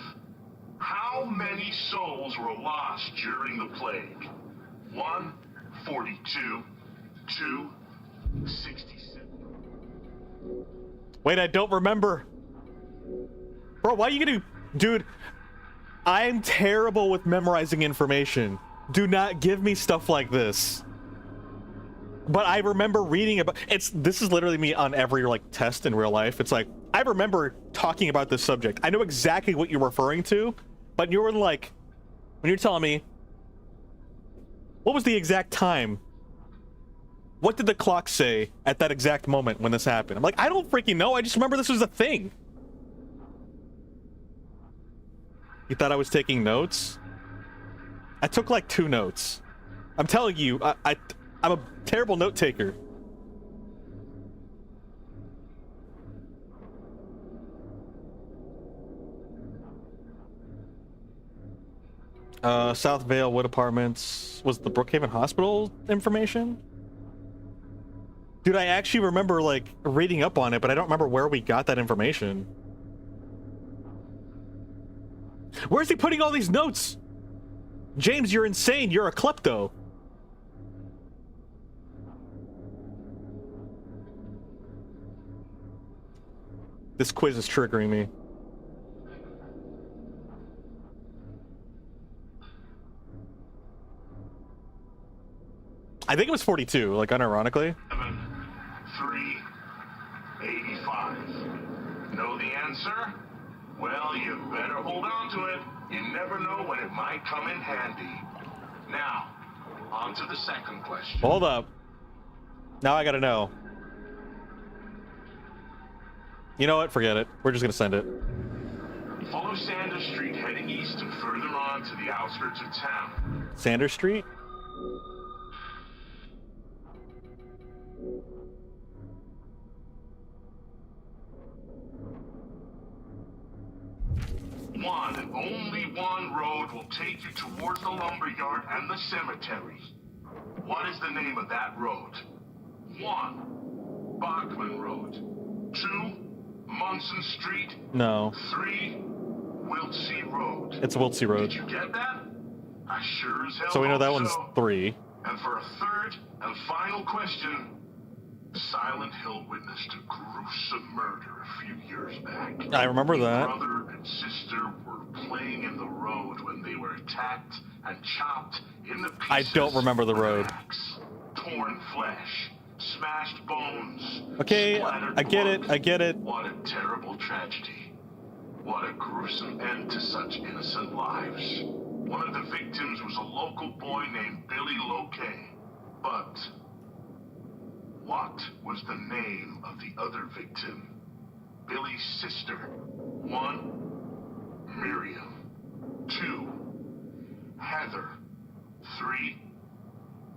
How many souls were lost during the plague? 1, 42, 2, 67. Wait, I don't remember. Bro, why are you gonna... Dude, I'm terrible with memorizing information. Do not give me stuff like this. But I remember reading about... This is literally me on every, like, test in real life. It's like, I remember talking about this subject. I know exactly what you're referring to, but you were like... When you're telling me, what was the exact time? What did the clock say at that exact moment when this happened? I'm like, I don't freaking know. I just remember this was a thing. You thought I was taking notes? I took like 2 notes. I'm telling you, I'm a terrible note taker. South Vale Wood Apartments was the Brookhaven Hospital information? Dude, I actually remember like reading up on it, but I don't remember where we got that information. Where's he putting all these notes? James, you're insane. You're a klepto. This quiz is triggering me. I think it was 42, like unironically. 385. Know the answer? Well, you better hold on to it. You never know when it might come in handy. Now, on to the second question. Hold up. Now I gotta know. You know what? Forget it. We're just gonna send it. Follow Sanders Street heading east and further on to the outskirts of town. Sanders Street? One and only one road will take you towards the lumberyard and the cemetery. What is the name of that road? 1. Bachman Road. 2. Munson Street. No. 3. Wiltsey Road. It's Wiltsey Road. Did you get that? I sure as hell So we know that hope one's so. 3. And for a third and final question, Silent Hill witnessed a gruesome murder a few years back. I remember that. Brother and sister were playing in the road when they were attacked and chopped into pieces. I don't remember the road. with an axe. Torn flesh, smashed bones. Okay, splattered I get it. blood. I get it. What a terrible tragedy. What a gruesome end to such innocent lives. One of the victims was a local boy named Billy Loquet. But what was the name of the other victim? Billy's sister. 1. Miriam. 2. Heather. 3.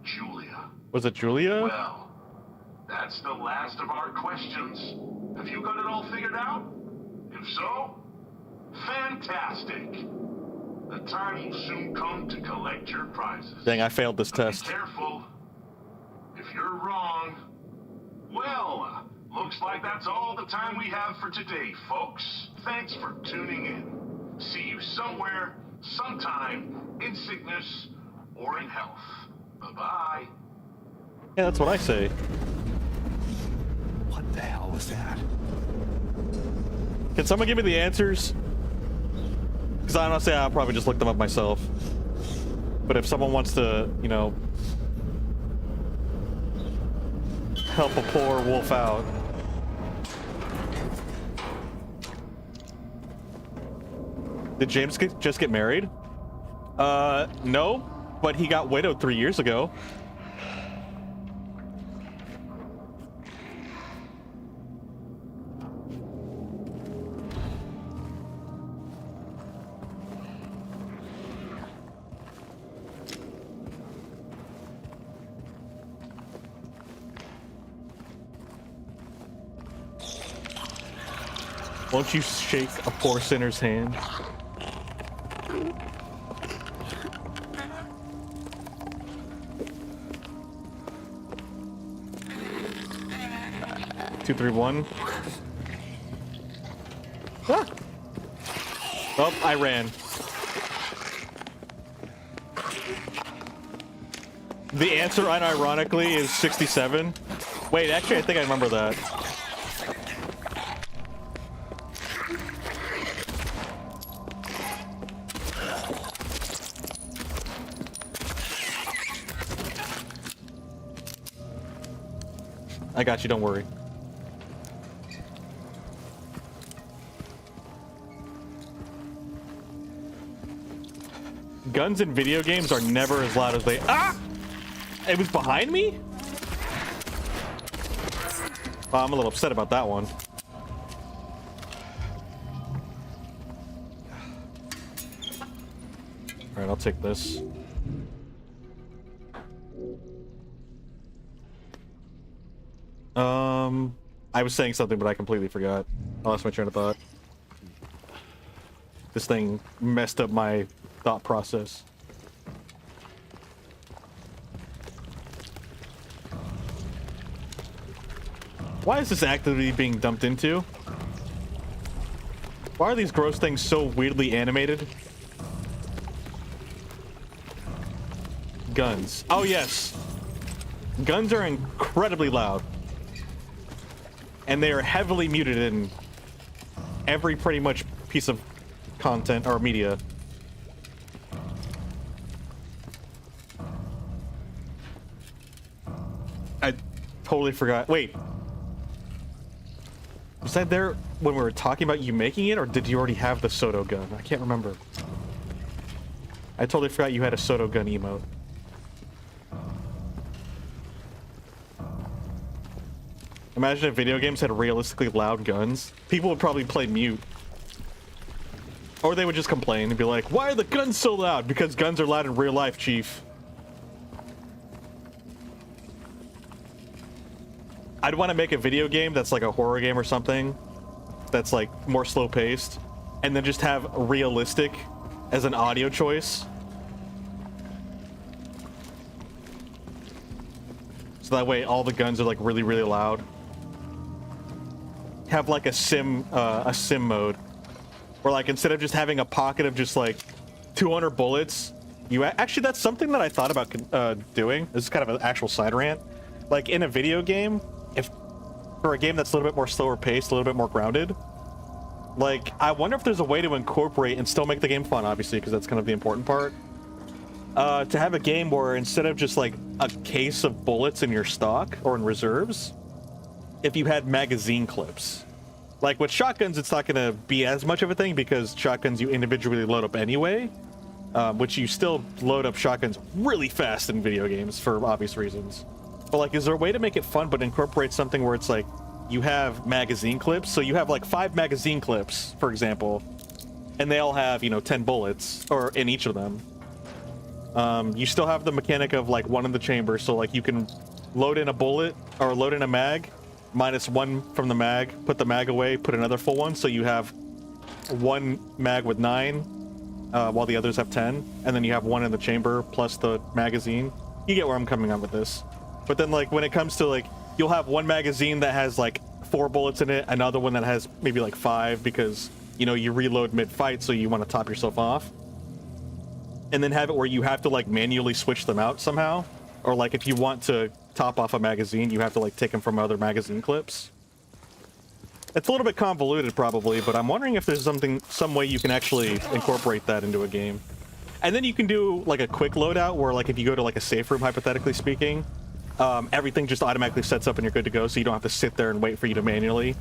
Julia. Was it Julia? Well, that's the last of our questions. Have you got it all figured out? If so, fantastic. The time will soon come to collect your prizes. Dang, I failed this But test. be careful. If you're wrong, well, looks like that's all the time we have for today, folks. Thanks for tuning in. See you somewhere, sometime, in sickness or in health. Bye-bye. Yeah, that's what I say. What the hell was that? Can someone give me the answers? Because honestly, I'll probably just look them up myself. But if someone wants to, you know, help a poor wolf out. Did James just get married? No, but he got widowed 3 years ago. Won't you shake a poor sinner's hand? Two, three, one. Ah! Oh, I ran. The answer, unironically, is 67. Wait, actually, I think I remember that. I got you, don't worry. guns in video games are never as loud as they... Ah! It was behind me? Oh, I'm a little upset about that one. All right, I'll take this. I was saying something, but I completely forgot. I lost my train of thought. This thing messed up my thought process. Why is this activity being dumped into? Why are these gross things so weirdly animated? Guns. Oh, yes. Guns are incredibly loud. And they are heavily muted in every pretty much piece of content or media. I totally forgot. Wait. Was that there when we were talking about you making it, or did you already have the Soto gun? I can't remember. I totally forgot you had a Soto gun emote. Imagine if video games had realistically loud guns. People would probably play mute. Or they would just complain and be like, why are the guns so loud? Because guns are loud in real life, chief. I'd want to make a video game that's like a horror game or something. That's like more slow paced. And then just have realistic as an audio choice. So that way all the guns are like really, really loud. Have like a sim mode where like instead of just having a pocket of just like 200 bullets, you actually, that's something that I thought about doing. This is kind of an actual side rant. Like in a video game, if for a game that's a little bit more slower paced, a little bit more grounded, like I wonder if there's a way to incorporate and still make the game fun, obviously, because that's kind of the important part. To have a game where instead of just like a case of bullets in your stock or in reserves, if you had magazine clips. Like with shotguns, it's not going to be as much of a thing because shotguns you individually load up anyway, which you still load up shotguns really fast in video games for obvious reasons. But like, is there a way to make it fun but incorporate something where it's like you have magazine clips? So you have like 5 magazine clips, for example, and they all have, you know, 10 bullets or in each of them. You still have the mechanic of like one in the chamber, so like you can load in a bullet or load in a mag, -1 from the mag, put the mag away, put another full one, so you have 1 mag with 9 while the others have 10, and then you have 1 in the chamber plus the magazine. You get where I'm coming on with this. But then like when it comes to like, you'll have 1 magazine that has like 4 bullets in it, another one that has maybe like 5 because, you know, you reload mid-fight, so you want to top yourself off. And then have it where you have to like manually switch them out somehow, or like if you want to top off a magazine, you have to like take them from other magazine clips. It's a little bit convoluted probably, but I'm wondering if there's some way you can actually incorporate that into a game. And then you can do like a quick loadout where like if you go to like a safe room, hypothetically speaking, everything just automatically sets up and you're good to go, so you don't have to sit there and wait for you to manually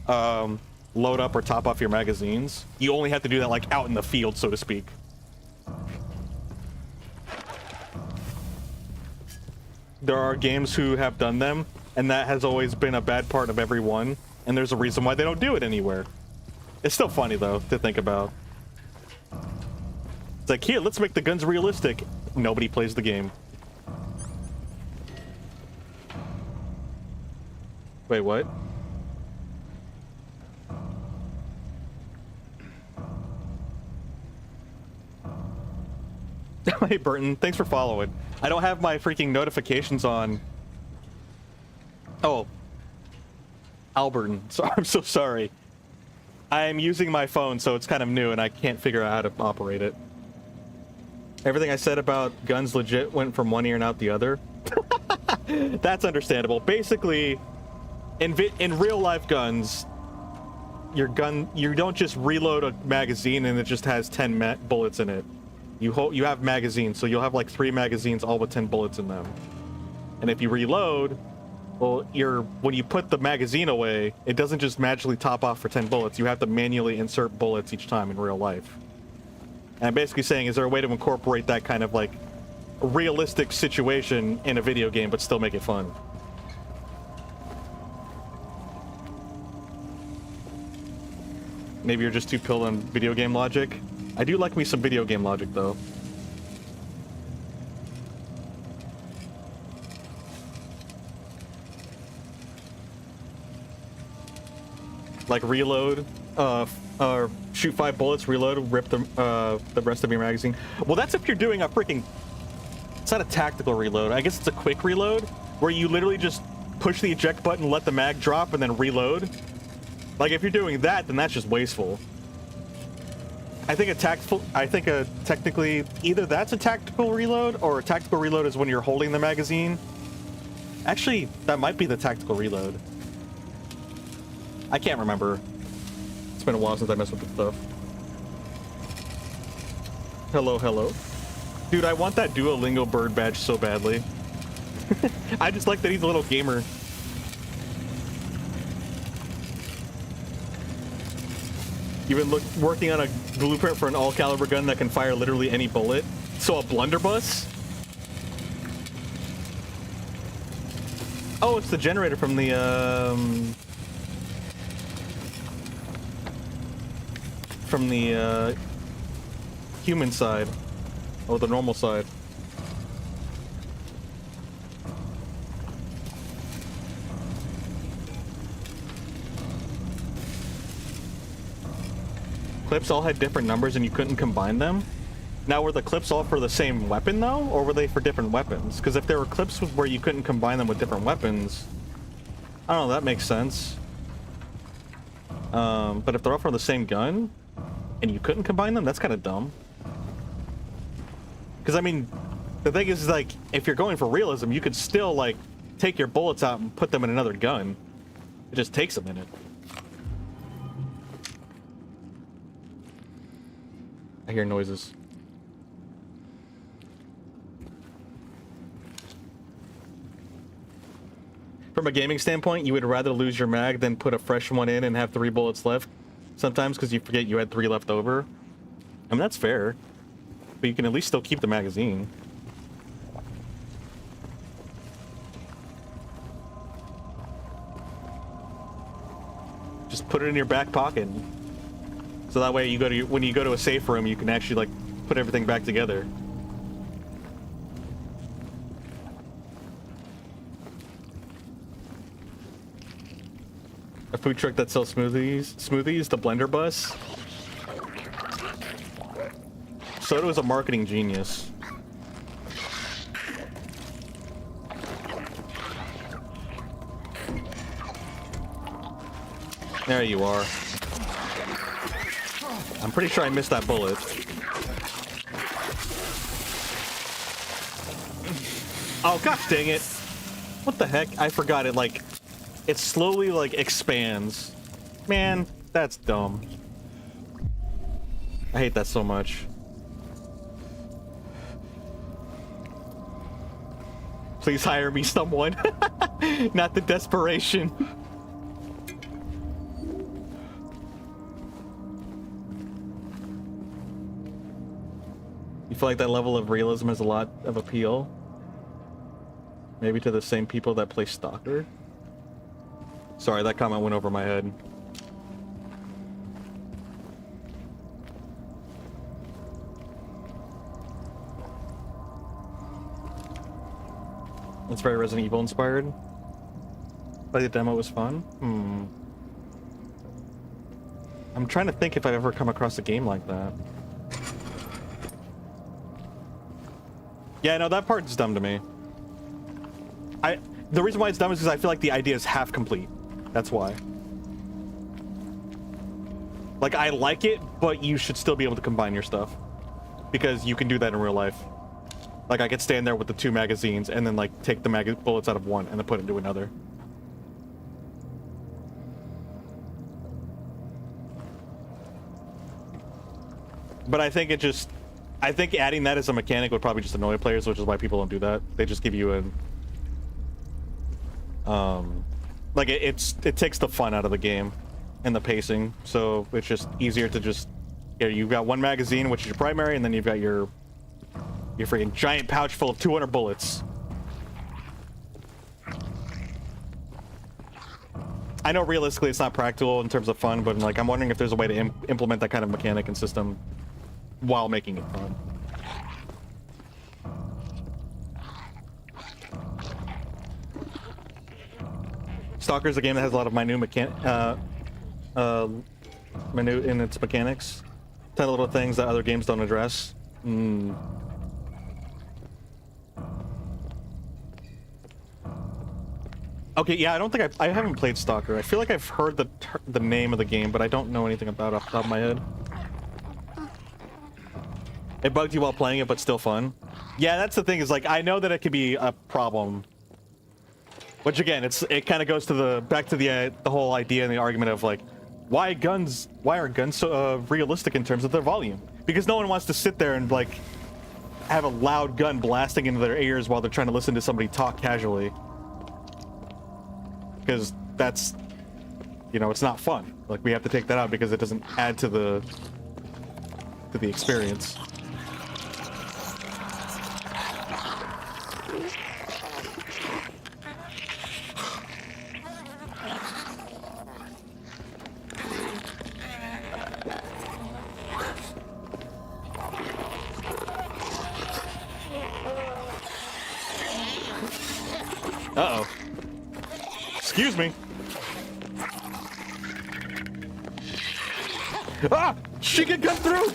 load up or top off your magazines. You only have to do that like out in the field, so to speak. There are games who have done them, and that has always been a bad part of every one, and there's a reason why they don't do it anywhere. It's still funny, though, to think about. It's like, here, let's make the guns realistic. Nobody plays the game. Wait, what? Hey, Burton, thanks for following. I don't have my freaking notifications on. Oh. Alberton, so I'm so sorry. I'm using my phone, so it's kind of new, and I can't figure out how to operate it. Everything I said about guns legit went from one ear and out the other. That's understandable. Basically, in real life guns, your gun, you don't just reload a magazine and it just has 10 bullets in it. You have magazines, so you'll have like 3 magazines all with 10 bullets in them. And if you reload, well, when you put the magazine away, it doesn't just magically top off for 10 bullets. You have to manually insert bullets each time in real life. And I'm basically saying, is there a way to incorporate that kind of like realistic situation in a video game, but still make it fun? Maybe you're just too pilled on video game logic. I do like me some video game logic, though. Like reload, shoot 5 bullets, reload, rip the rest of your magazine. Well, that's if you're doing a freaking... It's not a tactical reload. I guess it's a quick reload, where you literally just push the eject button, let the mag drop, and then reload. Like, if you're doing that, then that's just wasteful. I think technically, either that's a tactical reload, or a tactical reload is when you're holding the magazine. Actually, that might be the tactical reload. I can't remember. It's been a while since I messed with this stuff. Hello, hello. Dude, I want that Duolingo bird badge so badly. I just like that he's a little gamer. You've been working on a blueprint for an all-caliber gun that can fire literally any bullet. So a blunderbuss? Oh, it's the generator from the, human side. Or the normal side. Clips all had different numbers and you couldn't combine them? Now, were the clips all for the same weapon, though? Or were they for different weapons? Because if there were clips where you couldn't combine them with different weapons... I don't know, that makes sense. But if they're all for the same gun, and you couldn't combine them, that's kind of dumb. Because, I mean, the thing is, like, if you're going for realism, you could still, like, take your bullets out and put them in another gun. It just takes a minute. I hear noises. From a gaming standpoint, you would rather lose your mag than put a fresh one in and have 3 bullets left sometimes because you forget you had 3 left over. I mean, that's fair. But you can at least still keep the magazine. Just put it in your back pocket. So that way when you go to a safe room, you can actually like put everything back together. A food truck that sells smoothies, the Blender Bus. Soto is a marketing genius. There you are. I'm pretty sure I missed that bullet. Oh, gosh dang it. What the heck? I forgot it, like, it slowly, like, expands. Man, that's dumb. I hate that so much. Please hire me someone. Not the desperation. You feel like that level of realism has a lot of appeal? Maybe to the same people that play Stalker? Sorry, that comment went over my head. It's very Resident Evil inspired. But the demo was fun. I'm trying to think if I've ever come across a game like that. Yeah, no, that part's dumb to me. The reason why it's dumb is because I feel like the idea is half complete. That's why. Like, I like it, but you should still be able to combine your stuff. Because you can do that in real life. Like, I could stand there with the 2 magazines and then, like, take the bullets out of one and then put it into another. But I think I think adding that as a mechanic would probably just annoy players, which is why people don't do that. They just give you like, it takes the fun out of the game and the pacing, so it's just easier to just Yeah, you've got one magazine, which is your primary, and then you've got your freaking giant pouch full of 200 bullets. I know realistically it's not practical in terms of fun, but like I'm wondering if there's a way to implement that kind of mechanic and system while making it fun. Stalker is a game that has a lot of minute in its mechanics. 10 little things that other games don't address. Okay, yeah, I don't think I haven't played Stalker. I feel like I've heard the name of the game, but I don't know anything about it off the top of my head. It bugged you while playing it, but still fun. Yeah, that's the thing, is like I know that it could be a problem. Which again, it kind of goes to back to the whole idea and the argument of like, why are guns so realistic in terms of their volume? Because no one wants to sit there and like have a loud gun blasting into their ears while they're trying to listen to somebody talk casually. Because that's, you know, it's not fun. Like we have to take that out because it doesn't add to the experience. Uh-oh. Excuse me. Ah! She can come through!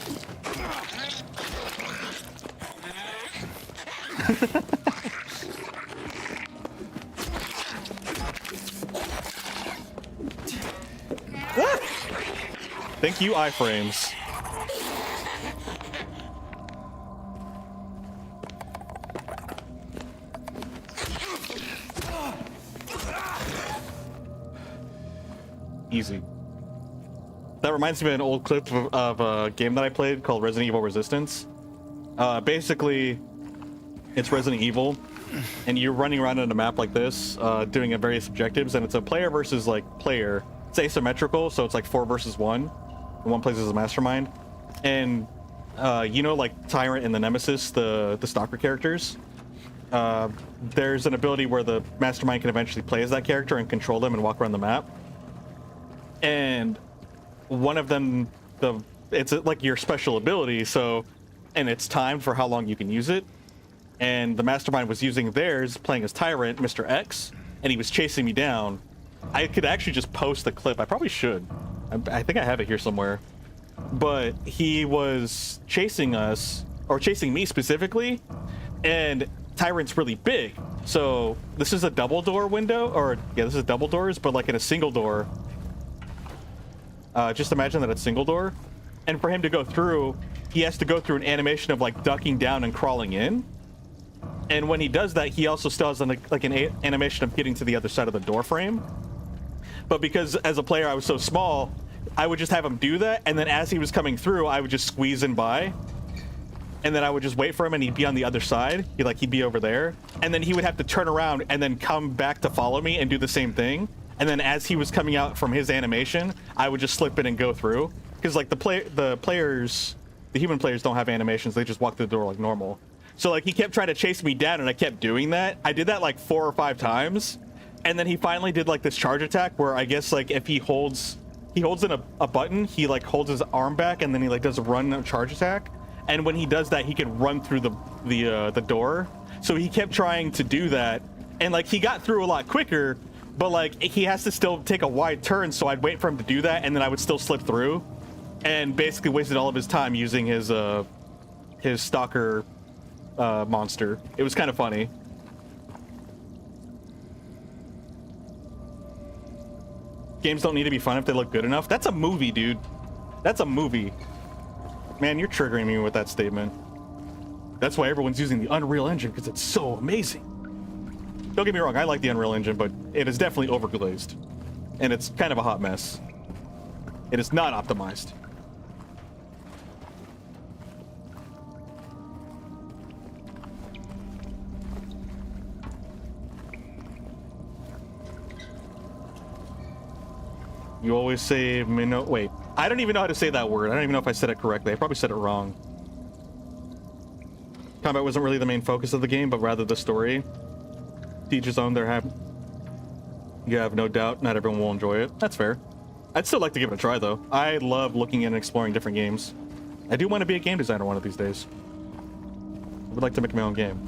Ah! Thank you, iframes. Easy. That reminds me of an old clip of a game that I played called Resident Evil Resistance. Basically, it's Resident Evil, and you're running around on a map like this, doing various objectives, and it's a player versus like player. It's asymmetrical, so it's like 4 versus 1. And one plays as a mastermind, and you know, like Tyrant and the Nemesis, the Stalker characters. There's an ability where the mastermind can eventually play as that character and control them and walk around the map. And one of them, it's like your special ability, so, and it's timed for how long you can use it. And the mastermind was using theirs, playing as Tyrant, Mr. X, and he was chasing me down. I could actually just post the clip. I probably should. I think I have it here somewhere. But he was chasing us, or chasing me specifically, and Tyrant's really big. So this is a double door window, or yeah, this is double doors, but like in a single door. Just imagine that it's single door, and for him to go through, he has to go through an animation of like ducking down and crawling in. And when he does that, he also still has an animation of getting to the other side of the door frame. But because as a player I was so small, I would just have him do that, and then as he was coming through, I would just squeeze in by, and then I would just wait for him, and he'd be on the other side. He'd be over there, and then he would have to turn around and then come back to follow me and do the same thing. And then as he was coming out from his animation, I would just slip in and go through. Because like the human players don't have animations, they just walk through the door like normal. So like he kept trying to chase me down, and I kept doing that. I did that like 4 or 5 times. And then he finally did like this charge attack where I guess like if he holds in a button, he like holds his arm back, and then he like does a run charge attack. And when he does that, he can run through the door. So he kept trying to do that, and like he got through a lot quicker. But like he has to still take a wide turn, so I'd wait for him to do that, and then I would still slip through, and basically wasted all of his time using his stalker monster. It was kind of funny. Games don't need to be fun if they look good enough. That's a movie, dude. That's a movie. Man, you're triggering me with that statement. That's why everyone's using the Unreal Engine, because it's so amazing. Don't get me wrong, I like the Unreal Engine, but it is definitely overglazed. And it's kind of a hot mess. It is not optimized. You always say wait. I don't even know how to say that word. I don't even know if I said it correctly. I probably said it wrong. Combat wasn't really the main focus of the game, but rather the story. To each his own. You have no doubt not everyone will enjoy it. That's fair. I'd still like to give it a try, though. I love looking at and exploring different games. I do want to be a game designer one of these days. I would like to make my own game.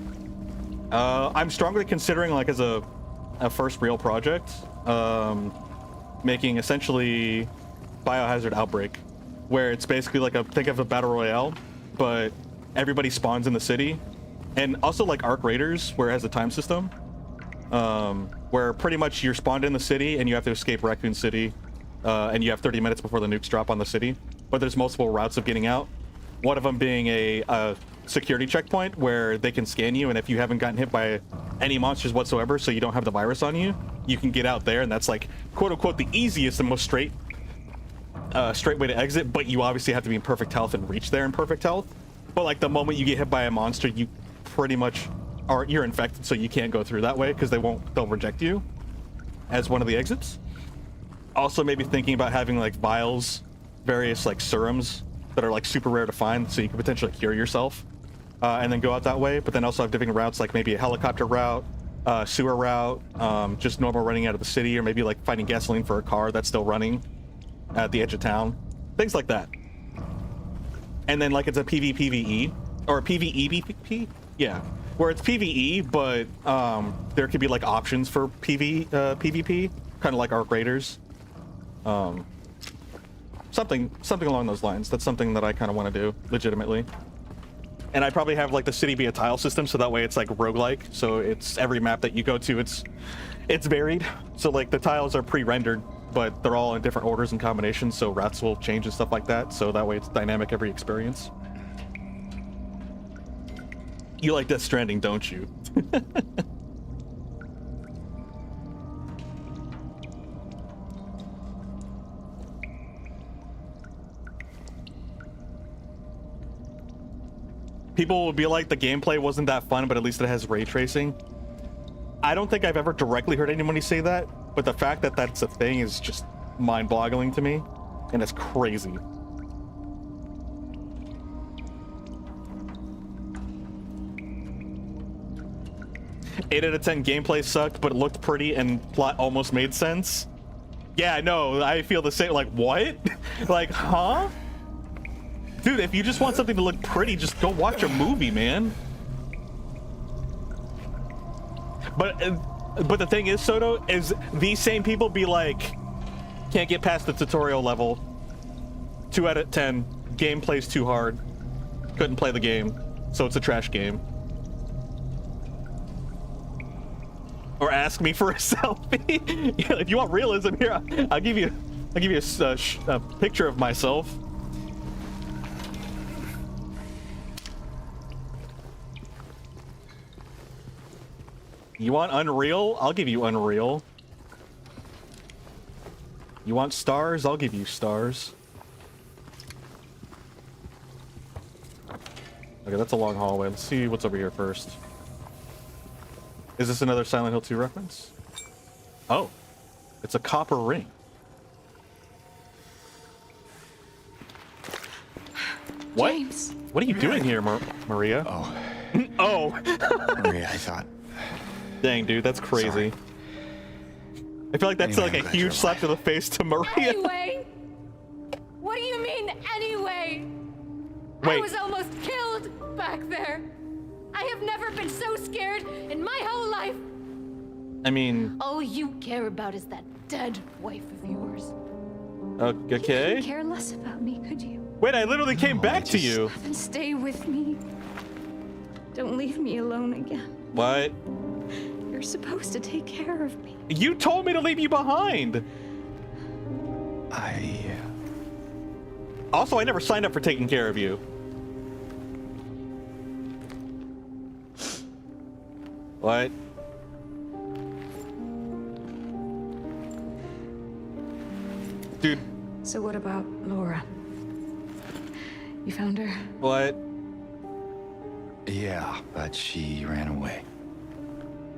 I'm strongly considering, like, as a first real project, making essentially Biohazard Outbreak, where it's basically like think of a battle royale, but everybody spawns in the city, and also like Arc Raiders, where it has a time system, where pretty much you're spawned in the city and you have to escape Raccoon City, and you have 30 minutes before the nukes drop on the city. But there's multiple routes of getting out. One of them being a security checkpoint where they can scan you, and if you haven't gotten hit by any monsters whatsoever, so you don't have the virus on you, you can get out there, and that's like quote unquote the easiest and most straight way to exit. But you obviously have to be in perfect health and reach there in perfect health. But like the moment you get hit by a monster, you pretty much you're infected, so you can't go through that way because they'll reject you as one of the exits. Also, maybe thinking about having like vials, various like serums that are like super rare to find, so you can potentially cure yourself and then go out that way. But then also have different routes, like maybe a helicopter route, sewer route, just normal running out of the city, or maybe like finding gasoline for a car that's still running at the edge of town, things like that. And then like it's a PvPvE or a PvEVP, yeah, where it's PvE, but there could be like options for PvP, kind of like Arc Raiders. Something along those lines. That's something that I kind of want to do legitimately. And I probably have like the city be a tile system, so that way it's like roguelike. So it's every map that you go to, it's varied. So like the tiles are pre-rendered, but they're all in different orders and combinations, so routes will change and stuff like that. So that way it's dynamic every experience. You like Death Stranding, don't you? People will be like, the gameplay wasn't that fun, but at least it has ray tracing. I don't think I've ever directly heard anybody say that, but the fact that that's a thing is just mind-boggling to me, and it's crazy. Eight out of 10 gameplay sucked, but it looked pretty and plot almost made sense. Yeah, no, I feel the same. Like, what? Like, huh? Dude, if you just want something to look pretty, just go watch a movie, man. But the thing is, Soto, is these same people be like, can't get past the tutorial level. 2 out of 10. Gameplay's too hard. Couldn't play the game, so it's a trash game. Or ask me for a selfie. Yeah, if you want realism, here I'll give you a picture of myself. You want Unreal? I'll give you Unreal. You want stars? I'll give you stars. Okay, that's a long hallway. Let's see what's over here first. Is this another Silent Hill 2 reference? Oh, it's a copper ring. What? James. What are you doing here, Maria? Oh. Oh. Maria, I thought. Dang, dude, that's crazy. Sorry. I feel like that's Anyway, like I'm a glad huge you're slap alive. to the face to Maria. Anyway? What do you mean, anyway? I Wait. was almost killed back there. I have never been so scared in my whole life. I mean, All you care about is that dead wife of yours. You okay. couldn't care less about me, could you? Wait, I literally came back to you. Then stay with me. Don't leave me alone again. What? You're supposed to take care of me. You told me to leave you behind. Also, I never signed up for taking care of you. What? Dude, So what about Laura? You found her? what? Yeah, but she ran away.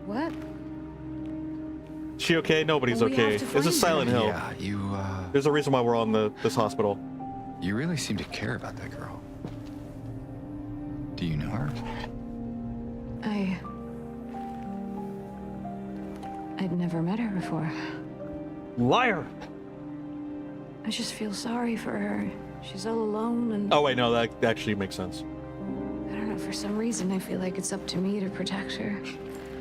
What? She okay? Nobody's Well, we okay. have to It's a find Silent her. Hill. Yeah, There's a reason why we're on this hospital. you really seem to care about that girl. Do you know her? I'd never met her before. Liar! I just feel sorry for her. She's all alone and Oh wait, no, that actually makes sense. I don't know, for some reason I feel like it's up to me to protect her.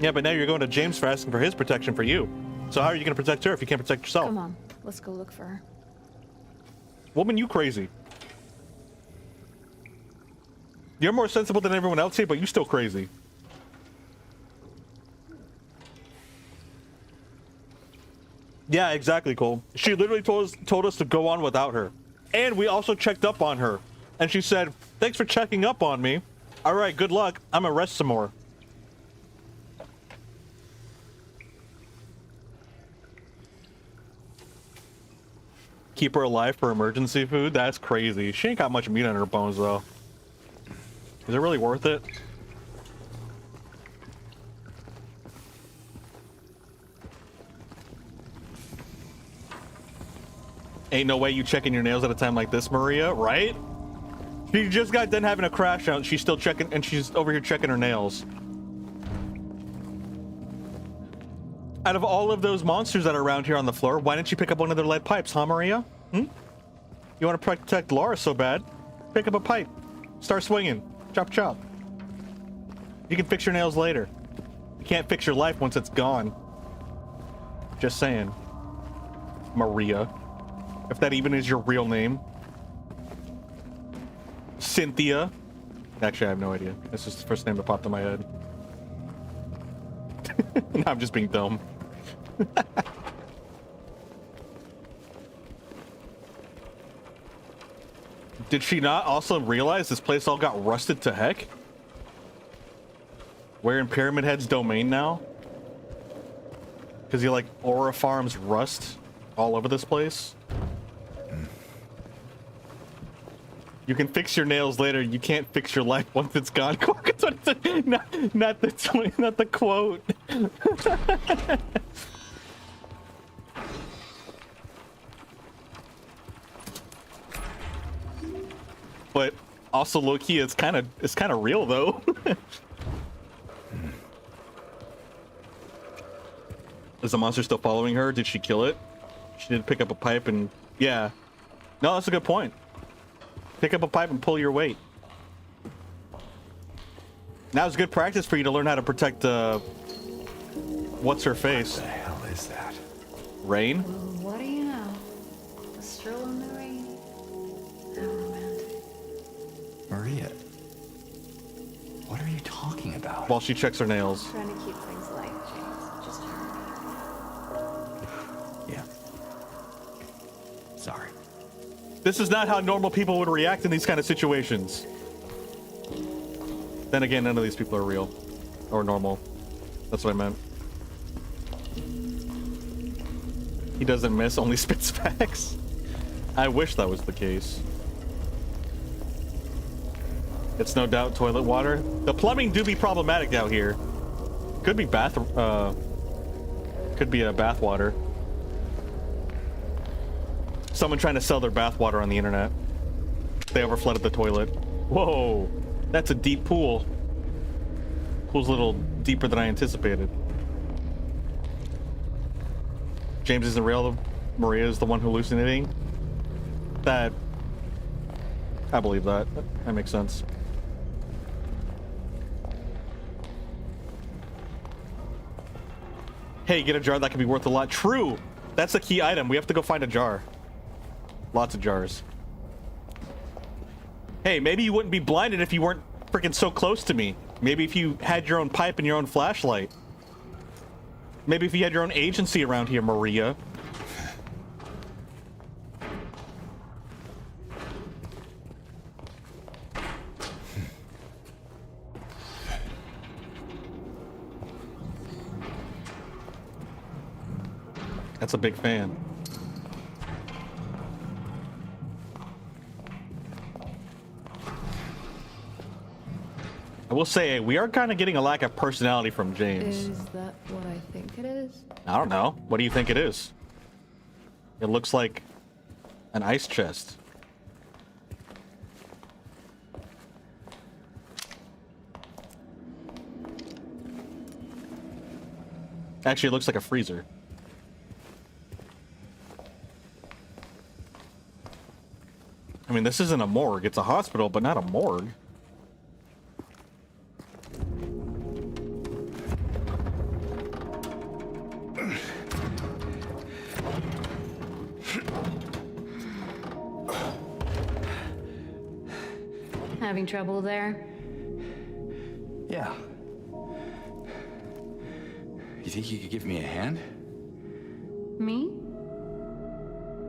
Yeah, but now you're going to James for asking for his protection for you. So how are you going to protect her if you can't protect yourself? Come on, let's go look for her. Woman, you crazy. You're more sensible than everyone else here, but you still crazy. Yeah, exactly, Cole. She literally told us to go on without her. And we also checked up on her. And she said, thanks for checking up on me. All right, good luck. I'm gonna rest some more. Keep her alive for emergency food? That's crazy. She ain't got much meat on her bones, though. Is it really worth it? Ain't no way you checking your nails at a time like this, Maria, right? She just got done having a crash out. She's still checking, and she's over here checking her nails. Out of all of those monsters that are around here on the floor, why didn't you pick up one of their lead pipes, huh, Maria? Hmm? You want to protect Laura so bad? Pick up a pipe. Start swinging. Chop, chop. You can fix your nails later. You can't fix your life once it's gone. Just saying. Maria. If that even is your real name. Cynthia. Actually, I have no idea. That's just the first name that popped in my head. No, I'm just being dumb. Did she not also realize this place all got rusted to heck? We're in Pyramid Head's domain now? Because you like Aura Farms rust all over this place? You can fix your nails later. You can't fix your life once it's gone. not the quote. But also, low-key, it's kind of real though. Is the monster still following her? Did she kill it? She did pick up a pipe and yeah. No, that's a good point. Pick up a pipe and pull your weight. Now's good practice for you to learn how to protect, what's her face? What the hell is that? Rain? What do you know? A stroll in the rain. How romantic. Maria. What are you talking about? While she checks her nails. Trying to keep things light, James. Just her. Yeah. Sorry. This is not how normal people would react in these kind of situations. Then again, none of these people are real. Or normal. That's what I meant. He doesn't miss, only spits facts. I wish that was the case. It's no doubt toilet water. The plumbing do be problematic out here. Could be could be a bath water. Someone trying to sell their bath water on the internet. They overflooded the toilet. Whoa, that's a deep pool. Pool's a little deeper than I anticipated. James isn't real. Maria is the one hallucinating. That, I believe that. That makes sense. Hey, get a jar that could be worth a lot. True. That's a key item. We have to go find a jar. Lots of jars. Hey, maybe you wouldn't be blinded if you weren't freaking so close to me. Maybe if you had your own pipe and your own flashlight. Maybe if you had your own agency around here, Maria. That's a big fan. I will say, we are kind of getting a lack of personality from James. Is that what I think it is? I don't know. What do you think it is? It looks like an ice chest. Actually, it looks like a freezer. I mean, this isn't a morgue. It's a hospital, but not a morgue. Having trouble there? Yeah. You think you could give me a hand? Me?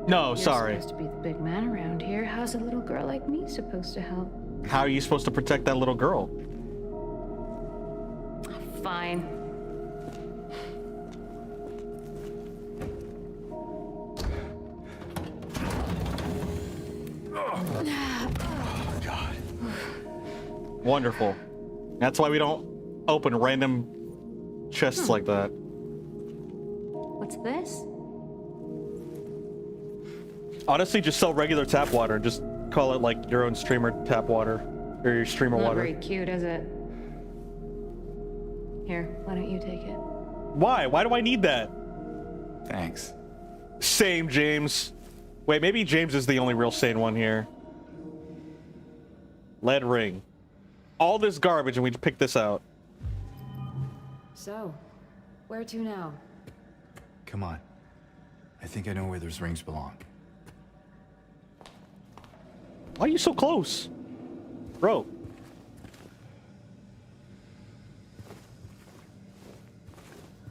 No, You're sorry. supposed to be the big man around here. How's a little girl like me supposed to help? How are you supposed to protect that little girl? Fine. God. Wonderful. That's why we don't open random chests like that. What's this? Honestly, just sell regular tap water and just call it like your own streamer tap water or your streamer Not water. very cute, is it? Here, why don't you take it? Why? Why do I need that? Thanks. Same, James. Wait, maybe James is the only real sane one here. Lead ring. All this garbage and we pick this out. So, where to now? Come on. I think I know where those rings belong. Why are you so close? Bro.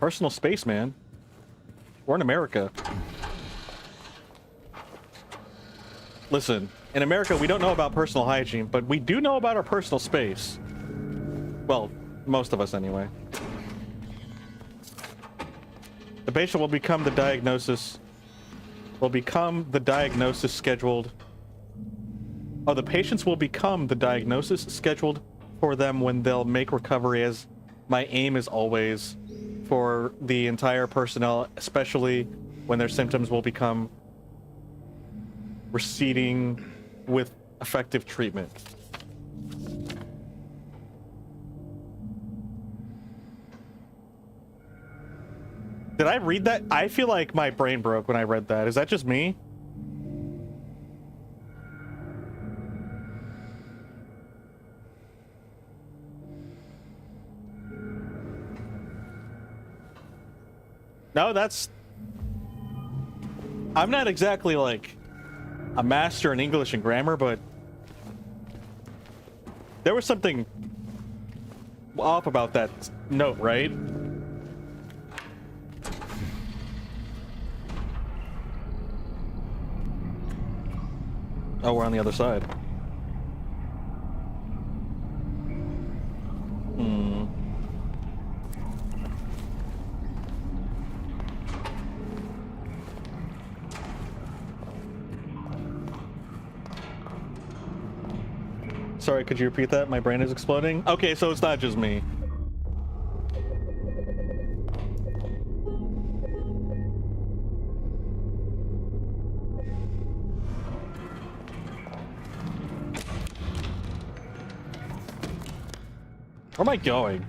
Personal space, man. We're in America. Listen, in America, we don't know about personal hygiene, but we do know about our personal space. Well, most of us anyway. The patient will become the diagnosis. Scheduled. Oh, the patients will become the diagnosis scheduled for them when they'll make recovery, as my aim is always for the entire personnel, especially when their symptoms will become receding with effective treatment. Did I read that? I feel like my brain broke when I read that. Is that just me? No, that's... I'm not exactly like a master in English and grammar, but there was something off about that note, right? Oh, we're on the other side. Sorry, could you repeat that? My brain is exploding. Okay, so it's not just me. Where am I going?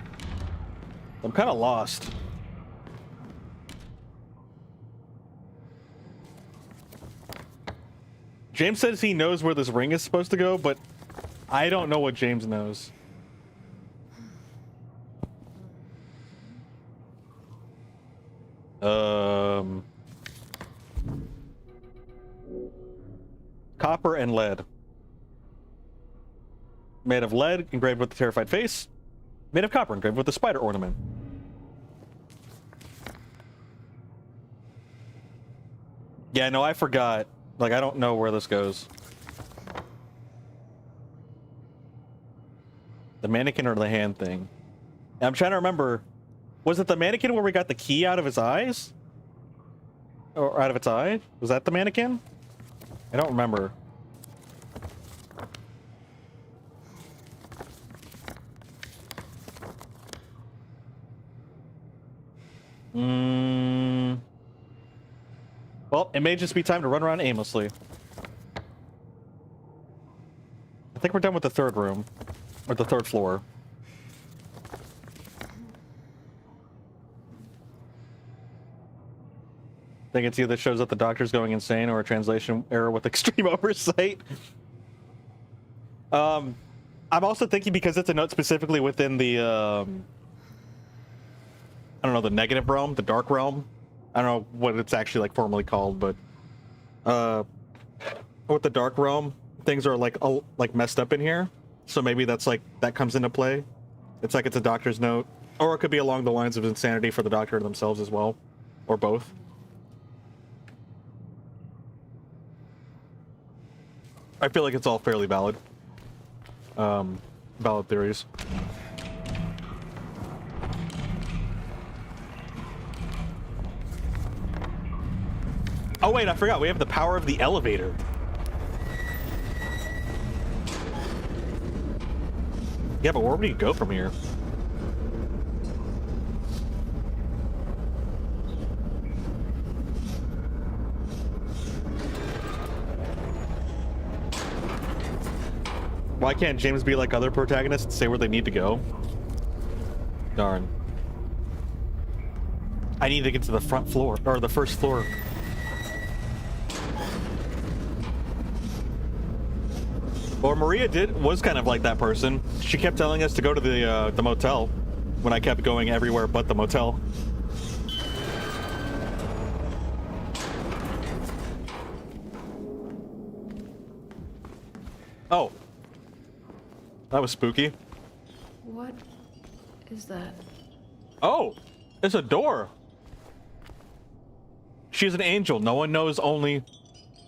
I'm kind of lost. James says he knows where this ring is supposed to go, but I don't know what James knows. Copper and lead. Made of lead, engraved with the terrified face. Made of copper, engraved with the spider ornament. Yeah, no, I forgot. Like, I don't know where this goes. The mannequin or the hand thing? And I'm trying to remember. Was it the mannequin where we got the key out of his eyes? Or out of its eye? Was that the mannequin? I don't remember. Well, it may just be time to run around aimlessly. I think we're done with the third room. Or the third floor. I think it's either shows that the doctor's going insane or a translation error with extreme oversight. I'm also thinking because it's a note specifically within the, I don't know, the negative realm, the dark realm. I don't know what it's actually like formally called, but with the dark realm, things are like messed up in here. So maybe that's like that comes into play. It's like it's a doctor's note, or it could be along the lines of insanity for the doctor themselves as well, or both. I feel like it's all fairly valid. Valid theories. Oh wait, I forgot. We have the power of the elevator. Yeah, but where would you go from here? Why can't James be like other protagonists and say where they need to go? Darn. I need to get to the front floor, or the first floor. Or Maria was kind of like that person. She kept telling us to go to the motel when I kept going everywhere but the motel. Oh. That was spooky. What is that? Oh, it's a door. She's an angel. No one knows, only...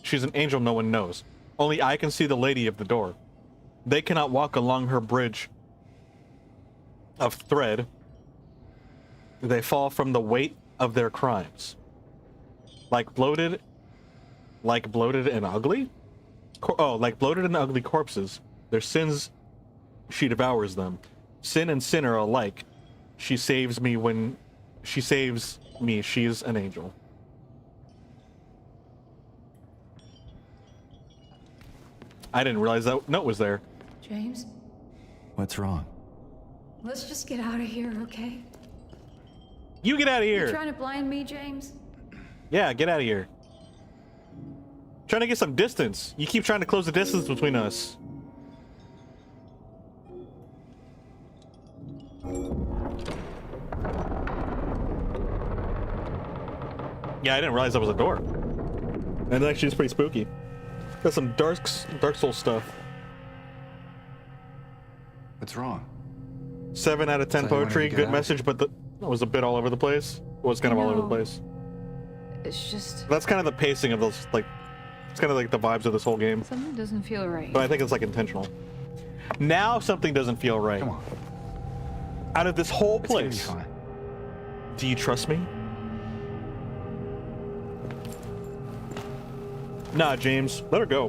She's an angel no one knows. Only I can see the lady of the door. They cannot walk along her bridge of thread. They fall from the weight of their crimes. Like bloated and ugly? Like bloated and ugly corpses. Their sins, she devours them. Sin and sinner alike. She saves me when she saves me. She's an angel. I didn't realize that note was there. James, What's wrong? let's just get out of here, okay? You get out of You here. trying to blind me, James? Yeah, get out of here. Trying to get some distance. You keep trying to close the distance between us. Yeah, I didn't realize that was a door. And actually, it's pretty spooky. Got some Dark Soul stuff. What's wrong? 7 out of 10 So you wanted poetry, to get good out? message, but it was a bit all over the place. It was kind of all over the No. place. It's just That's kind of the pacing of those, like, it's kind of like the vibes of this whole game. something doesn't feel right. But I think it's like intentional. Now something doesn't feel right. Come on. Out of this whole It's gonna be place. fine. Do you trust me? Nah, James. Let her go.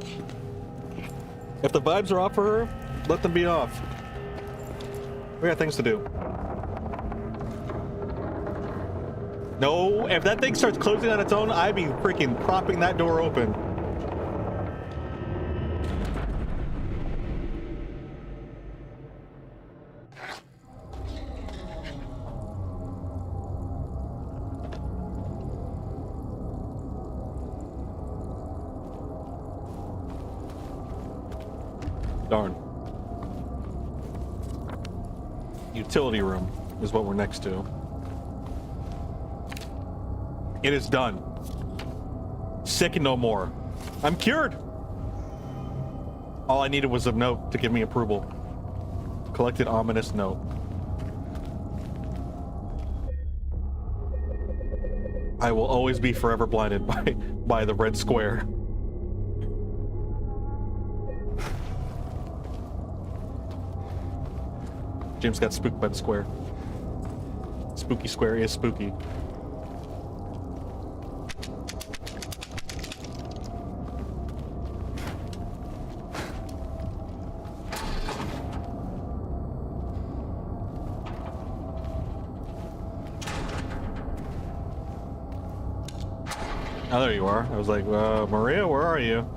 If the vibes are off for her, let them be off. We got things to do. No, if that thing starts closing on its own, I'd be freaking propping that door open. Darn. Utility room is what we're next to. It is done. Sick and no more. I'm cured. All I needed was a note to give me approval. Collected ominous note. I will always be forever blinded by the red square. James got spooked by the square. Spooky square is spooky. Oh, there you are. I was like, Maria, where are you?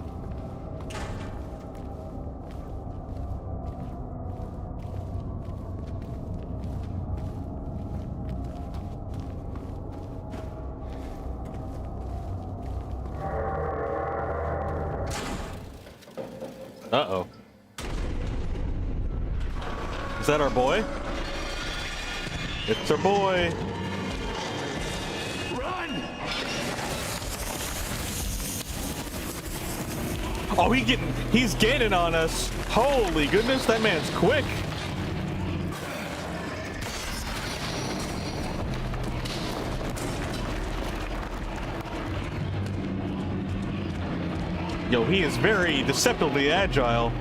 Uh-oh. Is that our boy? It's our boy. Run! Oh, he's gaining on us. Holy goodness, that man's quick. Yo, he is very deceptively agile.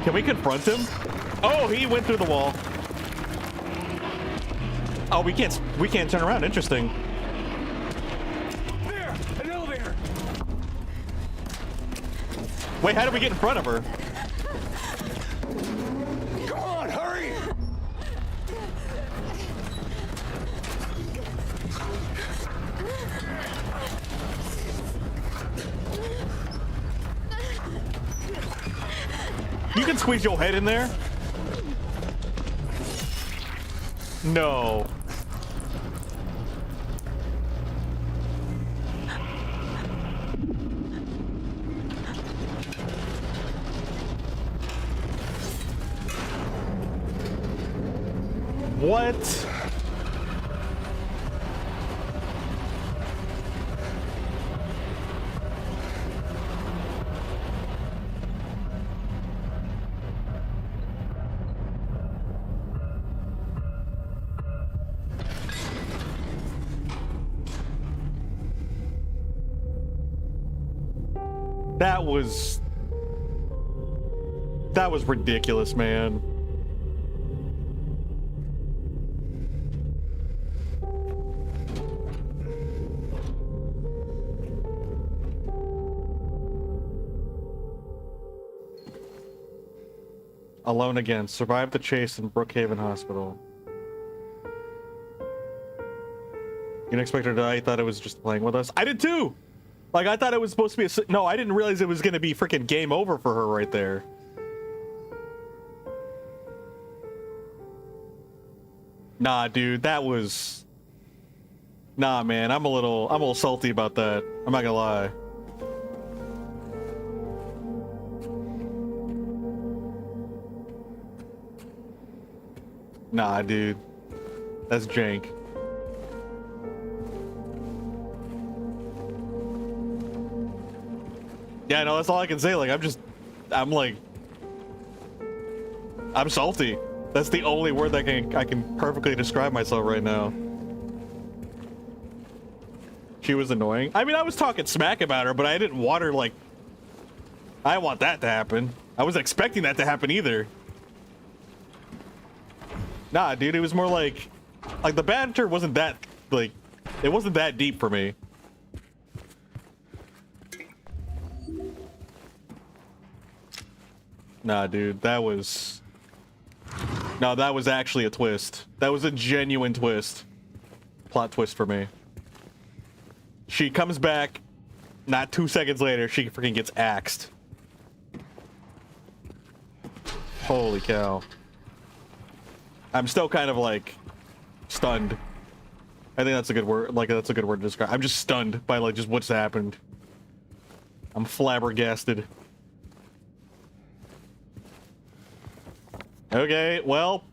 Can we confront him? Oh, he went through the wall. Oh, we can't turn around. Interesting. There! An elevator! Wait, how did we get in front of her? Come on, hurry! You can squeeze your head in there? No. What? That was ridiculous, man. Alone again. Survived the chase in Brookhaven Hospital. You didn't expect her to die? I thought it was just playing with us. I did too! Like, I thought it was supposed to be a... No, I didn't realize it was going to be freaking game over for her right there. Nah, dude, that was... Nah, man, I'm a little salty about that. I'm not gonna lie. Nah, dude. That's jank. Yeah, no, that's all I can say. Like, I'm salty. That's the only word that I can perfectly describe myself right now. She was annoying. I mean, I was talking smack about her, but I didn't want her, like... I didn't want that to happen. I wasn't expecting that to happen either. Nah, dude, it was more like the banter wasn't that, like, it wasn't that deep for me. Nah, dude, that was... No, that was actually a twist. That was a genuine twist. Plot twist for me. She comes back, not 2 seconds later, she freaking gets axed. Holy cow. I'm still kind of like stunned. I think that's a good word. Like, that's a good word to describe. I'm just stunned by like just what's happened. I'm flabbergasted. Okay, well.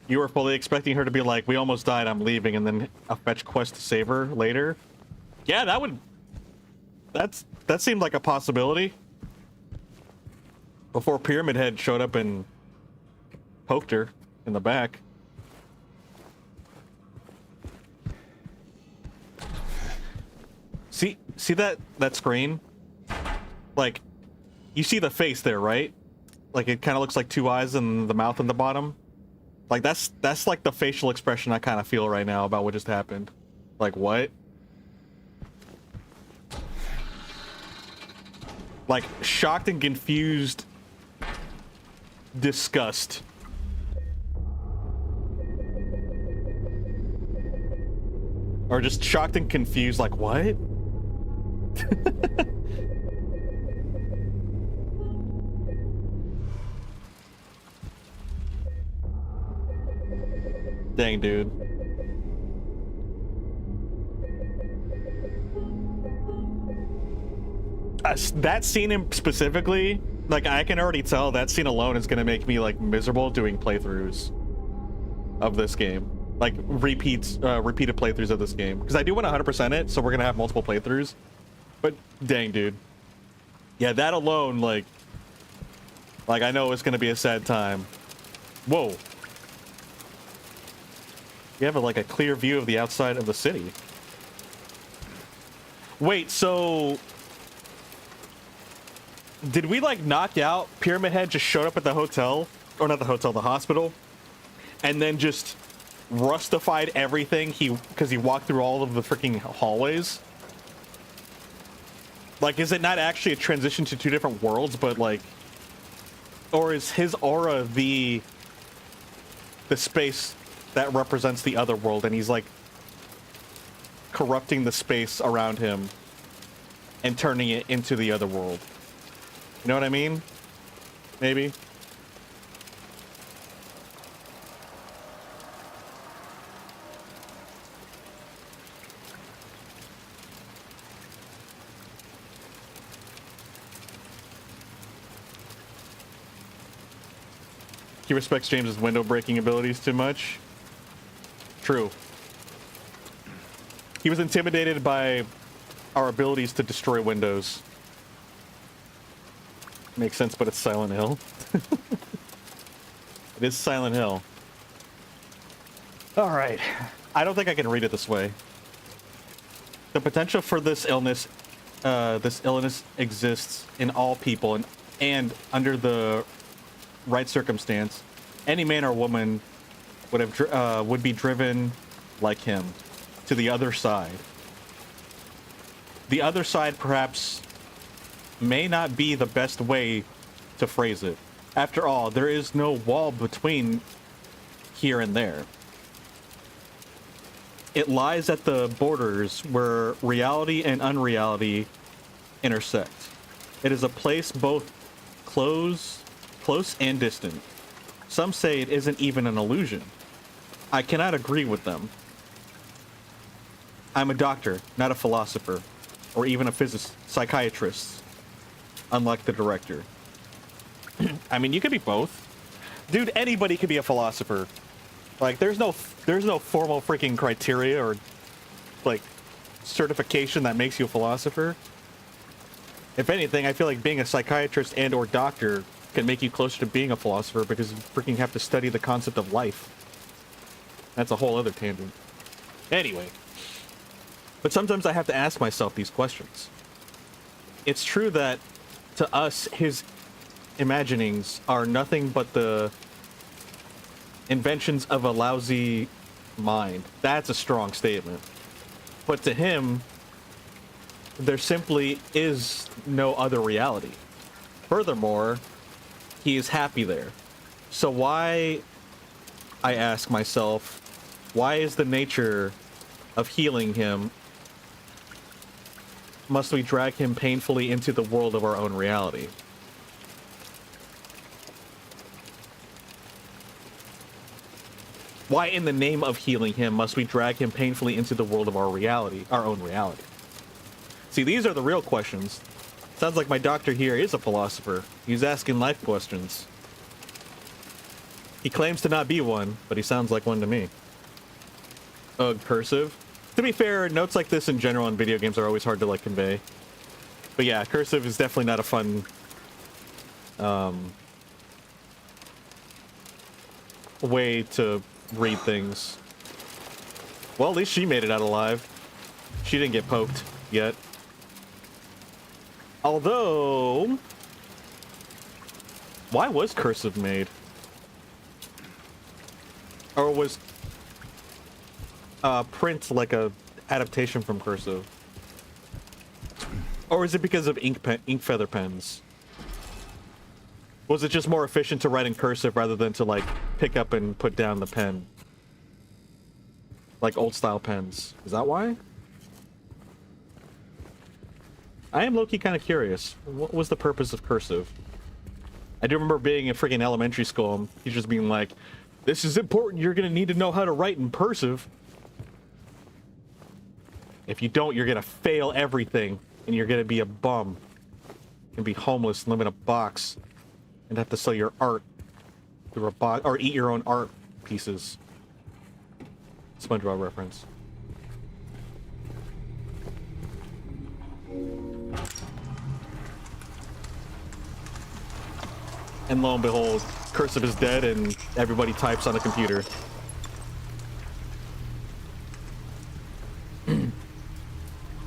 You were fully expecting her to be like, we almost died, I'm leaving, and then a fetch quest to save her later? Yeah, that seemed like a possibility. Before Pyramid Head showed up and poked her in the back. See that screen? Like, you see the face there, right? Like, it kind of looks like 2 eyes and the mouth in the bottom. Like, that's like the facial expression I kind of feel right now about what just happened. Like, what? Like, shocked and confused disgust. Or just shocked and confused, like, what? Dang, dude. That scene specifically, like, I can already tell that scene alone is gonna make me, like, miserable doing playthroughs of this game. Like, repeated playthroughs of this game. Because I do want to 100% it, so we're gonna have multiple playthroughs. But, dang, dude. Yeah, that alone, like, I know it's gonna be a sad time. Whoa. You have, like, a clear view of the outside of the city. Wait, so... did we, like, knock out Pyramid Head just showed up at the hotel? Or not the hotel, the hospital? And then just rustified everything because he walked through all of the freaking hallways? Like, is it not actually a transition to two different worlds, but, like... or is his aura the space that represents the other world, and he's, like, corrupting the space around him and turning it into the other world? You know what I mean? Maybe. He respects James's window breaking abilities too much. True. He was intimidated by our abilities to destroy windows. Makes sense, but it's Silent Hill. It is Silent Hill. All right. I don't think I can read it this way. The potential for this illness exists in all people, and under the right circumstance, any man or woman would be driven like him to the other side. The other side, perhaps, may not be the best way to phrase it. After all, there is no wall between here and there. It lies at the borders where reality and unreality intersect. It is a place both close and distant. Some say it isn't even an illusion. I cannot agree with them. I'm a doctor, not a philosopher, or even a psychiatrist, unlike the director. I mean, you could be both. Dude, anybody could be a philosopher. Like, there's no formal freaking criteria or, like, certification that makes you a philosopher. If anything, I feel like being a psychiatrist and or doctor can make you closer to being a philosopher, because you freaking have to study the concept of life. That's a whole other tangent. Anyway. But sometimes I have to ask myself these questions. It's true that, to us, his imaginings are nothing but the inventions of a lousy mind. That's a strong statement. But to him, there simply is no other reality. Furthermore, he is happy there. So why, I ask myself, why is the nature of healing him? Must we drag him painfully into the world of our own reality? Why, in the name of healing him, must we drag him painfully into the world of our reality, our own reality? See, these are the real questions. Sounds like my doctor here is a philosopher. He's asking life questions. He claims to not be one, but he sounds like one to me. Ugh, cursive. To be fair, notes like this in general in video games are always hard to, like, convey. But yeah, cursive is definitely not a fun way to read things. Well, at least she made it out alive. She didn't get poked yet. Although, why was cursive made? Or was print like a adaptation from cursive? Or is it because of ink feather pens? Was it just more efficient to write in cursive rather than to like pick up and put down the pen? Like old style pens. Is that why? I am low-key kind of curious. What was the purpose of cursive? I do remember being in freaking elementary school and teachers being like, this is important, you're gonna need to know how to write in cursive. If you don't, you're gonna fail everything and you're gonna be a bum. You're gonna be homeless, live in a box, and have to sell your art through a box, or eat your own art pieces. SpongeBob reference. And lo and behold, cursive is dead and everybody types on a computer.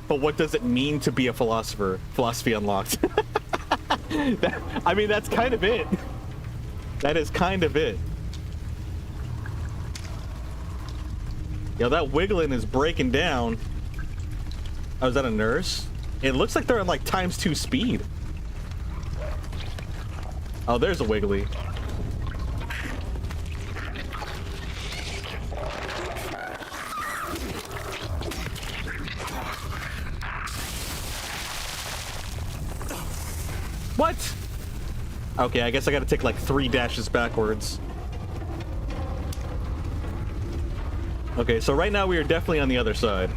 But what does it mean to be a philosopher? Philosophy unlocked. I mean, that's kind of it. That is kind of it. Yo, that wiggling is breaking down. Oh, is that a nurse? It looks like they're at like ×2 speed. Oh, there's a wiggly. What? Okay, I guess I gotta take like 3 dashes backwards. Okay, so right now we are definitely on the other side.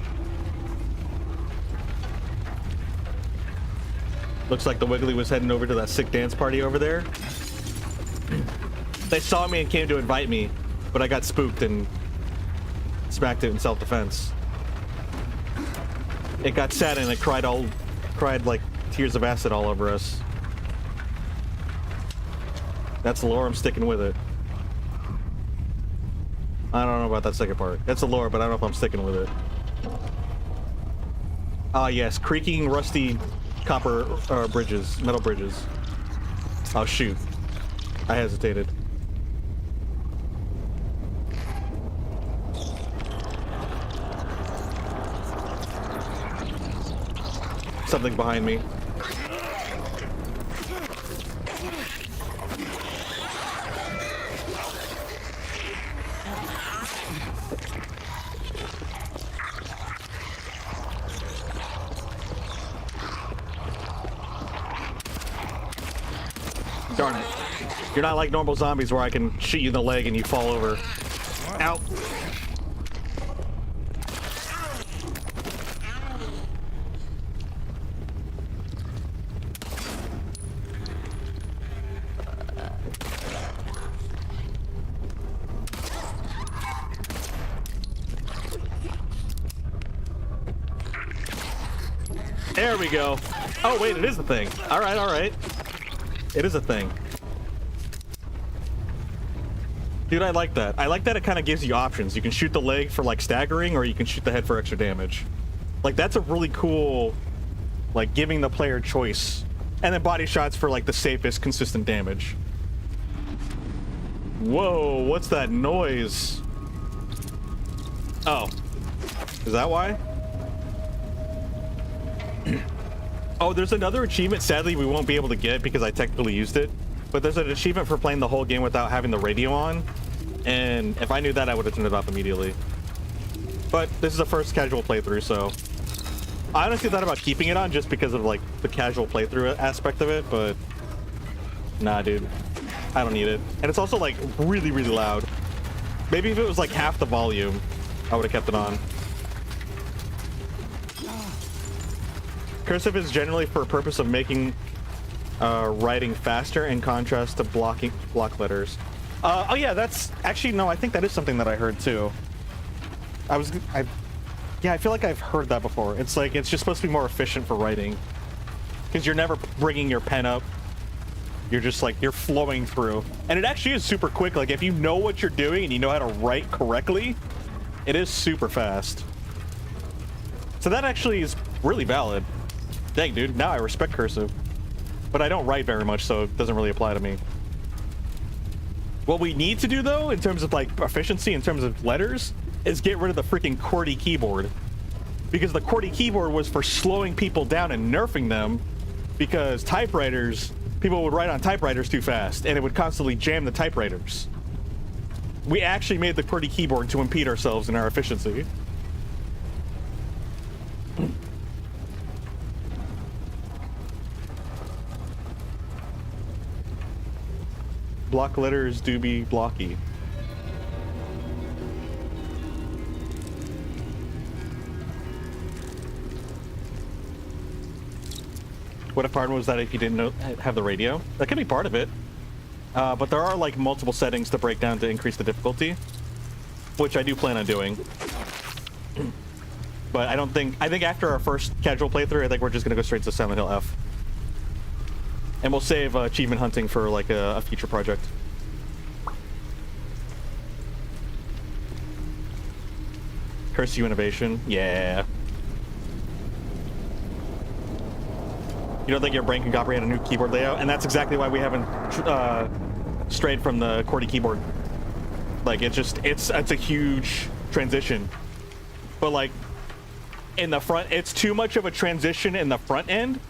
Looks like the Wiggly was heading over to that sick dance party over there. They saw me and came to invite me, but I got spooked and smacked it in self-defense. It got sad and it cried like tears of acid all over us. That's the lore, I'm sticking with it. I don't know about that second part. That's the lore, but I don't know if I'm sticking with it. Ah, yes, creaking, rusty copper bridges, metal bridges. Oh, shoot. I hesitated. Something behind me. Darn it. You're not like normal zombies where I can shoot you in the leg and you fall over. Ow. There we go. Oh, wait, it is a thing. All right, all right. It is a thing. Dude, I like that. I like that it kind of gives you options. You can shoot the leg for like staggering, or you can shoot the head for extra damage. Like, that's a really cool, like, giving the player choice. And then body shots for like the safest, consistent damage. Whoa, what's that noise? Oh. Is that why? Oh, there's another achievement, sadly, we won't be able to get because I technically used it. But there's an achievement for playing the whole game without having the radio on. And if I knew that, I would have turned it off immediately. But this is a first casual playthrough, so... I honestly thought about keeping it on just because of, like, the casual playthrough aspect of it, but... Nah, dude. I don't need it. And it's also, like, really, really loud. Maybe if it was, like, half the volume, I would have kept it on. Cursive is generally for a purpose of making writing faster in contrast to block letters. Oh yeah, that's actually, no, I think that is something that I heard too. Yeah, I feel like I've heard that before. It's like, it's just supposed to be more efficient for writing. Because you're never bringing your pen up. You're just like, you're flowing through. And it actually is super quick. Like, if you know what you're doing and you know how to write correctly, it is super fast. So that actually is really valid. Dang, dude, now I respect cursive. But I don't write very much, so it doesn't really apply to me. What we need to do, though, in terms of, like, efficiency, in terms of letters, is get rid of the freaking QWERTY keyboard. because the QWERTY keyboard was for slowing people down and nerfing them, because typewriters, people would write on typewriters too fast and it would constantly jam the typewriters. We actually made the QWERTY keyboard to impede ourselves in our efficiency. Block letters do be blocky. What if part was that if you didn't know, have the radio? That could be part of it. But there are like multiple settings to break down to increase the difficulty, which I do plan on doing. But I think after our first casual playthrough, I think we're just gonna go straight to Silent Hill F. And we'll save achievement hunting for like a future project. Curse you innovation, yeah. You don't think your brain can comprehend a new keyboard layout? And that's exactly why we haven't strayed from the QWERTY keyboard. Like, it's a huge transition. But like, in the front, it's too much of a transition in the front end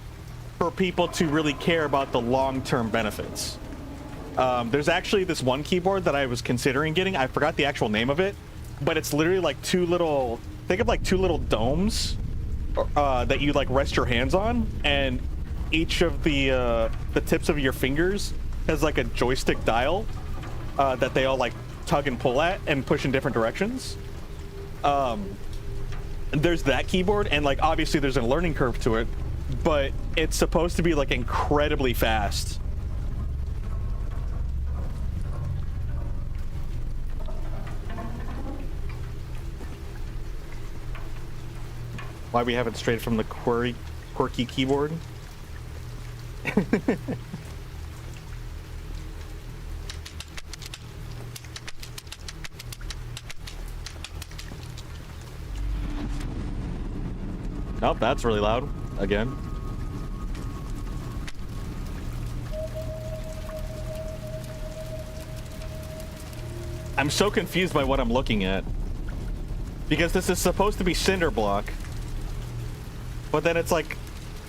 for people to really care about the long-term benefits. There's actually this one keyboard that I was considering getting. I forgot the actual name of it, but it's literally like think of like two little domes that you like rest your hands on, and each of the tips of your fingers has like a joystick dial that they all like tug and pull at and push in different directions. There's that keyboard, and like obviously there's a learning curve to it, but it's supposed to be like incredibly fast. Why we haven't strayed from the quirky keyboard? Nope, that's really loud again. I'm so confused by what I'm looking at, because this is supposed to be cinder block, but then it's like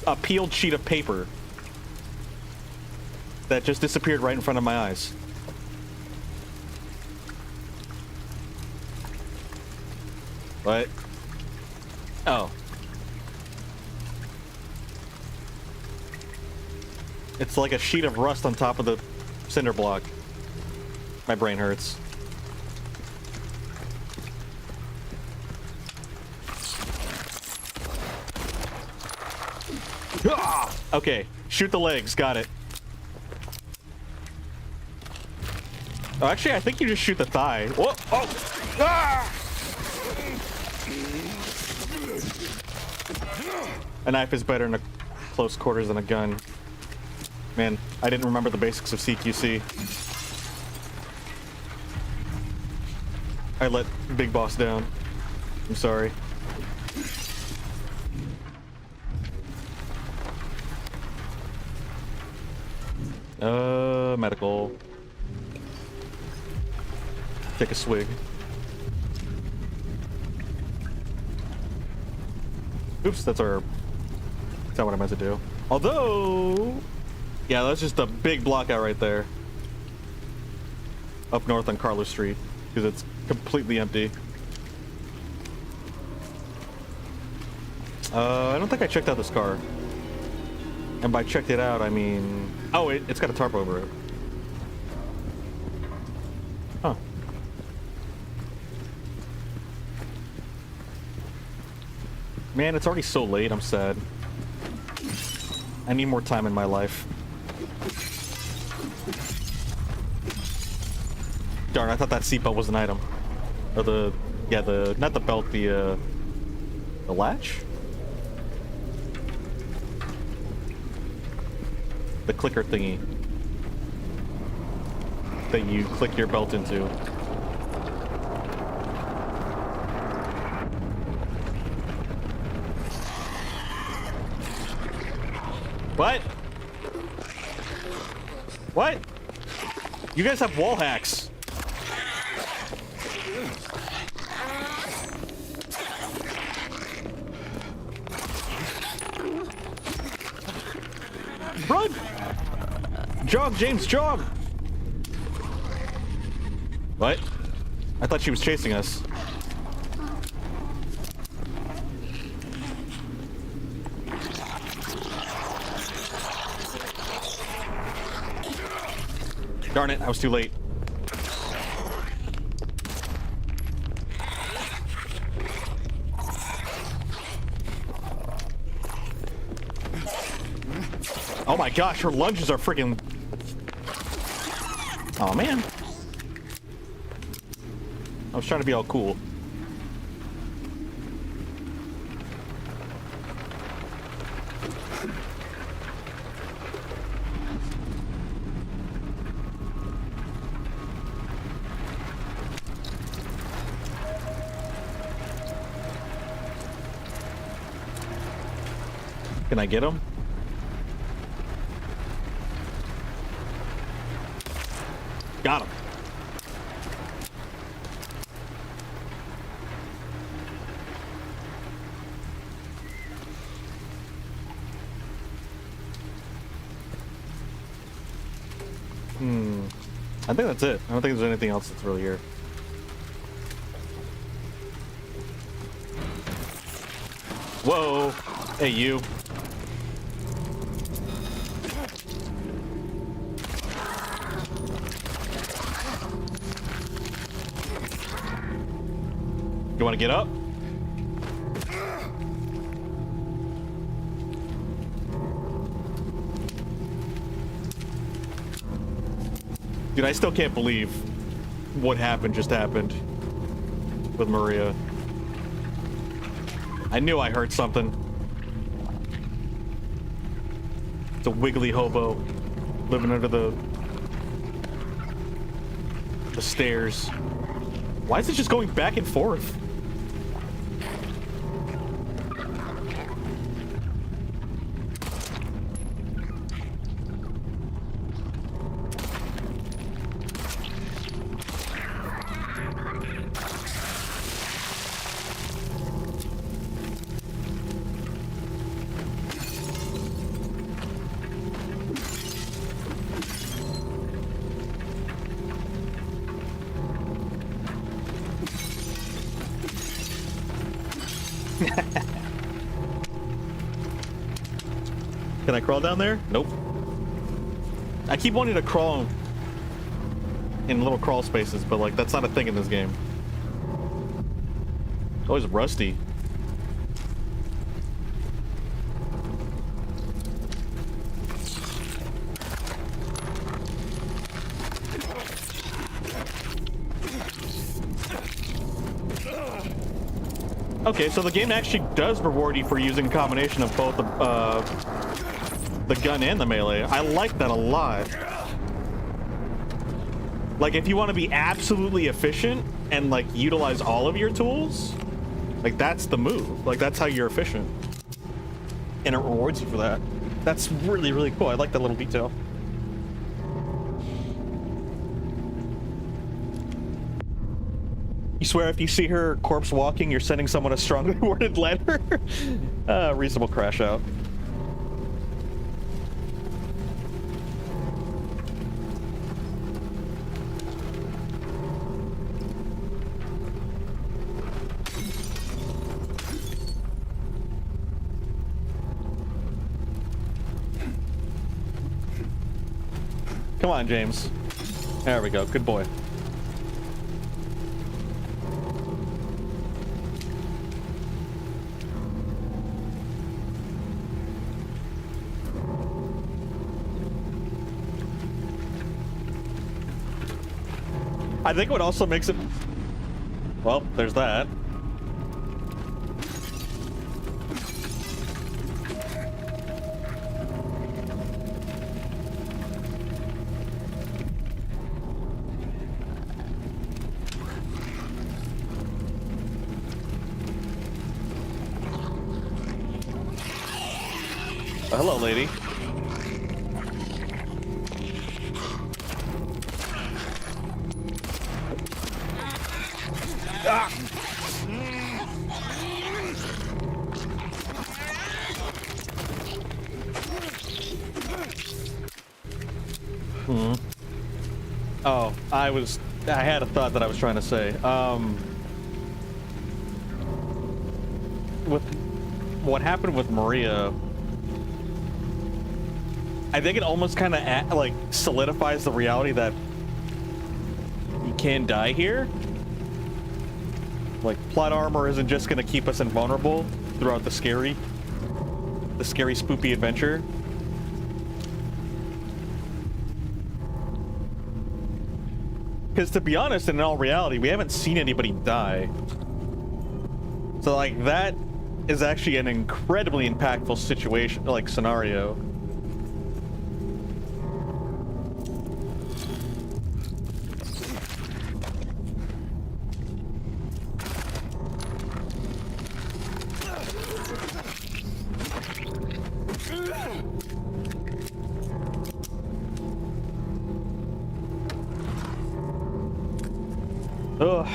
a peeled sheet of paper that just disappeared right in front of my eyes. What? Oh. It's like a sheet of rust on top of the cinder block. My brain hurts. Ah! Okay, shoot the legs, got it. Oh, actually, I think you just shoot the thigh. Whoa! Oh! Ah! A knife is better in a close quarters than a gun. Man, I didn't remember the basics of CQC. I let Big Boss down. I'm sorry. Medical. Take a swig. Oops, that's not what I meant to do. Although, yeah, that's just a big block out right there. Up north on Carlos Street, because it's completely empty. I don't think I checked out this car. And by checked it out, I mean... Oh, it's got a tarp over it. Huh. Man, it's already so late, I'm sad. I need more time in my life. Darn, I thought that seatbelt was an item. Or not the belt, the latch? The clicker thingy that you click your belt into. What? What? You guys have wall hacks. run! Jog, James, jog! What? I thought she was chasing us. Darn it, I was too late. Oh my gosh, her lunges are freaking... Oh man. I was trying to be all cool. Can I get him? Got him. I think that's it. I don't think there's anything else that's really here. Whoa! Hey, you. You want to get up? Dude, I still can't believe what happened just happened with Maria. I knew I heard something. It's a wiggly hobo living under the stairs. Why is it just going back and forth? Can I crawl down there? Nope. I keep wanting to crawl in little crawl spaces, but like that's not a thing in this game. Always rusty. Okay, so the game actually does reward you for using a combination of both the gun and the melee. I like that a lot. Like, if you want to be absolutely efficient and like utilize all of your tools, like that's the move. Like that's how you're efficient, and it rewards you for that. That's really, really cool. I like that little detail. You swear if you see her corpse walking, you're sending someone a strongly worded letter? Reasonable crash out. Come on, James. There we go. Good boy. I think what also makes it... Well, there's that. Hello, lady. Ah! Oh, I had a thought that I was trying to say. With what happened with Maria, I think it almost kind of like solidifies the reality that you can die here. Like, plot armor isn't just gonna keep us invulnerable throughout the scary spoopy adventure. Because to be honest, in all reality, we haven't seen anybody die. So like, that is actually an incredibly impactful situation, like scenario. Ugh.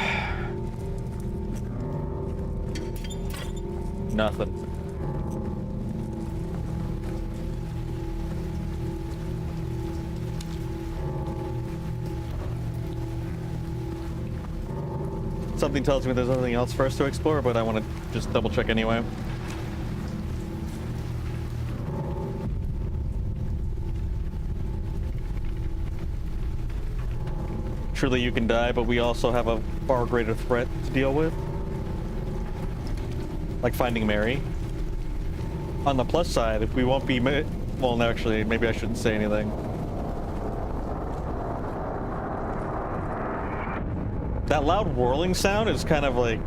Nothing. Something tells me there's nothing else for us to explore, but I want to just double check anyway. Truly you can die, but we also have a far greater threat to deal with. Like finding Mary. On the plus side, if we won't be well, no, actually, maybe I shouldn't say anything. That loud whirling sound is kind of like...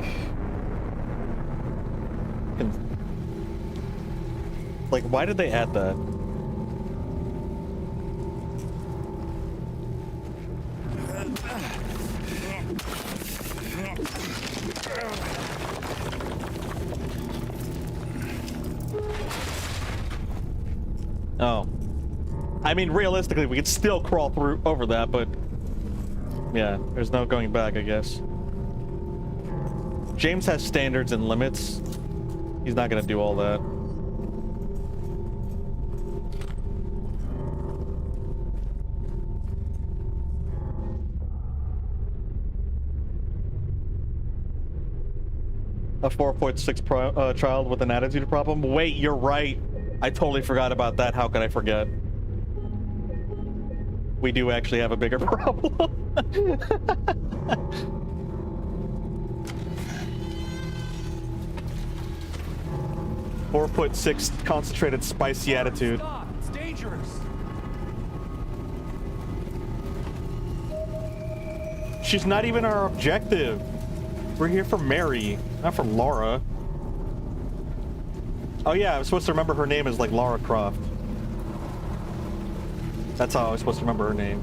Like, why did they add that? Oh. I mean, realistically, we could still crawl through over that, but... Yeah, there's no going back, I guess. James has standards and limits. He's not gonna do all that. A 4.6 child with an attitude problem? Wait, you're right. I totally forgot about that. How could I forget? We do actually have a bigger problem. 4.6 concentrated spicy attitude. Stop! It's dangerous. She's not even our objective. We're here for Mary, not for Laura. Oh yeah, I'm supposed to remember her name is like Lara Croft. That's how I was supposed to remember her name.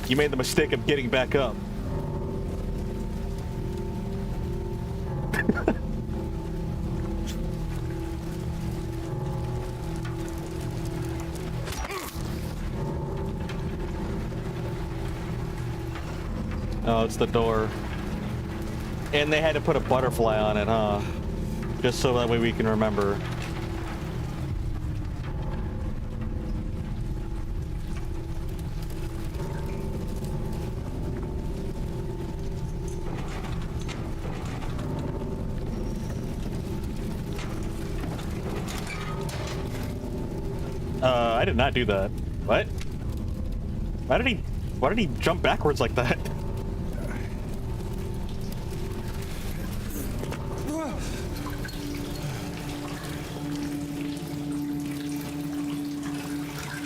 You made the mistake of getting back up. Oh, it's the door. And they had to put a butterfly on it, huh? Just so that way we can remember. I did not do that. What? Why did he jump backwards like that?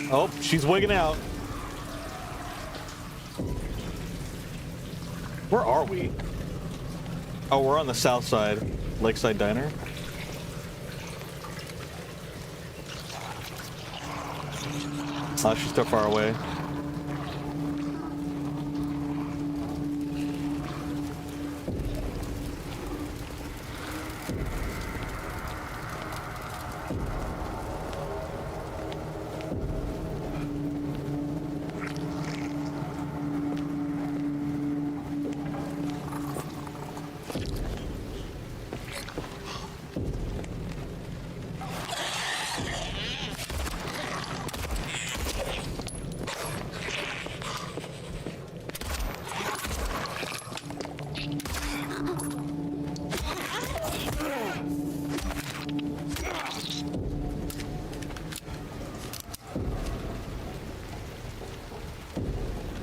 Oh, she's wigging out. Where are we? Oh, we're on the south side. Lakeside Diner. Oh, she's still far away.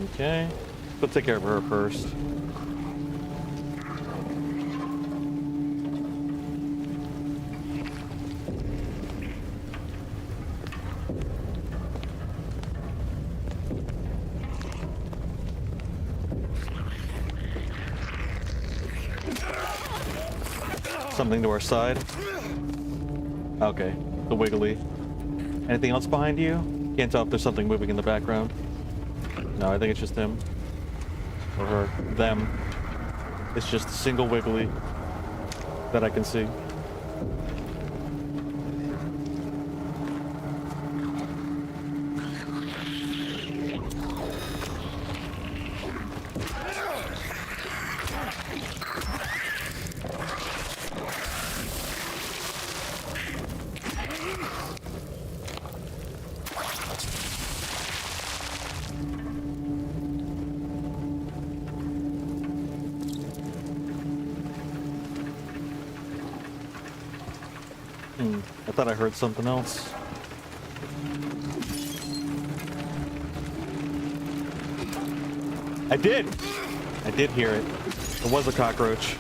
Okay. We'll take care of her first. Something to our side. Okay, the wiggly. Anything else behind you? Can't tell if there's something moving in the background. No, I think it's just him. Or her. Them. It's just a single wiggly that I can see. I thought I heard something else. I did! I did hear it. It was a cockroach.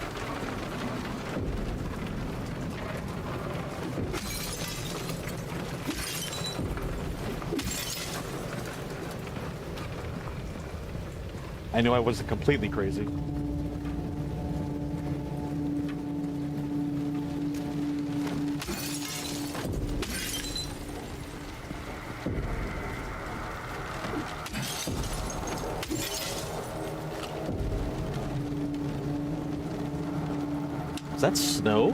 I knew I wasn't completely crazy. Is that snow?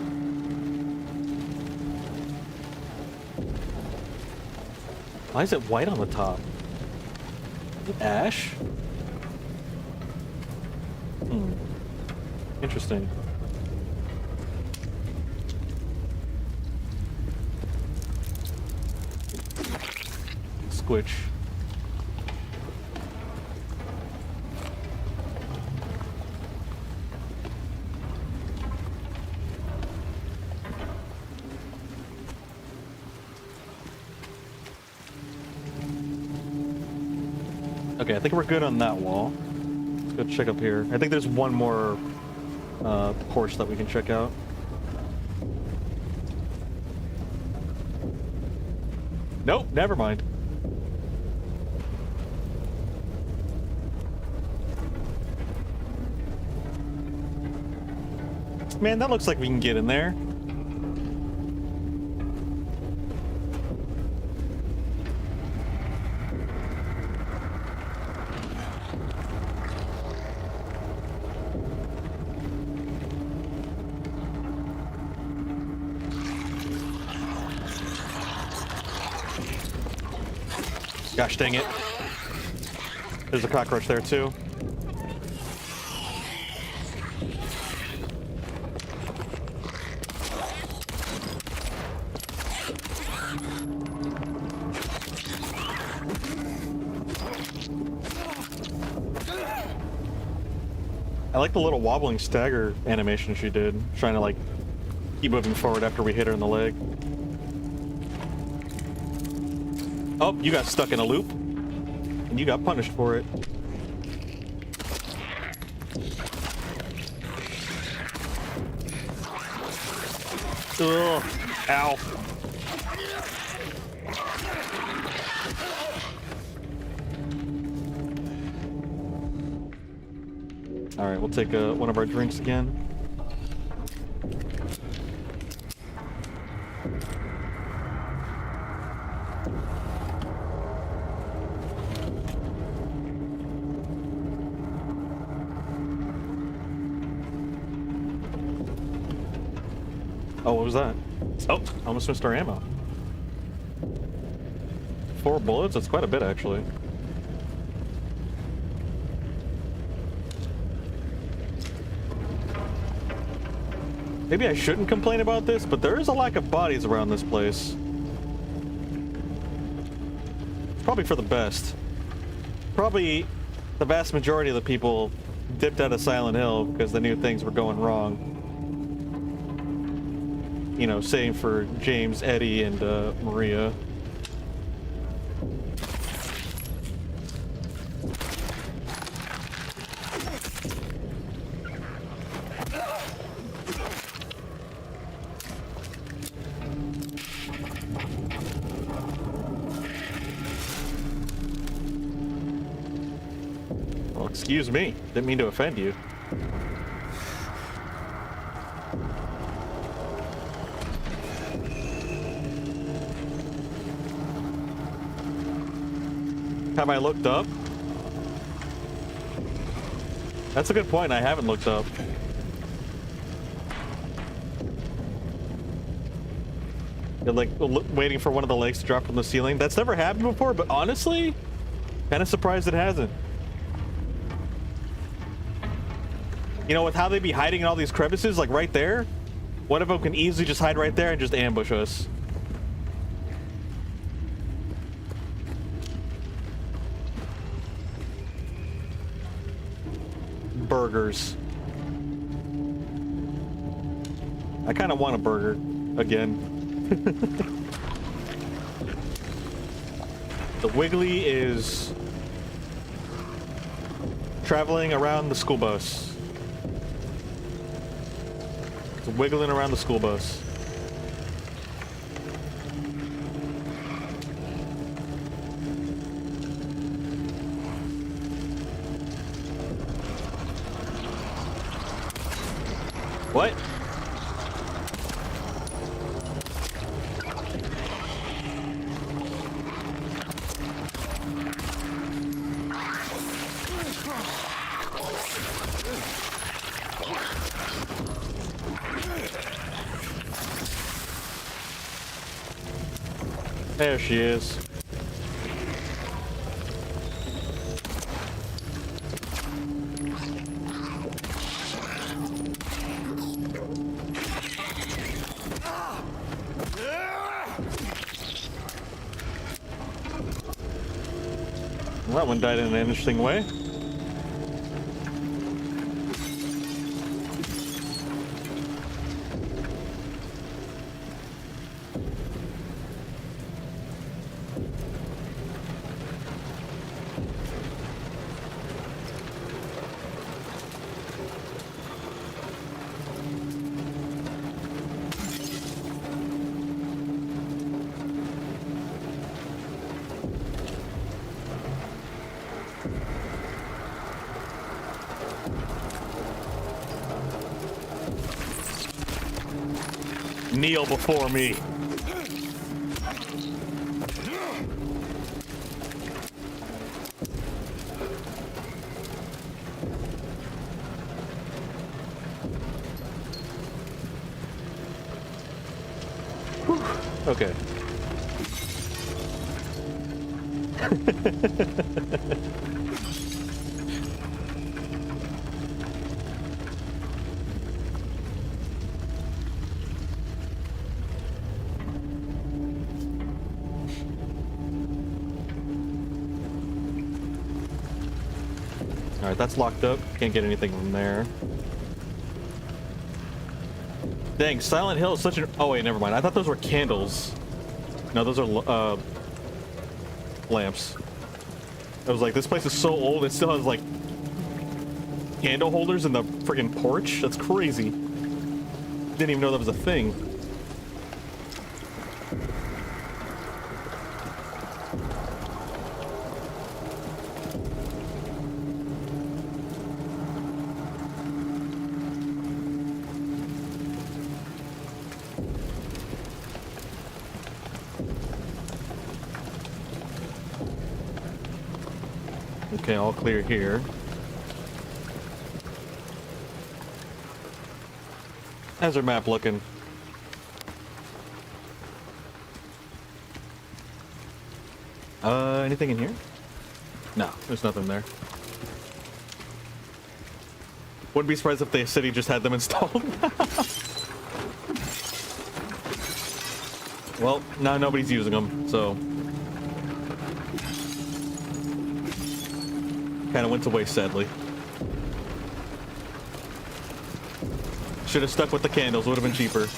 Why is it white on the top? Is it ash? Interesting. Squitch. Okay, I think we're good on that wall. Let's go check up here. I think there's one more porch that we can check out. Nope, never mind. Man, that looks like we can get in there. Gosh dang it. There's a cockroach there too. I like the little wobbling stagger animation she did, trying to like keep moving forward after we hit her in the leg. Oh, you got stuck in a loop, and you got punished for it. Ugh, ow. All right, we'll take one of our drinks again. Oh, what was that? Oh, almost missed our ammo. 4 bullets? That's quite a bit, actually. Maybe I shouldn't complain about this, but there is a lack of bodies around this place. It's probably for the best. Probably the vast majority of the people dipped out of Silent Hill because they knew things were going wrong. You know, same for James, Eddie, and Maria. Well, excuse me. Didn't mean to offend you. Have I looked up? That's a good point. I haven't looked up. You're like waiting for one of the legs to drop from the ceiling. That's never happened before, but honestly, kind of surprised it hasn't. You know, with how they be hiding in all these crevices, like right there, one of them can easily just hide right there and just ambush us. Burgers. I kind of want a burger again. The Wiggly is traveling around the school bus. It's wiggling around the school bus. What? There she is. Well, that one died in an interesting way. Kneel before me. Whew. Okay. Alright, that's locked up. Can't get anything from there. Dang, Silent Hill is such an... Oh, wait, never mind. I thought those were candles. No, those are, lamps. I was like, this place is so old, it still has, like, candle holders in the friggin' porch? That's crazy. Didn't even know that was a thing. Okay, all clear here. How's our map looking? Anything in here? No, there's nothing there. Wouldn't be surprised if the city just had them installed. Well, now nobody's using them, so... kind of went to waste, sadly. Should have stuck with the candles, would have been cheaper.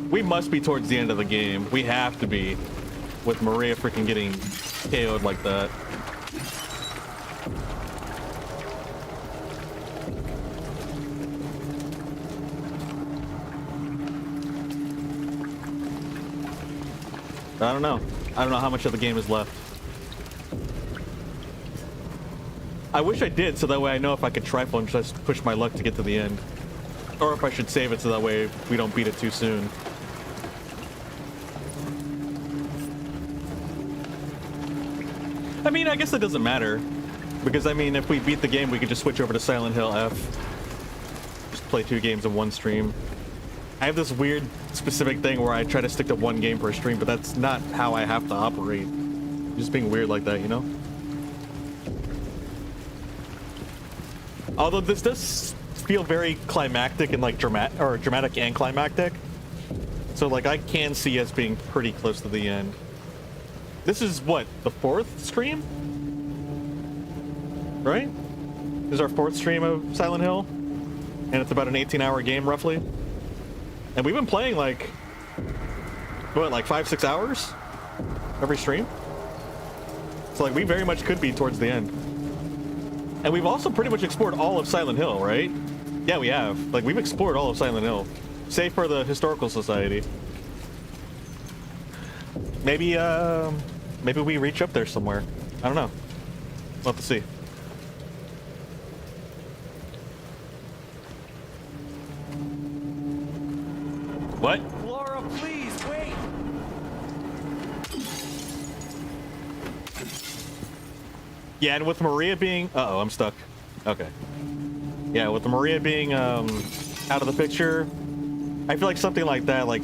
We must be towards the end of the game. We have to be, with Maria freaking getting KO'd like that. I don't know. I don't know how much of the game is left. I wish I did, so that way I know if I could trifle and just push my luck to get to the end. Or if I should save it so that way we don't beat it too soon. I mean, I guess it doesn't matter. Because, I mean, if we beat the game, we could just switch over to Silent Hill F. Just play 2 games in one stream. I have this weird specific thing where I try to stick to 1 game per stream, but that's not how I have to operate. Just being weird like that, you know? Although this does feel very climactic and like dramatic and climactic. So like I can see us being pretty close to the end. This is what, the 4th stream? Right? This is our 4th stream of Silent Hill. And it's about an 18-hour game roughly. And we've been playing like, what, like 5-6 hours every stream? So like we very much could be towards the end. And we've also pretty much explored all of Silent Hill, right? Yeah, we have. Like, we've explored all of Silent Hill. Save for the Historical Society. Maybe, maybe we reach up there somewhere. I don't know. We'll have to see. What? Laura, please, wait! Yeah, and with Maria being... Uh-oh, I'm stuck. Okay. Yeah, with Maria being out of the picture, I feel like something like that, like,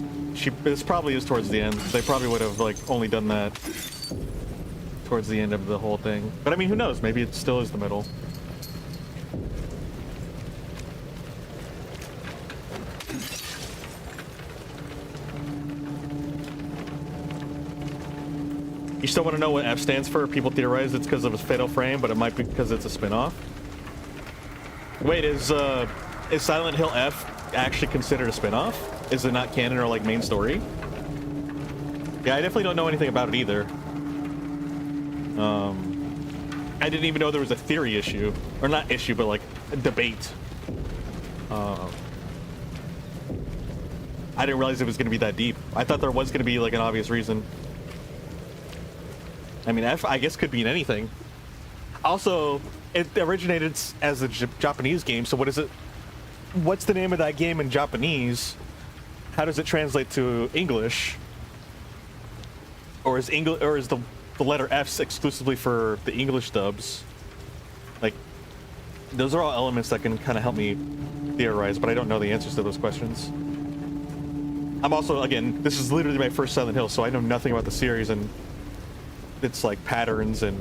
this probably is towards the end. They probably would have, like, only done that towards the end of the whole thing. But I mean, who knows? Maybe it still is the middle. You still want to know what F stands for? People theorize it's because of his Fatal Frame, but it might be because it's a spin-off. Wait, is Silent Hill F actually considered a spin-off? Is it not canon or like main story? Yeah, I definitely don't know anything about it either. I didn't even know there was a theory issue, or not issue, but like a debate. I didn't realize it was going to be that deep. I thought there was going to be like an obvious reason. I mean, F, I guess, could be in anything. Also, it originated as a Japanese game, so what is it? What's the name of that game in Japanese? How does it translate to English? Or is the letter F's exclusively for the English dubs? Like, those are all elements that can kind of help me theorize, but I don't know the answers to those questions. I'm also, again, this is literally my first Silent Hill, so I know nothing about the series and its like patterns and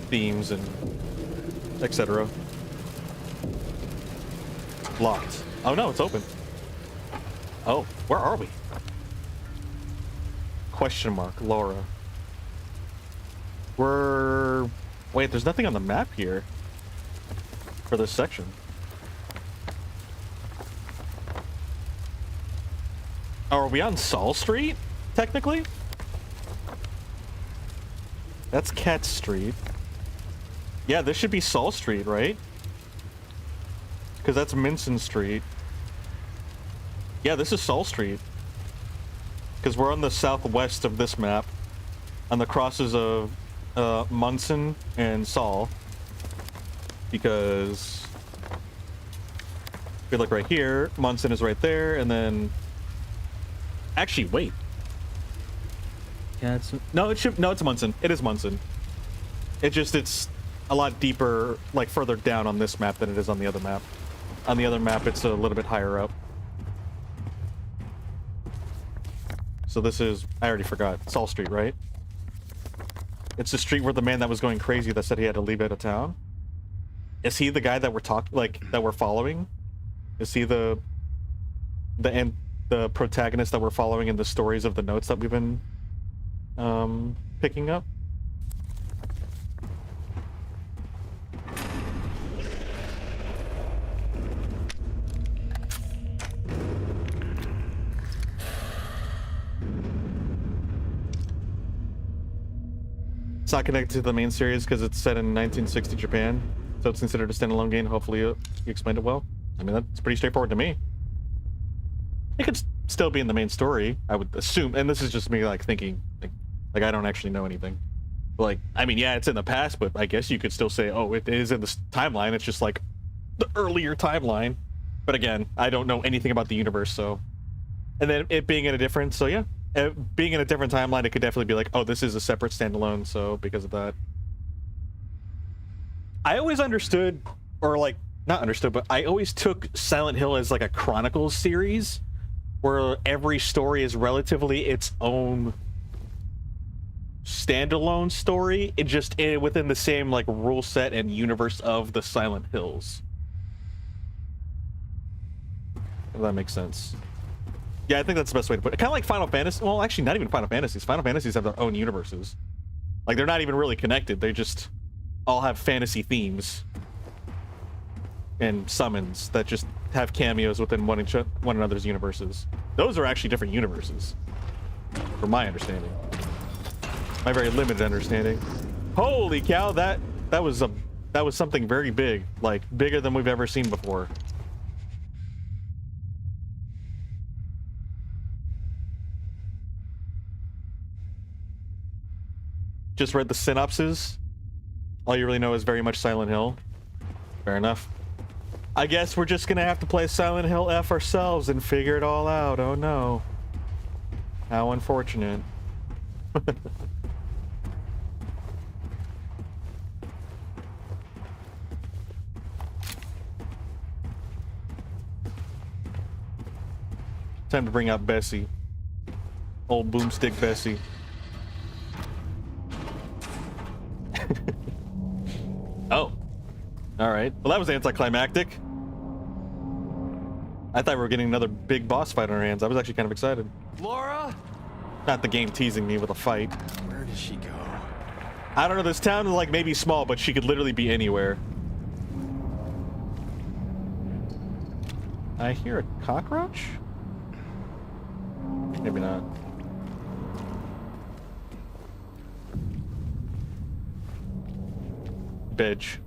themes and etc. Locked. Oh no, it's open. Oh, where are we? Question mark, Laura. Wait, there's nothing on the map here for this section. Oh, are we on Saul Street, technically? That's Cat Street. Yeah, this should be Saul Street, right? Because that's Minson Street. Yeah, this is Saul Street. Because we're on the southwest of this map. On the crosses of Munson and Saul. Because... if you look right here, Munson is right there, and then... Actually, wait. Yeah, it's Munson. It is Munson. It's a lot deeper, like further down on this map than it is on the other map. On the other map, it's a little bit higher up. So this is, I already forgot, Saul Street, right? It's the street where the man that was going crazy that said he had to leave out of town. Is he the guy that we're following? Is he the protagonist that we're following in the stories of the notes that we've been picking up? It's not connected to the main series because it's set in 1960 Japan, so it's considered a standalone game. Hopefully you explained it well. I mean, that's pretty straightforward to me. It could still be in the main story, I would assume. And this is just me like thinking, like I don't actually know anything. Like, I mean, yeah, it's in the past, but I guess you could still say, oh, it is in the timeline. It's just like the earlier timeline. But again, I don't know anything about the universe, so. And then it being in a different, so yeah, being in a different timeline, it could definitely be like, oh, this is a separate standalone, so because of that. I always understood, or like, not understood, but I always took Silent Hill as like a Chronicles series, where every story is relatively its own standalone story, it just within the same like rule set and universe of the Silent Hills. If that makes sense. Yeah, I think that's the best way to put it. Kind of like Final Fantasy. Well, actually, not even Final Fantasies. Final Fantasies have their own universes. Like, they're not even really connected. They just all have fantasy themes and summons that just have cameos within one another's universes. Those are actually different universes, from my understanding. My very limited understanding. Holy cow! That was something very big, like bigger than we've ever seen before. Just read the synopsis. All you really know is very much Silent Hill. Fair enough. I guess we're just gonna have to play Silent Hill F ourselves and figure it all out. Oh no. How unfortunate. Time to bring out Bessie. Old boomstick Bessie. Oh. Alright. Well, that was anticlimactic. I thought we were getting another big boss fight on our hands. I was actually kind of excited. Laura? Not the game teasing me with a fight. Where does she go? I don't know. This town is like maybe small, but she could literally be anywhere. I hear a cockroach? Maybe not. Bitch.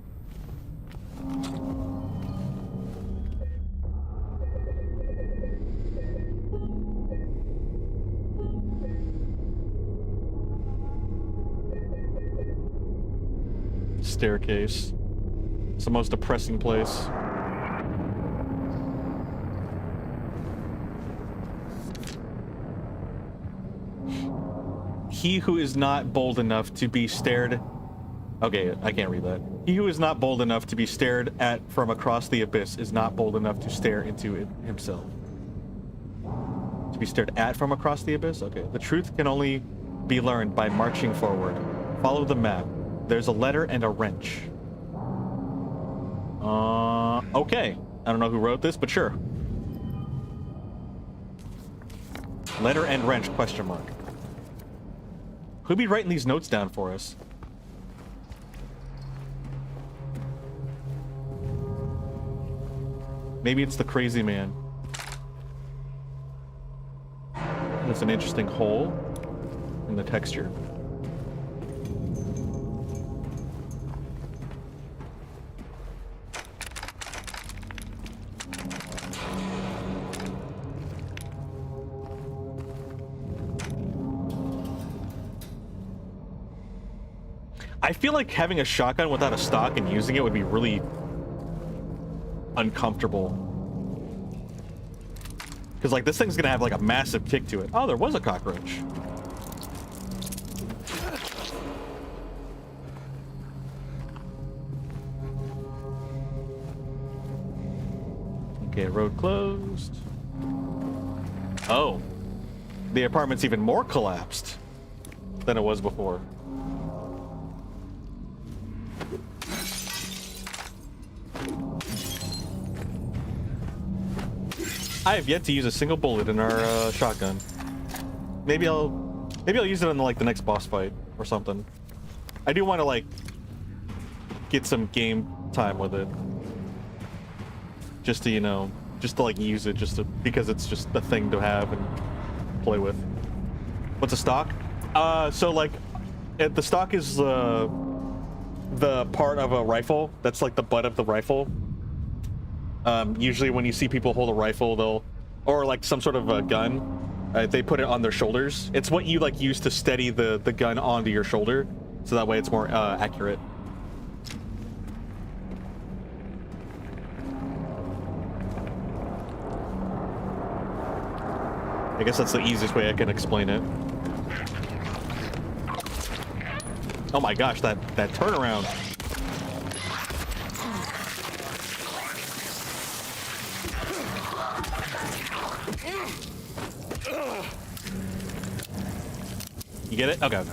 Staircase. It's the most depressing place. He who is not bold enough to be stared... Okay, I can't read that. He who is not bold enough to be stared at from across the abyss is not bold enough to stare into it himself. To be stared at from across the abyss? Okay. The truth can only be learned by marching forward. Follow the map. There's a letter and a wrench. Okay. I don't know who wrote this, but sure. Letter and wrench, question mark. Who'd be writing these notes down for us? Maybe it's the crazy man. There's an interesting hole in the texture. I feel like having a shotgun without a stock and using it would be really uncomfortable. Because like this thing's gonna have like a massive kick to it. Oh, there was a cockroach. Okay, road closed. Oh. The apartment's even more collapsed than it was before. I have yet to use a single bullet in our shotgun. Maybe I'll use it in like the next boss fight or something. I do want to like get some game time with it, just to, you know, just to like use it, just to, because it's just the thing to have and play with. What's a stock? So like, the stock is the part of a rifle that's like the butt of the rifle. Usually when you see people hold a rifle, they'll or like some sort of a gun. They put it on their shoulders. It's what you like use to steady the gun onto your shoulder, so that way it's more accurate. I guess that's the easiest way I can explain it. Oh my gosh, that turnaround. You get it? Okay, okay.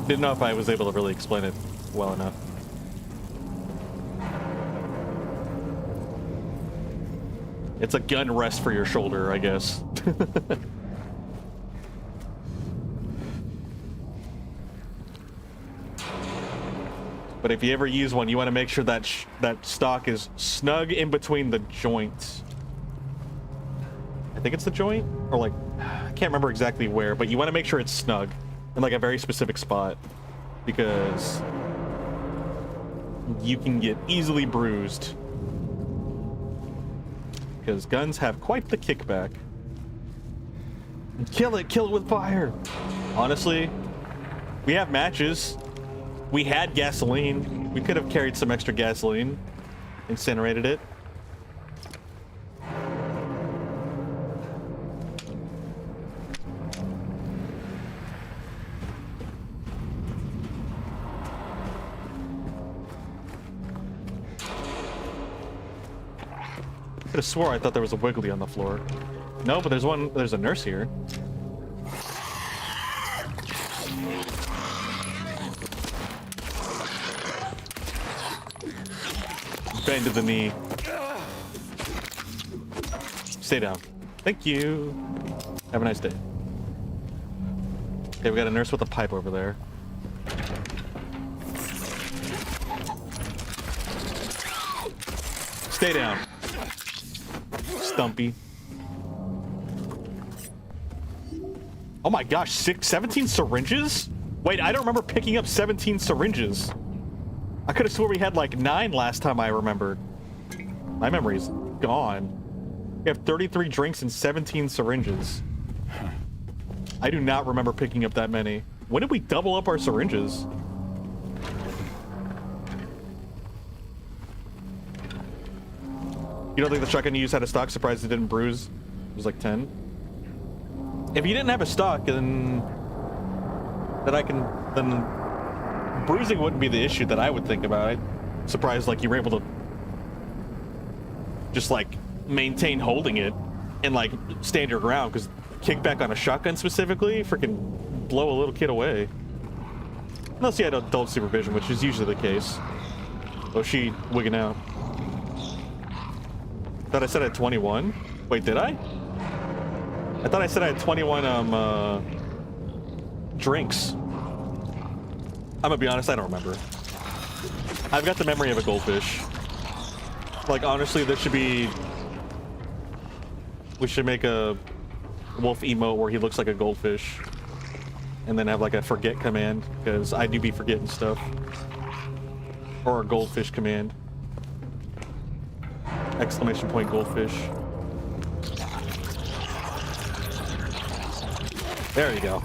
Didn't know if I was able to really explain it well enough. It's a gun rest for your shoulder, I guess. But if you ever use one, you want to make sure that that stock is snug in between the joints. I think it's the joint, or like, I can't remember exactly where, but you want to make sure it's snug in like a very specific spot, because you can get easily bruised. Because guns have quite the kickback. Kill it with fire. Honestly, we have matches. We had gasoline. We could have carried some extra gasoline, incinerated it. I could have swore I thought there was a wiggly on the floor. No, but there's a nurse here. Bend to the knee. Stay down. Thank you. Have a nice day. Okay, we got a nurse with a pipe over there. Stay down. Stumpy. Oh my gosh, 17 syringes? Wait, I don't remember picking up 17 syringes. I could have swore we had like 9 last time I remembered. My memory's gone. We have 33 drinks and 17 syringes. I do not remember picking up that many. When did we double up our syringes? You don't think the shotgun you used had a stock? Surprised it didn't bruise? It was like 10. If you didn't have a stock, then bruising wouldn't be the issue that I would think about. I'm surprised like you were able to just like maintain holding it and like stand your ground, because kickback on a shotgun specifically freaking blow a little kid away. Unless you had adult supervision, which is usually the case. Oh, she wigging out. Thought I said I had 21. Wait, did I? I thought I said I had 21 drinks. I'm gonna be honest, I don't remember. I've got the memory of a goldfish. Like honestly, we should make a wolf emote where he looks like a goldfish, and then have like a forget command, because I do be forgetting stuff. Or a goldfish command. Exclamation point goldfish. There you go.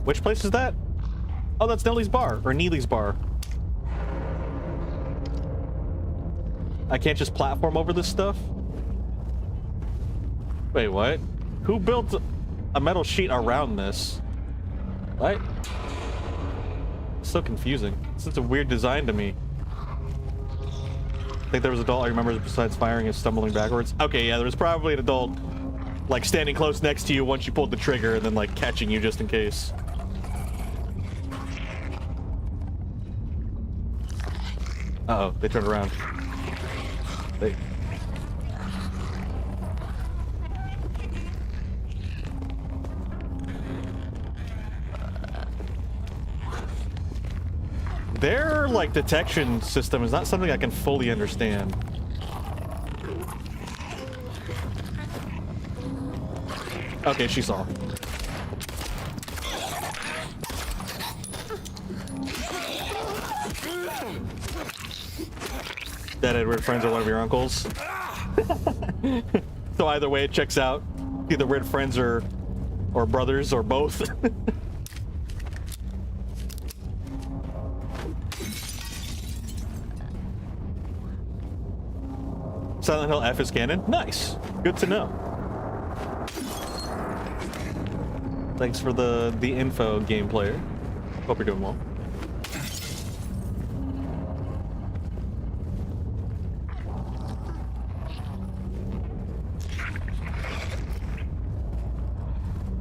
Which place is that? Oh, that's Nellie's bar, or Neely's bar. I can't just platform over this stuff? Wait, what? Who built a metal sheet around this? What? It's so confusing. It's such a weird design to me. I think there was an adult I remember besides firing and stumbling backwards. Okay, yeah, there was probably an adult like standing close next to you once you pulled the trigger and then like catching you just in case. Uh-oh, they turned around. They... Their, like, detection system is not something I can fully understand. Okay, she saw. That Edward friends are one of your uncles. So either way, it checks out. Either weird friends or brothers or both. Silent Hill F is canon. Nice. Good to know. Thanks for the info, game player. Hope you're doing well.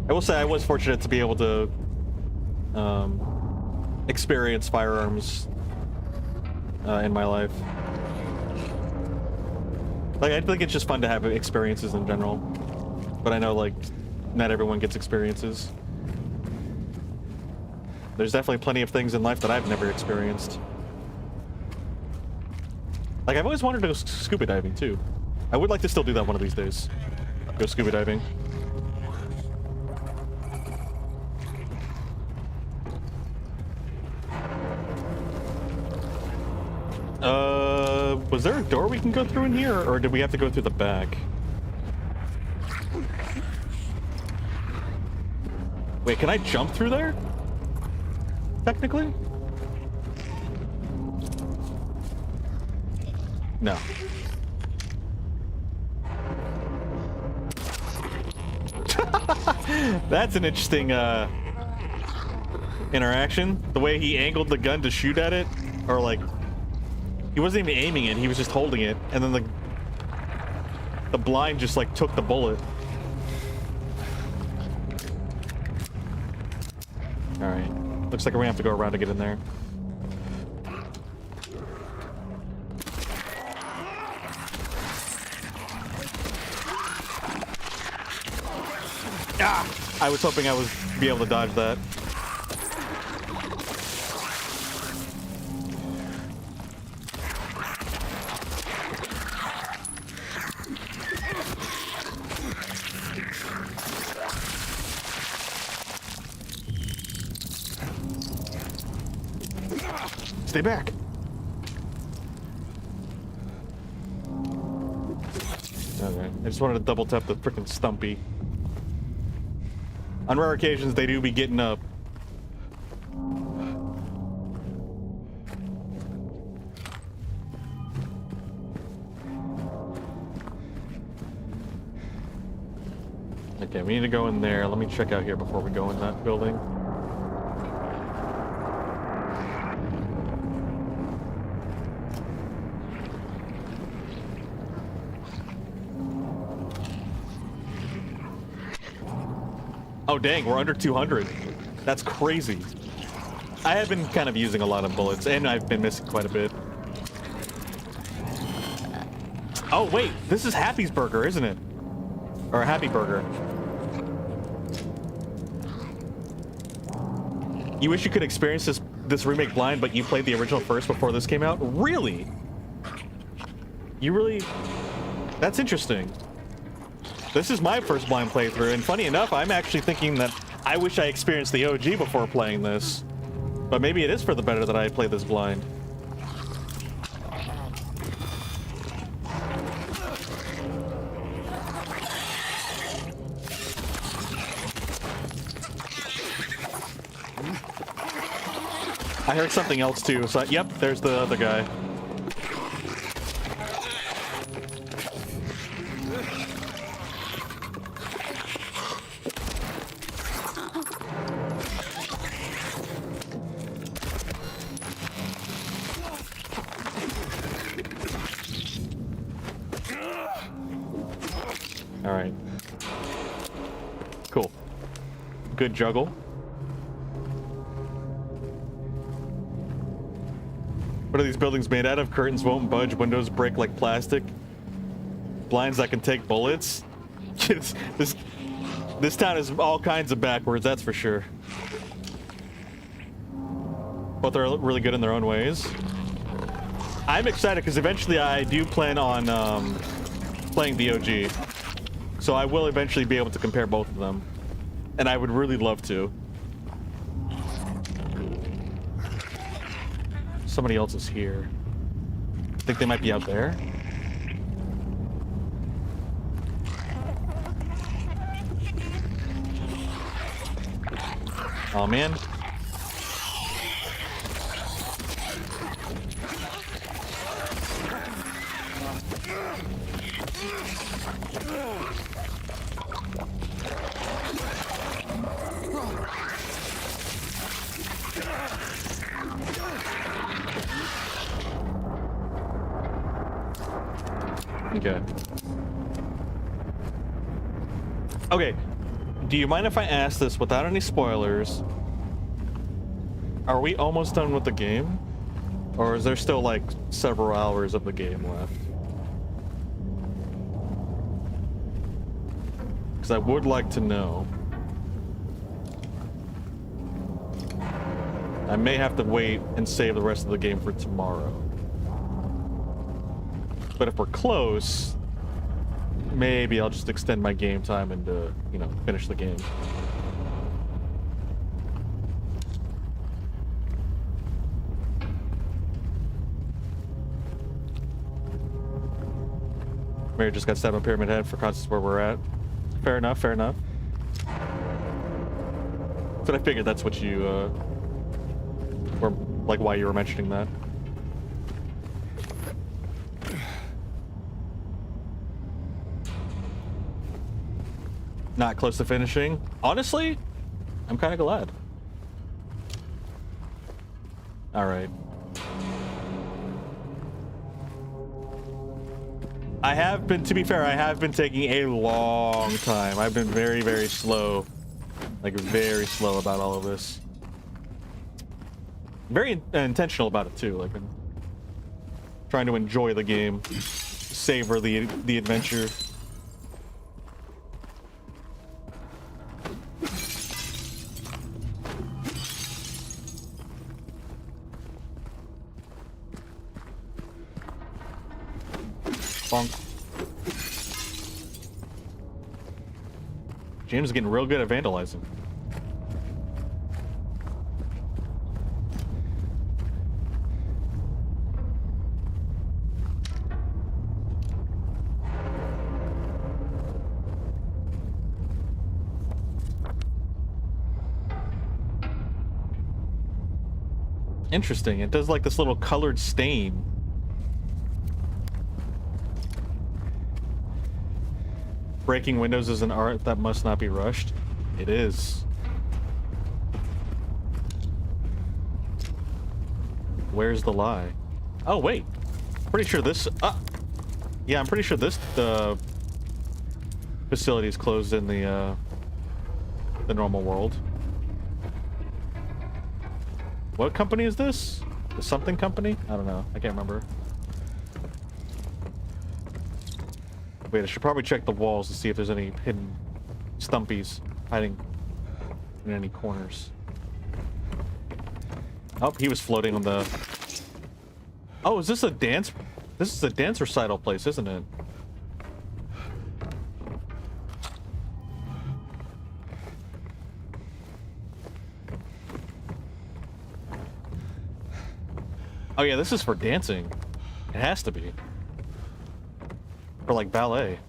I will say I was fortunate to be able to experience firearms in my life. Like, I think it's just fun to have experiences in general, but I know, like, not everyone gets experiences. There's definitely plenty of things in life that I've never experienced. Like, I've always wanted to go scuba diving too. I would like to still do that one of these days. Go scuba diving. Was there a door we can go through in here, or did we have to go through the back? Wait, can I jump through there? Technically? No. That's an interesting interaction. The way he angled the gun to shoot at it, or like he wasn't even aiming it, he was just holding it, and then the blind just like took the bullet. All right, looks like we're gonna have to go around to get in there. Ah! I was hoping I would be able to dodge that. Stay back. Okay, I just wanted to double tap the frickin' Stumpy. On rare occasions, they do be getting up. Okay, we need to go in there. Let me check out here before we go in that building. Oh dang, we're under 200. That's crazy. I have been kind of using a lot of bullets, and I've been missing quite a bit. Oh wait, this is Happy's Burger, isn't it? Or Happy Burger. You wish you could experience this remake blind, but you played the original first before this came out? Really? You really? That's interesting. This is my first blind playthrough, and funny enough, I'm actually thinking that I wish I experienced the OG before playing this. But maybe it is for the better that I play this blind. I heard something else too, so yep, there's the other guy. All right. Cool. Good juggle. What are these buildings made out of? Curtains won't budge, windows break like plastic. Blinds that can take bullets. This town is all kinds of backwards, that's for sure. But they're really good in their own ways. I'm excited because eventually I do plan on playing the OG. So I will eventually be able to compare both of them. And I would really love to. Somebody else is here. Think they might be out there? Oh man. Okay. Okay. Do you mind if I ask this without any spoilers? Are we almost done with the game? Or is there still like several hours of the game left? Because I would like to know. I may have to wait and save the rest of the game for tomorrow. But if we're close, maybe I'll just extend my game time and, you know, finish the game. Mary just got stabbed on Pyramid Head for context where we're at. Fair enough, fair enough. But I figured that's what you, or like why you were mentioning that. Not close to finishing. Honestly, I'm kind of glad. All right. I have been, to be fair, I have been taking a long time. I've been very, very slow. Like, very slow about all of this. Very intentional about it, too. Like, I'm trying to enjoy the game. Savor the adventure. Bonk. James is getting real good at vandalizing. Interesting. It does like this little colored stain. Breaking windows is an art that must not be rushed. It is. Where's the lie? Oh, wait. Pretty sure this... yeah, I'm pretty sure this facility is closed in the normal world. What company is this? The something company? I don't know. I can't remember. Wait, I should probably check the walls to see if there's any hidden stumpies hiding in any corners. Oh, he was floating on the... Oh, is this a dance? This is a dance recital place, isn't it? Oh yeah, this is for dancing. It has to be. Or like ballet.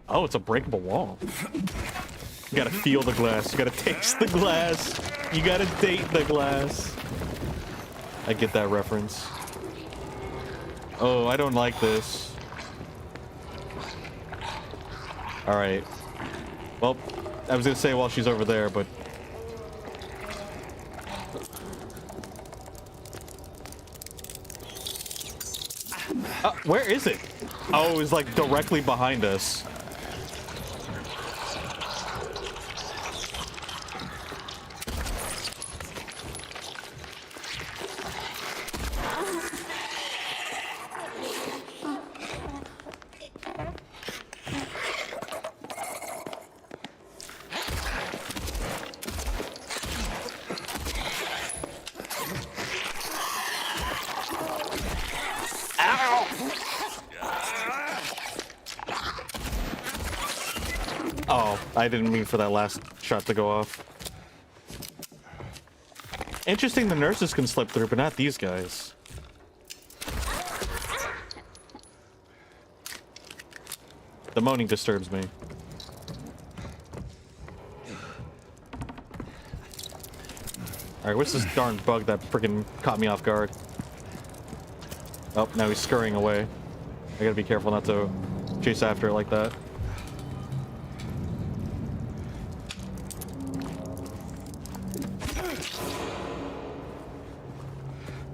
Oh, it's a breakable wall. You gotta feel the glass. You gotta taste the glass. You gotta date the glass. I get that reference. Oh, I don't like this. Alright. Well, I was gonna say while she's over there, but... where is it? Oh, it's like directly behind us. I didn't mean for that last shot to go off. Interesting the nurses can slip through, but not these guys. The moaning disturbs me. Alright, what's this darn bug that freaking caught me off guard? Oh, now he's scurrying away. I gotta be careful not to chase after it like that.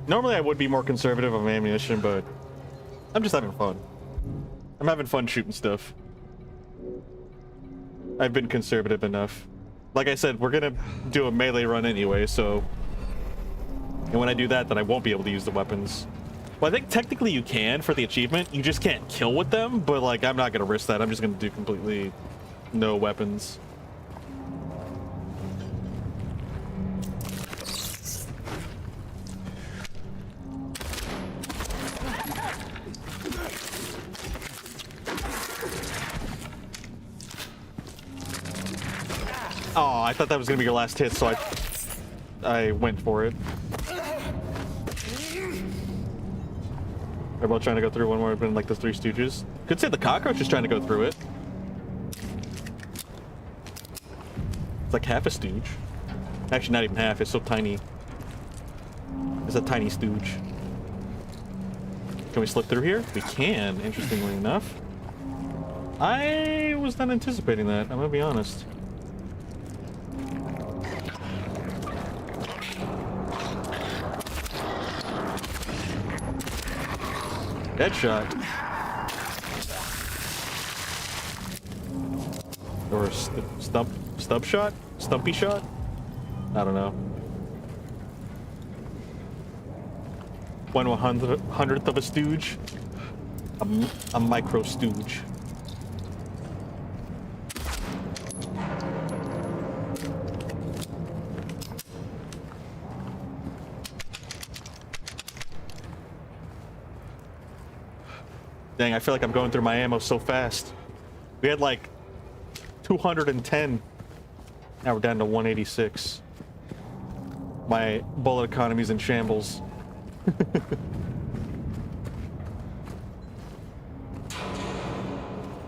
Normally I would be more conservative on my ammunition, but I'm just having fun. I'm having fun shooting stuff. I've been conservative enough. Like I said, we're gonna do a melee run anyway, so... And when I do that, then I won't be able to use the weapons. Well, I think technically you can for the achievement. You just can't kill with them, but like, I'm not gonna risk that. I'm just gonna do completely no weapons. Oh, I thought that was gonna be your last hit, so I went for it. They're both trying to go through one more, been like the Three Stooges. Could say the cockroach is trying to go through it. It's like half a stooge. Actually, not even half. It's so tiny. It's a tiny stooge. Can we slip through here? We can, interestingly enough. I was not anticipating that, I'm gonna be honest. Headshot. Or stump shot? Stumpy shot? I don't know. 1/100th of a stooge. A micro stooge. Dang, I feel like I'm going through my ammo so fast. We had like 210. Now we're down to 186. My bullet economy's in shambles.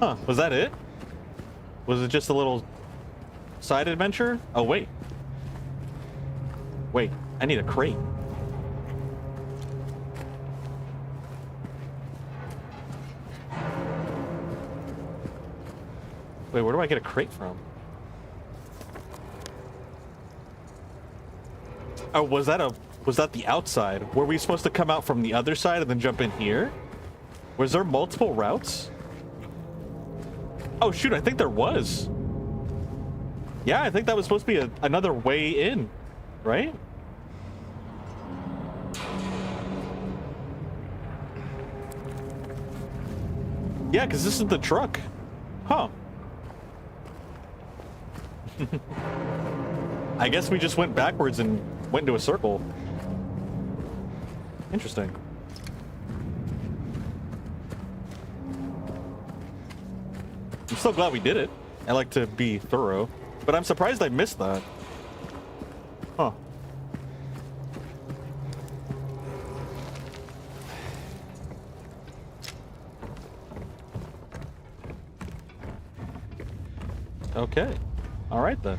Huh, was that it? Was it just a little side adventure? Oh, wait. Wait, I need a crate. Wait, where do I get a crate from? Oh, was that the outside? Were we supposed to come out from the other side and then jump in here? Was there multiple routes? Oh shoot, I think there was. Yeah, I think that was supposed to be another way in, right? Yeah, because this is the truck. Huh. I guess we just went backwards and went into a circle. Interesting. I'm so glad we did it. I like to be thorough, but I'm surprised I missed that. Huh. Okay. All right then.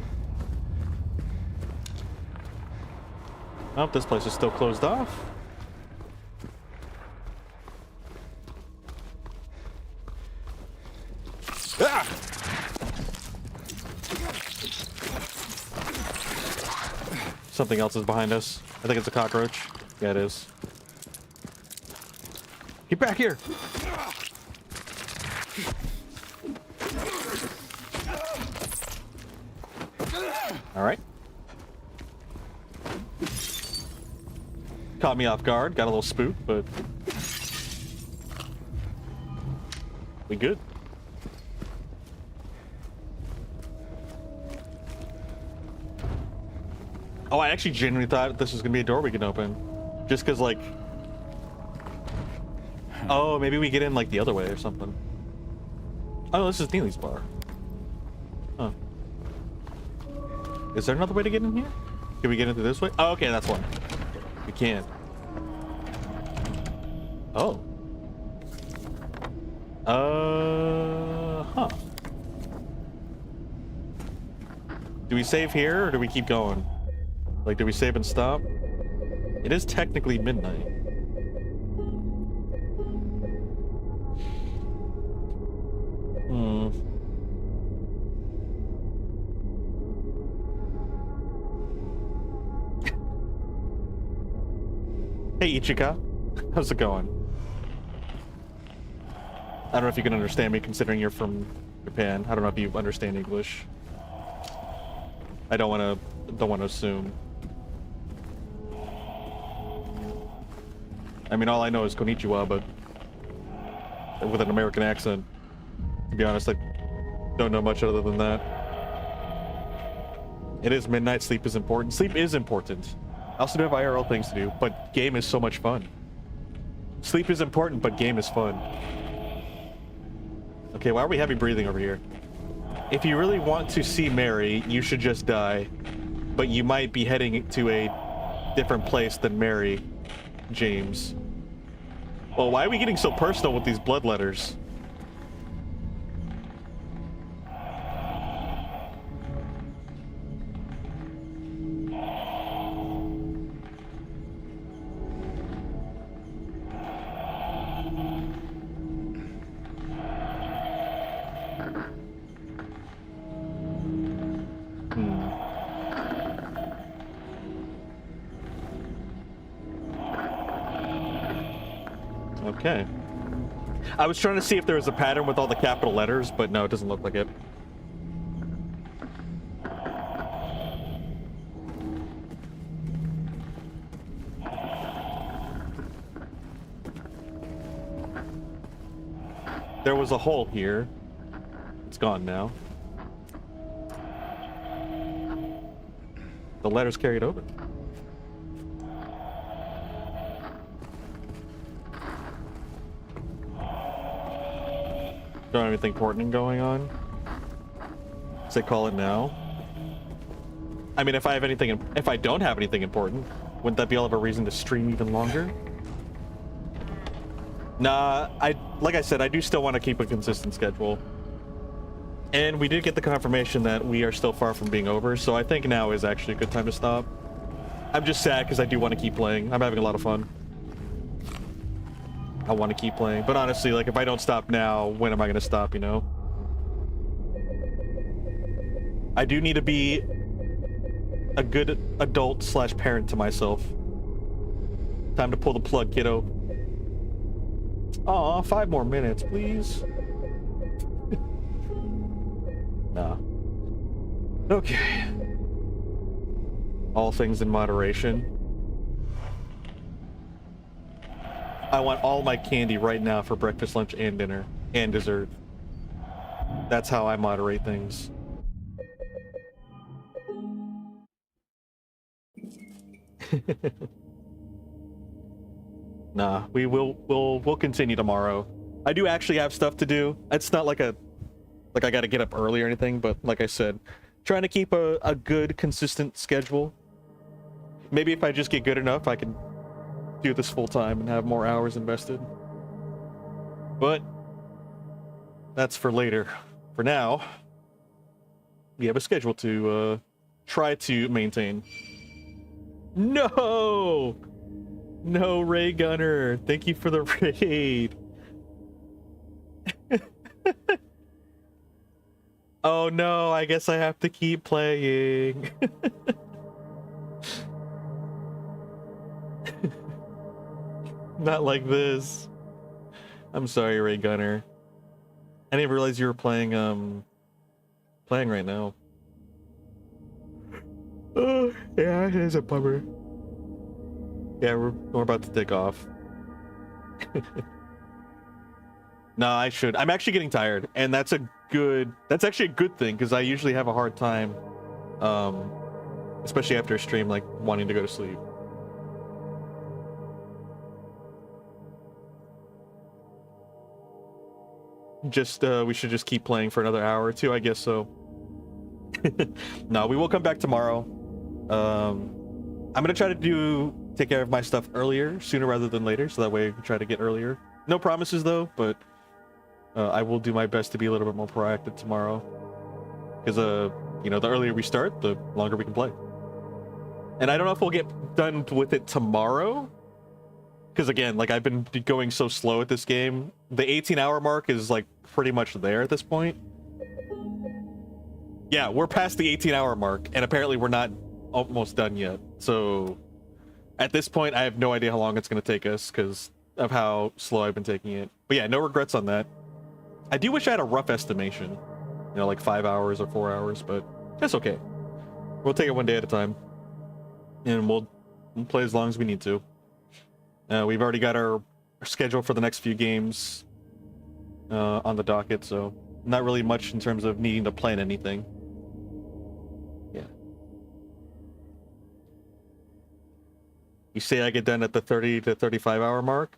Oh, this place is still closed off. Ah! Something else is behind us. I think it's a cockroach. Yeah, it is. Get back here! All right. Caught me off guard. Got a little spooked, but we good. Oh, I actually genuinely thought this was gonna be a door we can open, just because, like, oh, maybe we get in like the other way or something. Oh, this is Neely's bar. Huh. Is there another way to get in here? Can we get into this way? Oh, okay, that's one. We can. Oh. Huh. Do we save here or do we keep going? Like, do we save and stop? It is technically midnight. Hmm. Hey Ichika, how's it going? I don't know if you can understand me considering you're from Japan. I don't know if you understand English. I don't want to assume. I mean, all I know is konnichiwa, but with an American accent. To be honest, I don't know much other than that. It is midnight. Sleep is important. Sleep is important. I also do have IRL things to do, but game is so much fun. Sleep is important, but game is fun. Okay, why are we heavy breathing over here? If you really want to see Mary, you should just die. But you might be heading to a different place than Mary, James. Well, why are we getting so personal with these blood letters? Okay. I was trying to see if there was a pattern with all the capital letters, but no, it doesn't look like it. There was a hole here. It's gone now. The letters carried over. Don't have anything important going on. Say call it now. I mean, if I don't have anything important, wouldn't that be all of a reason to stream even longer? Nah, like I said, I do still want to keep a consistent schedule. And we did get the confirmation that we are still far from being over, so I think now is actually a good time to stop. I'm just sad because I do want to keep playing. I'm having a lot of fun. I want to keep playing, but honestly, like, if I don't stop now, when am I going to stop, you know? I do need to be a good adult slash parent to myself. Time to pull the plug, kiddo. Aw, 5 more minutes, please. Nah. Okay. All things in moderation. I want all my candy right now for breakfast, lunch, and dinner, and dessert. That's how I moderate things. Nah, we'll continue tomorrow. I do actually have stuff to do. It's not like I gotta get up early or anything, but like I said, trying to keep a good, consistent schedule. Maybe if I just get good enough, I can do this full time and have more hours invested. But that's for later. For now, we have a schedule to try to maintain. No! No, Ray Gunner. Thank you for the raid. Oh no, I guess I have to keep playing. Not like this. I'm sorry, Ray Gunner. I didn't realize you were playing right now. Oh, yeah, it is a bummer. Yeah, we're about to take off. No, I should. I'm actually getting tired, and that's actually a good thing, because I usually have a hard time, especially after a stream, like, wanting to go to sleep. We should just keep playing for another hour or two, I guess so. No, we will come back tomorrow. I'm gonna try to take care of my stuff earlier, sooner rather than later, so that way I can try to get earlier. No promises though, but I will do my best to be a little bit more proactive tomorrow. Because, you know, the earlier we start, the longer we can play. And I don't know if we'll get done with it tomorrow. Because, again, like, I've been going so slow at this game. The 18-hour mark is, like, pretty much there at this point. Yeah, we're past the 18-hour mark, and apparently we're not almost done yet. So, at this point, I have no idea how long it's going to take us because of how slow I've been taking it. But yeah, no regrets on that. I do wish I had a rough estimation. You know, like 5 hours or 4 hours, but that's okay. We'll take it one day at a time. And we'll play as long as we need to. We've already got our schedule for the next few games on the docket, so not really much in terms of needing to plan anything. Yeah. You say I get done at the 30 to 35 hour mark?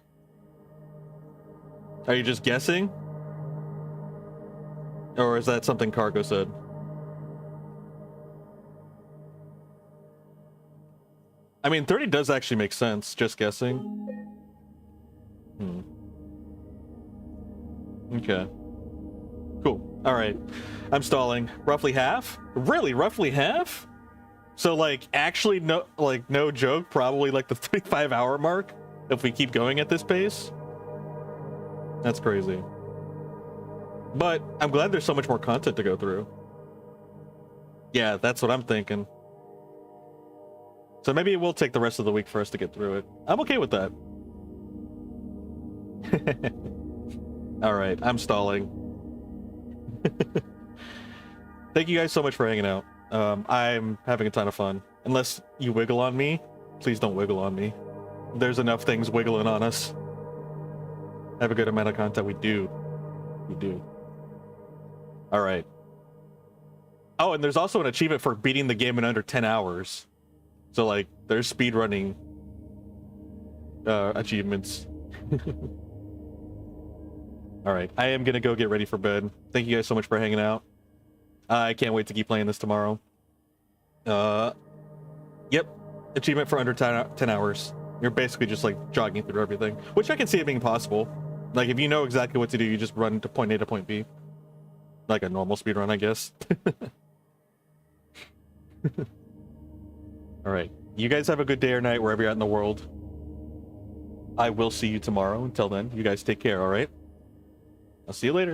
Are you just guessing? Or is that something Cargo said? I mean, 30 does actually make sense, just guessing. Okay. Cool. Alright. I'm stalling. Roughly half? Really? Roughly half? So, like, actually, no joke, probably like the 35-hour mark if we keep going at this pace? That's crazy. But I'm glad there's so much more content to go through. Yeah, that's what I'm thinking. So maybe it will take the rest of the week for us to get through it. I'm okay with that. Alright, I'm stalling. Thank you guys so much for hanging out. I'm having a ton of fun. Unless you wiggle on me, please don't wiggle on me. There's enough things wiggling on us. Have a good amount of content. We do. We do. Alright. Oh, and there's also an achievement for beating the game in under 10 hours. So, like, there's speedrunning achievements. Alright, I am gonna go get ready for bed. Thank you guys so much for hanging out. I can't wait to keep playing this tomorrow. Yep. Achievement for under 10 hours. You're basically just, like, jogging through everything. Which I can see it being possible. Like, if you know exactly what to do, you just run to point A to point B. Like a normal speedrun, I guess. Alright. You guys have a good day or night wherever you're at in the world. I will see you tomorrow. Until then, you guys take care, alright? I'll see you later.